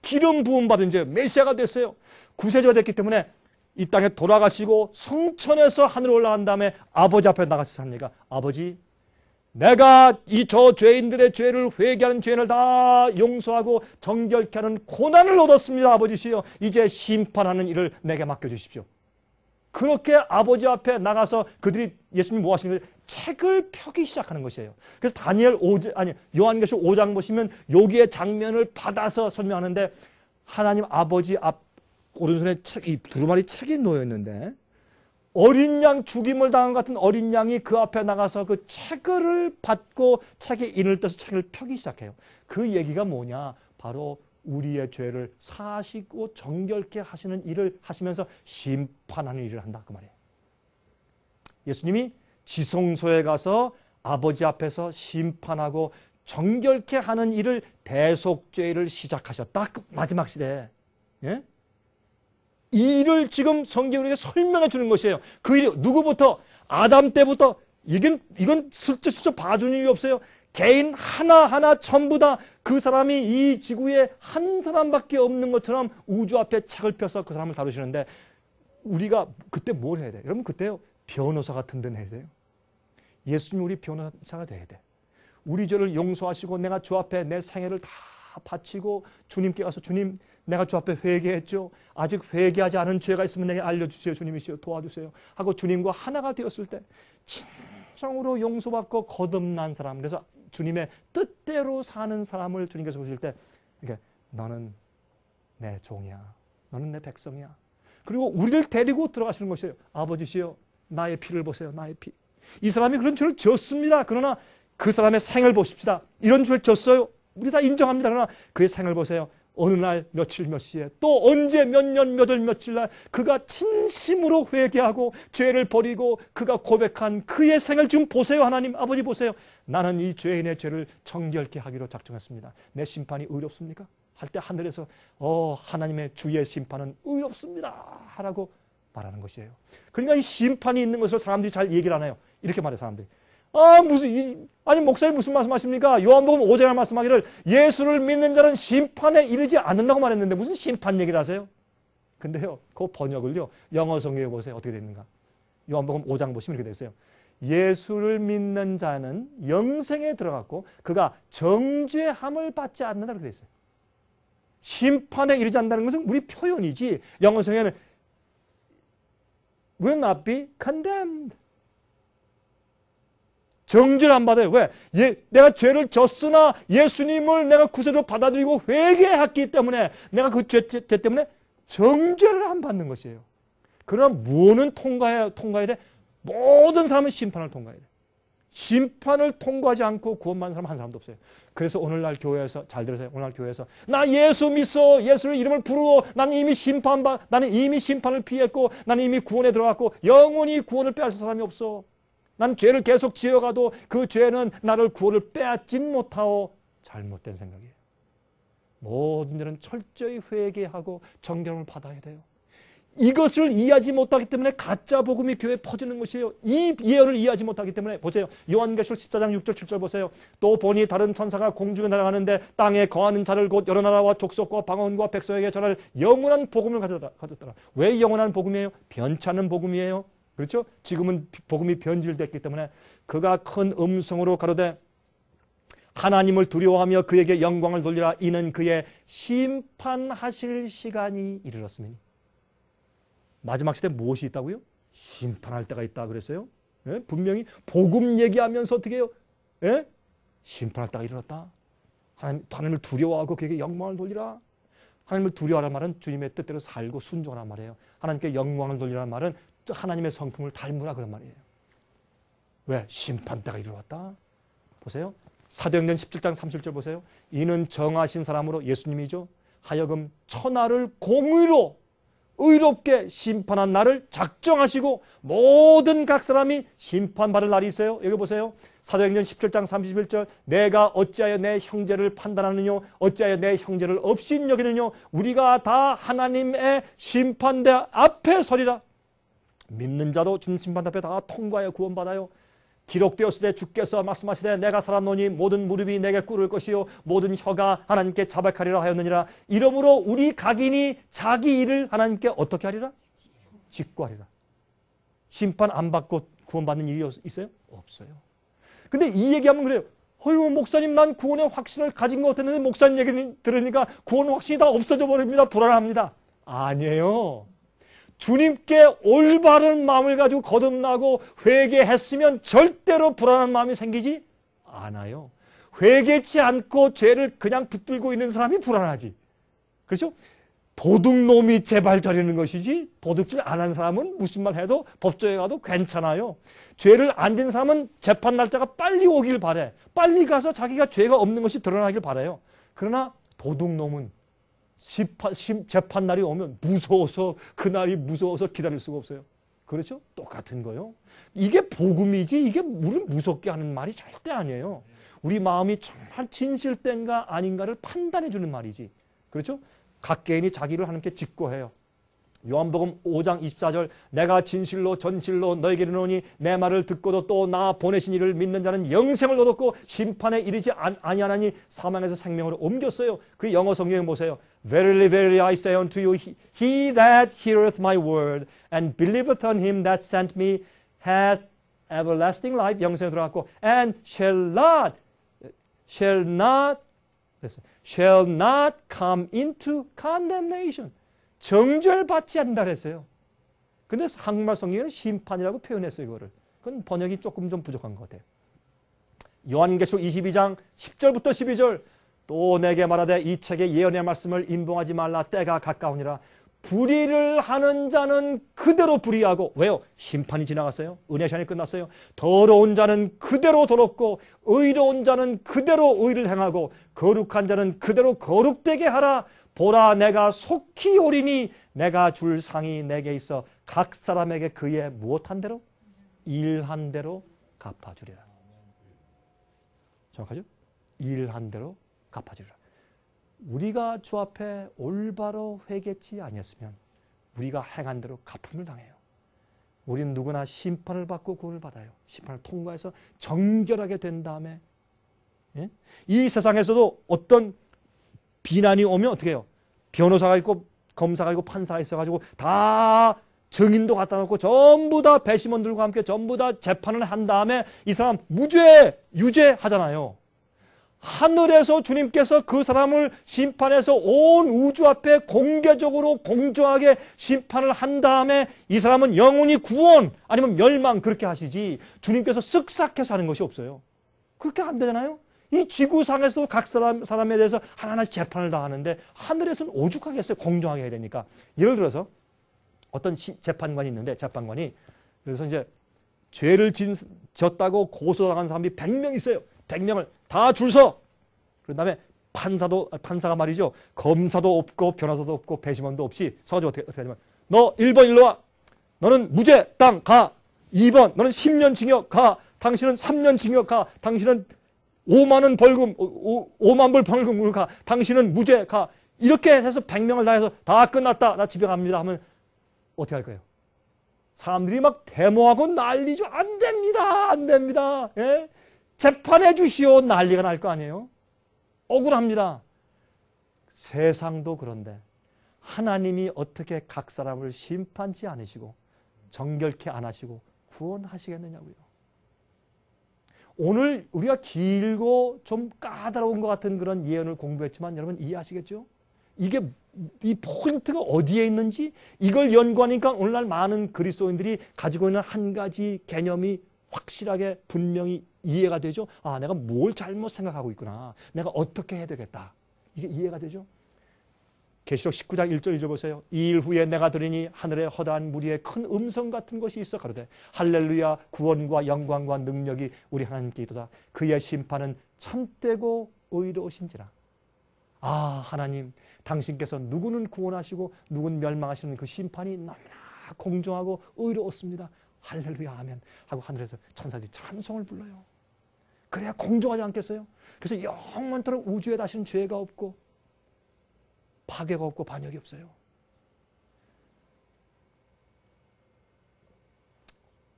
기름 부음 받은 죄, 메시아가 됐어요. 구세주가 됐기 때문에 이 땅에 돌아가시고 성천에서 하늘에 올라간 다음에 아버지 앞에 나가셔서 합니까? 아버지, 내가 이 저 죄인들의 죄를 회개하는 죄인을 다 용서하고 정결케 하는 고난을 얻었습니다. 아버지시여, 이제 심판하는 일을 내게 맡겨주십시오. 그렇게 아버지 앞에 나가서 그들이 예수님이 뭐 하시는 거예요? 책을 펴기 시작하는 것이에요. 그래서 요한계시록 5장 보시면 여기에 장면을 받아서 설명하는데 하나님 아버지 앞 오른손에 이 두루마리 책이 놓여 있는데 어린 양 죽임을 당한 것 같은 어린 양이 그 앞에 나가서 그 책을 받고 책에 인을 떠서 책을 펴기 시작해요. 그 얘기가 뭐냐? 바로 우리의 죄를 사하시고 정결케 하시는 일을 하시면서 심판하는 일을 한다 그 말이에요. 예수님이 지성소에 가서 아버지 앞에서 심판하고 정결케 하는 일을 대속죄를 시작하셨다. 그 마지막 시대에. 예? 이 일을 지금 성경이 우리에게 설명해 주는 것이에요. 그 일이 누구부터? 아담 때부터. 이건 슬쩍슬쩍 봐주는 일이 없어요. 개인 하나하나 전부 다 그 사람이 이 지구에 한 사람밖에 없는 것처럼 우주 앞에 책을 펴서 그 사람을 다루시는데 우리가 그때 뭘 해야 돼? 여러분 그때요. 변호사가 든든해야 돼요. 예수님이 우리 변호사가 돼야 돼. 우리 죄를 용서하시고 내가 주 앞에 내 생애를 다 바치고 주님께 가서 주님 내가 주 앞에 회개했죠. 아직 회개하지 않은 죄가 있으면 내게 알려주세요. 주님이시여 도와주세요. 하고 주님과 하나가 되었을 때 진정으로 용서받고 거듭난 사람, 그래서 주님의 뜻대로 사는 사람을 주님께서 보실 때 이렇게 너는 내 종이야. 너는 내 백성이야. 그리고 우리를 데리고 들어가시는 것이에요. 아버지시여 나의 피를 보세요. 나의 피. 이 사람이 그런 죄를 지었습니다. 그러나 그 사람의 생을 보십시다. 이런 죄를 지었어요. 우리 다 인정합니다. 그러나 그의 생을 보세요. 어느 날 며칠 몇 시에 또 언제 몇 년 몇 월 며칠 날 그가 진심으로 회개하고 죄를 버리고 그가 고백한 그의 생을 지금 보세요. 하나님 아버지 보세요. 나는 이 죄인의 죄를 정결케 하기로 작정했습니다. 내 심판이 의롭습니까? 할 때 하늘에서 하나님의 주의 심판은 의롭습니다 하라고 말하는 것이에요. 그러니까 이 심판이 있는 것을 사람들이 잘 얘기를 안 해요. 이렇게 말해요. 사람들이. 목사님 무슨 말씀하십니까? 요한복음 5장에 말씀하기를 예수를 믿는 자는 심판에 이르지 않는다고 말했는데 무슨 심판 얘기를 하세요? 근데요, 그 번역을요, 영어 성경에 보세요. 어떻게 됩니까? 요한복음 5장 보시면 이렇게 되어 있어요. 예수를 믿는 자는 영생에 들어갔고 그가 정죄함을 받지 않는다 그렇게 되어 있어요. 심판에 이르지 않는다는 것은 우리 표현이지 영어 성경에는 will not be condemned. 정죄를 안 받아요. 왜? 내가 죄를 졌으나 예수님을 내가 구세주로 받아들이고 회개했기 때문에 내가 그 죄 때문에 정죄를 안 받는 것이에요. 그러나 무엇은 통과해야 돼? 모든 사람은 심판을 통과해야 돼. 심판을 통과하지 않고 구원받는 사람 한 사람도 없어요. 그래서 오늘날 교회에서 잘 들으세요. 오늘날 교회에서 나 예수 믿어. 예수의 이름을 부르고 나는 이미 심판을 피했고 나는 이미 구원에 들어갔고 영원히 구원을 빼앗을 사람이 없어. 난 죄를 계속 지어가도 그 죄는 나를 구원을 빼앗진 못하오. 잘못된 생각이에요. 모든 일은 철저히 회개하고 정결함을 받아야 돼요. 이것을 이해하지 못하기 때문에 가짜 복음이 교회에 퍼지는 것이에요. 이 예언을 이해하지 못하기 때문에 보세요. 요한계시록 14장 6절 7절 보세요. 또 보니 다른 천사가 공중에 날아가는데 땅에 거하는 자를 곧 여러 나라와 족속과 방언과 백성에게 전할 영원한 복음을 가졌더라. 왜 영원한 복음이에요? 변찮은 복음이에요. 그렇죠? 지금은 복음이 변질됐기 때문에 그가 큰 음성으로 가로되 하나님을 두려워하며 그에게 영광을 돌리라. 이는 그의 심판하실 시간이 이르렀으니. 마지막 시대에 무엇이 있다고요? 심판할 때가 있다 그랬어요. 예? 분명히 복음 얘기하면서 어떻게 해요? 예? 심판할 때가 이르렀다. 하나님을 두려워하고 그에게 영광을 돌리라. 하나님을 두려워하라는 말은 주님의 뜻대로 살고 순종하라는 말이에요. 하나님께 영광을 돌리라는 말은 하나님의 성품을 닮으라 그런 말이에요. 왜? 심판 때가 이르렀다. 보세요. 사도행전 17장 37절 보세요. 이는 정하신 사람으로 예수님이죠. 하여금 천하를 공의로 의롭게 심판한 날을 작정하시고 모든 각 사람이 심판받을 날이 있어요. 여기 보세요. 사도행전 17장 31절 내가 어찌하여 내 형제를 판단하느냐 어찌하여 내 형제를 없인 여기느냐 우리가 다 하나님의 심판대 앞에 서리라. 믿는 자도 주님 심판 앞에 다 통과하여 구원받아요. 기록되었을 때 주께서 말씀하시되 내가 살았노니 모든 무릎이 내게 꿇을 것이요 모든 혀가 하나님께 자백하리라 하였느니라. 이러므로 우리 각인이 자기 일을 하나님께 어떻게 하리라? 직구하리라. 심판 안 받고 구원받는 일이 있어요? 없어요. 근데 이 얘기하면 그래요. 어휴 목사님 난 구원의 확신을 가진 것 같았는데 목사님 얘기 들으니까 구원 확신이 다 없어져 버립니다. 불안합니다. 아니에요. 주님께 올바른 마음을 가지고 거듭나고 회개했으면 절대로 불안한 마음이 생기지 않아요. 회개치 않고 죄를 그냥 붙들고 있는 사람이 불안하지. 그렇죠? 도둑놈이 제발 저리는 것이지 도둑질 안 한 사람은 무슨 말 해도 법정에 가도 괜찮아요. 죄를 안 진 사람은 재판 날짜가 빨리 오길 바래. 빨리 가서 자기가 죄가 없는 것이 드러나길 바래요. 그러나 도둑놈은 재판 날이 오면 무서워서 그날이 무서워서 기다릴 수가 없어요. 그렇죠? 똑같은 거요. 이게 복음이지 이게 우리를 무섭게 하는 말이 절대 아니에요. 우리 마음이 정말 진실된가 아닌가를 판단해 주는 말이지. 그렇죠? 각 개인이 자기를 하나님께 직고해요. 요한복음 5장 24절 내가 진실로 전실로 너에게 이르노니 내 말을 듣고도 또 나 보내신 이를 믿는 자는 영생을 얻었고 심판에 이르지 아니하나니 사망에서 생명으로 옮겼어요. 그 영어 성경에 보세요. Verily, verily, I say unto you, he that heareth my word and believeth on him that sent me hath everlasting life. 영생에 들어갔고 and shall not come into condemnation. 정죄받지 않는다 그랬어요. 근데 한국말 성경에는 심판이라고 표현했어요. 이거를. 그건 번역이 조금 좀 부족한 것 같아요. 요한계시록 22장 10절부터 12절 또 내게 말하되 이 책의 예언의 말씀을 임봉하지 말라 때가 가까우니라. 불의를 하는 자는 그대로 불의하고 왜요? 심판이 지나갔어요. 은혜 시간이 끝났어요. 더러운 자는 그대로 더럽고 의로운 자는 그대로 의를 행하고 거룩한 자는 그대로 거룩되게 하라. 보라 내가 속히 오리니 내가 줄 상이 내게 있어 각 사람에게 그의 무엇한 대로? 일한 대로 갚아주리라. 정확하죠? 일한 대로 갚아주리라. 우리가 주 앞에 올바로 회개치 아니었으면 우리가 행한 대로 갚음을 당해요. 우리는 누구나 심판을 받고 구원을 받아요. 심판을 통과해서 정결하게 된 다음에 이 세상에서도 어떤 비난이 오면 어떻게 해요? 변호사가 있고 검사가 있고 판사가 있어가지고 다 증인도 갖다 놓고 전부 다 배심원들과 함께 전부 다 재판을 한 다음에 이 사람 무죄, 유죄 하잖아요. 하늘에서 주님께서 그 사람을 심판해서 온 우주 앞에 공개적으로 공정하게 심판을 한 다음에 이 사람은 영원히 구원 아니면 멸망 그렇게 하시지 주님께서 쓱싹해서 하는 것이 없어요. 그렇게 안 되잖아요. 이 지구상에서도 각 사람에 대해서 하나하나씩 재판을 다 하는데 하늘에서는 오죽하게 했어요. 공정하게 해야 되니까. 예를 들어서 어떤 재판관이 있는데 재판관이 그래서 이제 죄를 졌다고 고소당한 사람이 100명 있어요. 100명을 다 줄 서. 그런 다음에 판사가 말이죠. 검사도 없고 변호사도 없고 배심원도 없이 서가지고 어떻게 하냐면 너 1번 일로 와. 너는 무죄 땅 가. 2번 너는 10년 징역 가. 당신은 3년 징역 가. 당신은 5만 원 벌금, 5만 불 벌금으로 가. 당신은 무죄 가. 이렇게 해서 100명을 다 해서 다 끝났다. 나 집에 갑니다 하면 어떻게 할 거예요? 사람들이 막 데모하고 난리죠. 안 됩니다. 안 됩니다. 예? 재판해 주시오. 난리가 날 거 아니에요? 억울합니다. 세상도 그런데 하나님이 어떻게 각 사람을 심판치 않으시고 정결케 안 하시고 구원하시겠느냐고요. 오늘 우리가 길고 좀 까다로운 것 같은 그런 예언을 공부했지만 여러분 이해하시겠죠? 이게 이 포인트가 어디에 있는지 이걸 연구하니까 오늘날 많은 그리스도인들이 가지고 있는 한 가지 개념이 확실하게 분명히 이해가 되죠. 아, 내가 뭘 잘못 생각하고 있구나. 내가 어떻게 해야 되겠다. 이게 이해가 되죠. 계시록 19장 1절 2절 보세요. 이 일 후에 내가 들으니 하늘의 허다한 무리에 큰 음성 같은 것이 있어 가로되 할렐루야 구원과 영광과 능력이 우리 하나님께 있도다. 그의 심판은 참되고 의로우신지라. 아, 하나님, 당신께서 누구는 구원하시고 누구는 멸망하시는 그 심판이 너무나 공정하고 의로웠습니다. 할렐루야 아멘 하고 하늘에서 천사들이 찬송을 불러요. 그래야 공정하지 않겠어요? 그래서 영원토록 우주에 다시는 죄가 없고 파괴가 없고 반역이 없어요.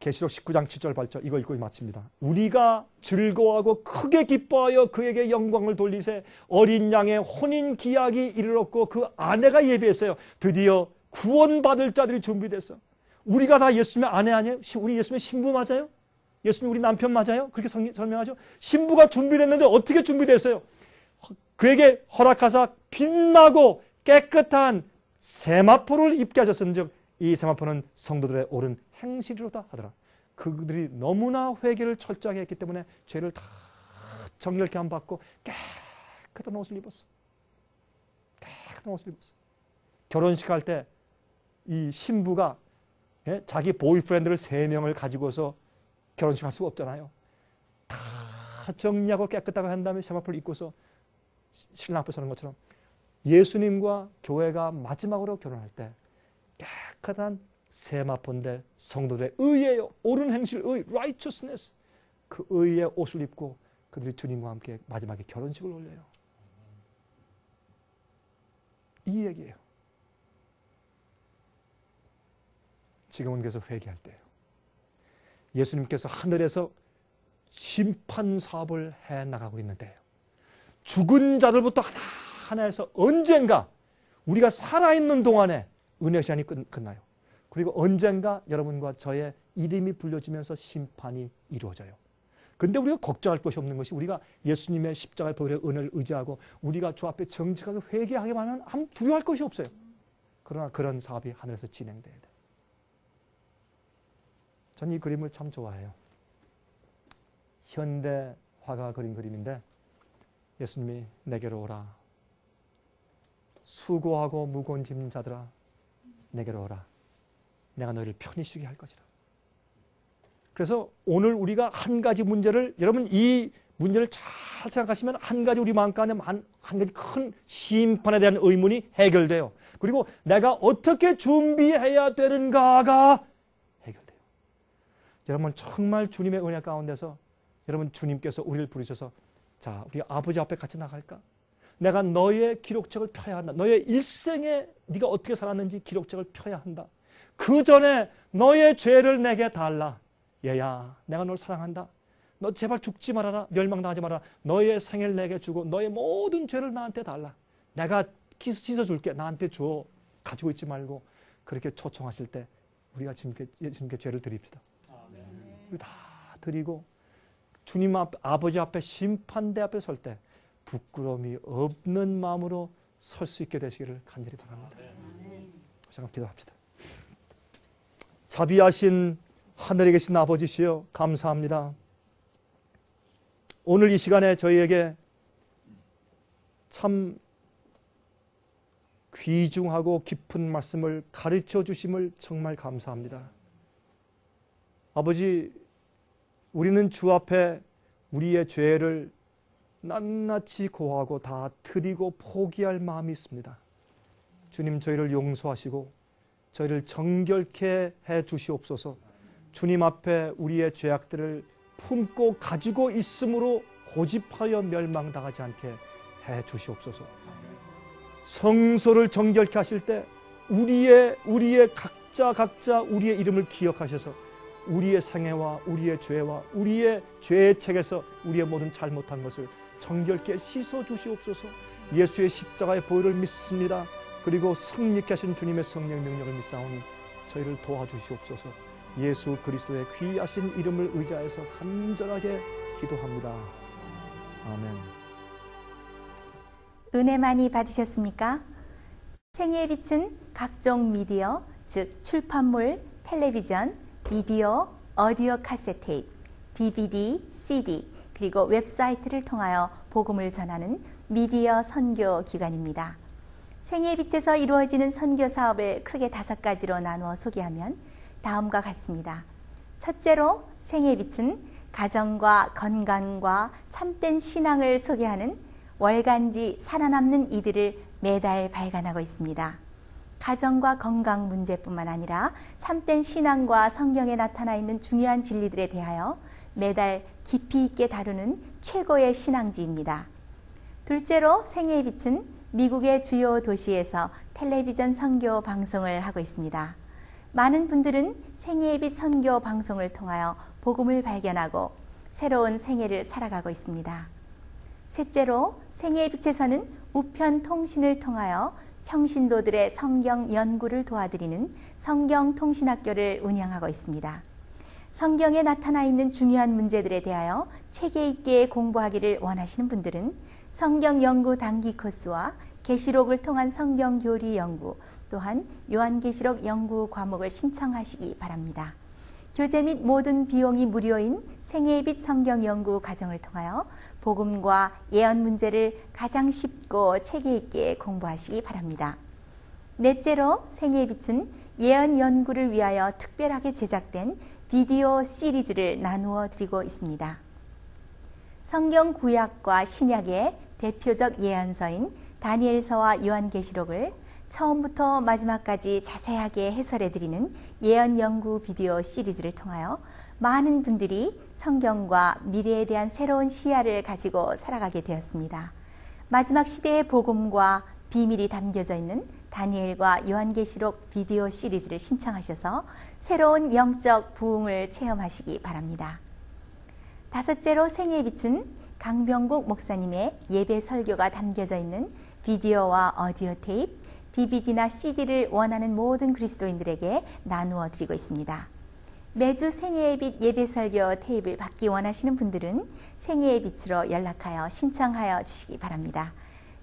계시록 19장 7절 8절 이거 읽고 마칩니다. 우리가 즐거워하고 크게 기뻐하여 그에게 영광을 돌리세. 어린 양의 혼인 기약이 이르렀고 그 아내가 예비했어요. 드디어 구원받을 자들이 준비됐어. 우리가 다 예수님의 아내 아니에요? 우리 예수님의 신부 맞아요? 예수님 우리 남편 맞아요? 그렇게 설명하죠. 신부가 준비됐는데 어떻게 준비됐어요? 그에게 허락하사 빛나고 깨끗한 세마포를 입게 하셨은즉 이 세마포는 성도들의 옳은 행실이로다 하더라. 그들이 너무나 회개를 철저하게 했기 때문에 죄를 다 정결케 안 받고 깨끗한 옷을 입었어. 깨끗한 옷을 입었어. 결혼식 할 때 이 신부가 자기 보이프렌드를 3명을 가지고서 결혼식 할 수가 없잖아요. 다 정리하고 깨끗하게 한 다음에 세마포를 입고서 신랑 앞에 서는 것처럼 예수님과 교회가 마지막으로 결혼할 때 깨끗한 세마포인데 성도들의 의예요. 옳은 행실, 의, righteousness. 그 의의 옷을 입고 그들이 주님과 함께 마지막에 결혼식을 올려요. 이 얘기예요. 지금은 그래서 회개할 때예요. 예수님께서 하늘에서 심판 사업을 해나가고 있는데요. 죽은 자들부터 하나하나에서 언젠가 우리가 살아있는 동안에 은혜 시간이 끝나요. 그리고 언젠가 여러분과 저의 이름이 불려지면서 심판이 이루어져요. 근데 우리가 걱정할 것이 없는 것이 우리가 예수님의 십자가의 보혈의 은혜를 의지하고 우리가 주 앞에 정직하게 회개하기만 하면 아무 두려워할 것이 없어요. 그러나 그런 사업이 하늘에서 진행돼야 돼요. 전 이 그림을 참 좋아해요. 현대 화가 그린 그림인데 예수님이 내게로 오라. 수고하고 무거운 짐진 자들아 내게로 오라. 내가 너희를 편히 쉬게 할 것이라. 그래서 오늘 우리가 한 가지 문제를 여러분 이 문제를 잘 생각하시면 한 가지 우리 마음 가운데 한 가지 큰 심판에 대한 의문이 해결돼요. 그리고 내가 어떻게 준비해야 되는가가 해결돼요. 여러분 정말 주님의 은혜 가운데서 여러분 주님께서 우리를 부르셔서 자 우리 아버지 앞에 같이 나갈까? 내가 너의 기록책을 펴야 한다. 너의 일생에 네가 어떻게 살았는지 기록책을 펴야 한다. 그 전에 너의 죄를 내게 달라. 얘야 내가 널 사랑한다. 너 제발 죽지 말아라. 멸망당하지 말아라. 너의 생을 내게 주고 너의 모든 죄를 나한테 달라. 내가 씻어줄게. 나한테 줘. 가지고 있지 말고. 그렇게 초청하실 때 우리가 주님께 죄를 드립시다. 우리 다 드리고 주님 앞 아버지 앞에 심판대 앞에 설 때 부끄러움이 없는 마음으로 설 수 있게 되시기를 간절히 바랍니다. 잠깐 기도합시다. 자비하신 하늘에 계신 아버지시여 감사합니다. 오늘 이 시간에 저희에게 참 귀중하고 깊은 말씀을 가르쳐 주심을 정말 감사합니다. 아버지, 우리는 주 앞에 우리의 죄를 낱낱이 고하고 다 드리고 포기할 마음이 있습니다. 주님 저희를 용서하시고 저희를 정결케 해 주시옵소서. 주님 앞에 우리의 죄악들을 품고 가지고 있으므로 고집하여 멸망당하지 않게 해 주시옵소서. 성소를 정결케 하실 때 우리의 각자 우리의 이름을 기억하셔서 우리의 생애와 우리의 죄와 우리의 죄의 책에서 우리의 모든 잘못한 것을 정결케 씻어 주시옵소서. 예수의 십자가의 보혈을 믿습니다. 그리고 성립케 하신 주님의 성령 능력을 믿사오니 저희를 도와주시옵소서. 예수 그리스도의 귀하신 이름을 의지하여서 간절하게 기도합니다. 아멘. 은혜 많이 받으셨습니까? 생애에 비춘 각종 미디어, 즉 출판물, 텔레비전, 비디오, 오디오 카세트, DVD, CD, 그리고 웹사이트를 통하여 복음을 전하는 미디어 선교 기관입니다. 생애의 빛에서 이루어지는 선교 사업을 크게 5가지로 나누어 소개하면 다음과 같습니다. 첫째로 생애의 빛은 가정과 건강과 참된 신앙을 소개하는 월간지 살아남는 이들을 매달 발간하고 있습니다. 가정과 건강 문제뿐만 아니라 참된 신앙과 성경에 나타나 있는 중요한 진리들에 대하여 매달 깊이 있게 다루는 최고의 신앙지입니다. 둘째로 생애의 빛은 미국의 주요 도시에서 텔레비전 선교 방송을 하고 있습니다. 많은 분들은 생애의 빛 선교 방송을 통하여 복음을 발견하고 새로운 생애를 살아가고 있습니다. 셋째로 생애의 빛에서는 우편 통신을 통하여 평신도들의 성경 연구를 도와드리는 성경통신학교를 운영하고 있습니다. 성경에 나타나 있는 중요한 문제들에 대하여 체계 있게 공부하기를 원하시는 분들은 성경 연구 단기 코스와 계시록을 통한 성경 교리 연구, 또한 요한계시록 연구 과목을 신청하시기 바랍니다. 교재 및 모든 비용이 무료인 생애의 빛 성경 연구 과정을 통하여 복음과 예언 문제를 가장 쉽고 체계 있게 공부하시기 바랍니다. 넷째로 생애의 빛은 예언 연구를 위하여 특별하게 제작된 비디오 시리즈를 나누어 드리고 있습니다. 성경 구약과 신약의 대표적 예언서인 다니엘서와 요한계시록을 처음부터 마지막까지 자세하게 해설해 드리는 예언 연구 비디오 시리즈를 통하여 많은 분들이 성경과 미래에 대한 새로운 시야를 가지고 살아가게 되었습니다. 마지막 시대의 복음과 비밀이 담겨져 있는 다니엘과 요한계시록 비디오 시리즈를 신청하셔서 새로운 영적 부흥을 체험하시기 바랍니다. 다섯째로 생애의 빛은 강병국 목사님의 예배 설교가 담겨져 있는 비디오와 오디오 테이프, DVD나 CD를 원하는 모든 그리스도인들에게 나누어 드리고 있습니다. 매주 생애의 빛 예배 설교 테이프를 받기 원하시는 분들은 생애의 빛으로 연락하여 신청하여 주시기 바랍니다.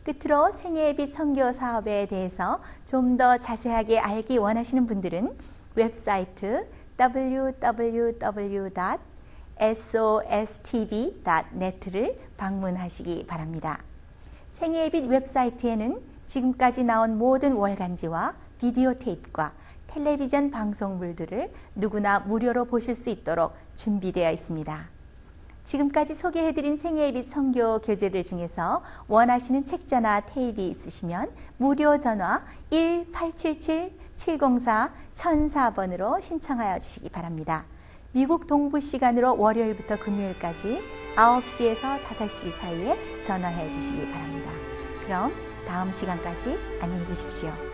끝으로 생애의 빛 선교 사업에 대해서 좀 더 자세하게 알기 원하시는 분들은 웹사이트 www.sostv.net를 방문하시기 바랍니다. 생애의 빛 웹사이트에는 지금까지 나온 모든 월간지와 비디오 테이프과 텔레비전 방송물들을 누구나 무료로 보실 수 있도록 준비되어 있습니다. 지금까지 소개해드린 생애의 빛 선교 교재들 중에서 원하시는 책자나 테이프 있으시면 무료 전화 1877-704-1004번으로 신청하여 주시기 바랍니다. 미국 동부 시간으로 월요일부터 금요일까지 9시에서 5시 사이에 전화해 주시기 바랍니다. 그럼 다음 시간까지 안녕히 계십시오.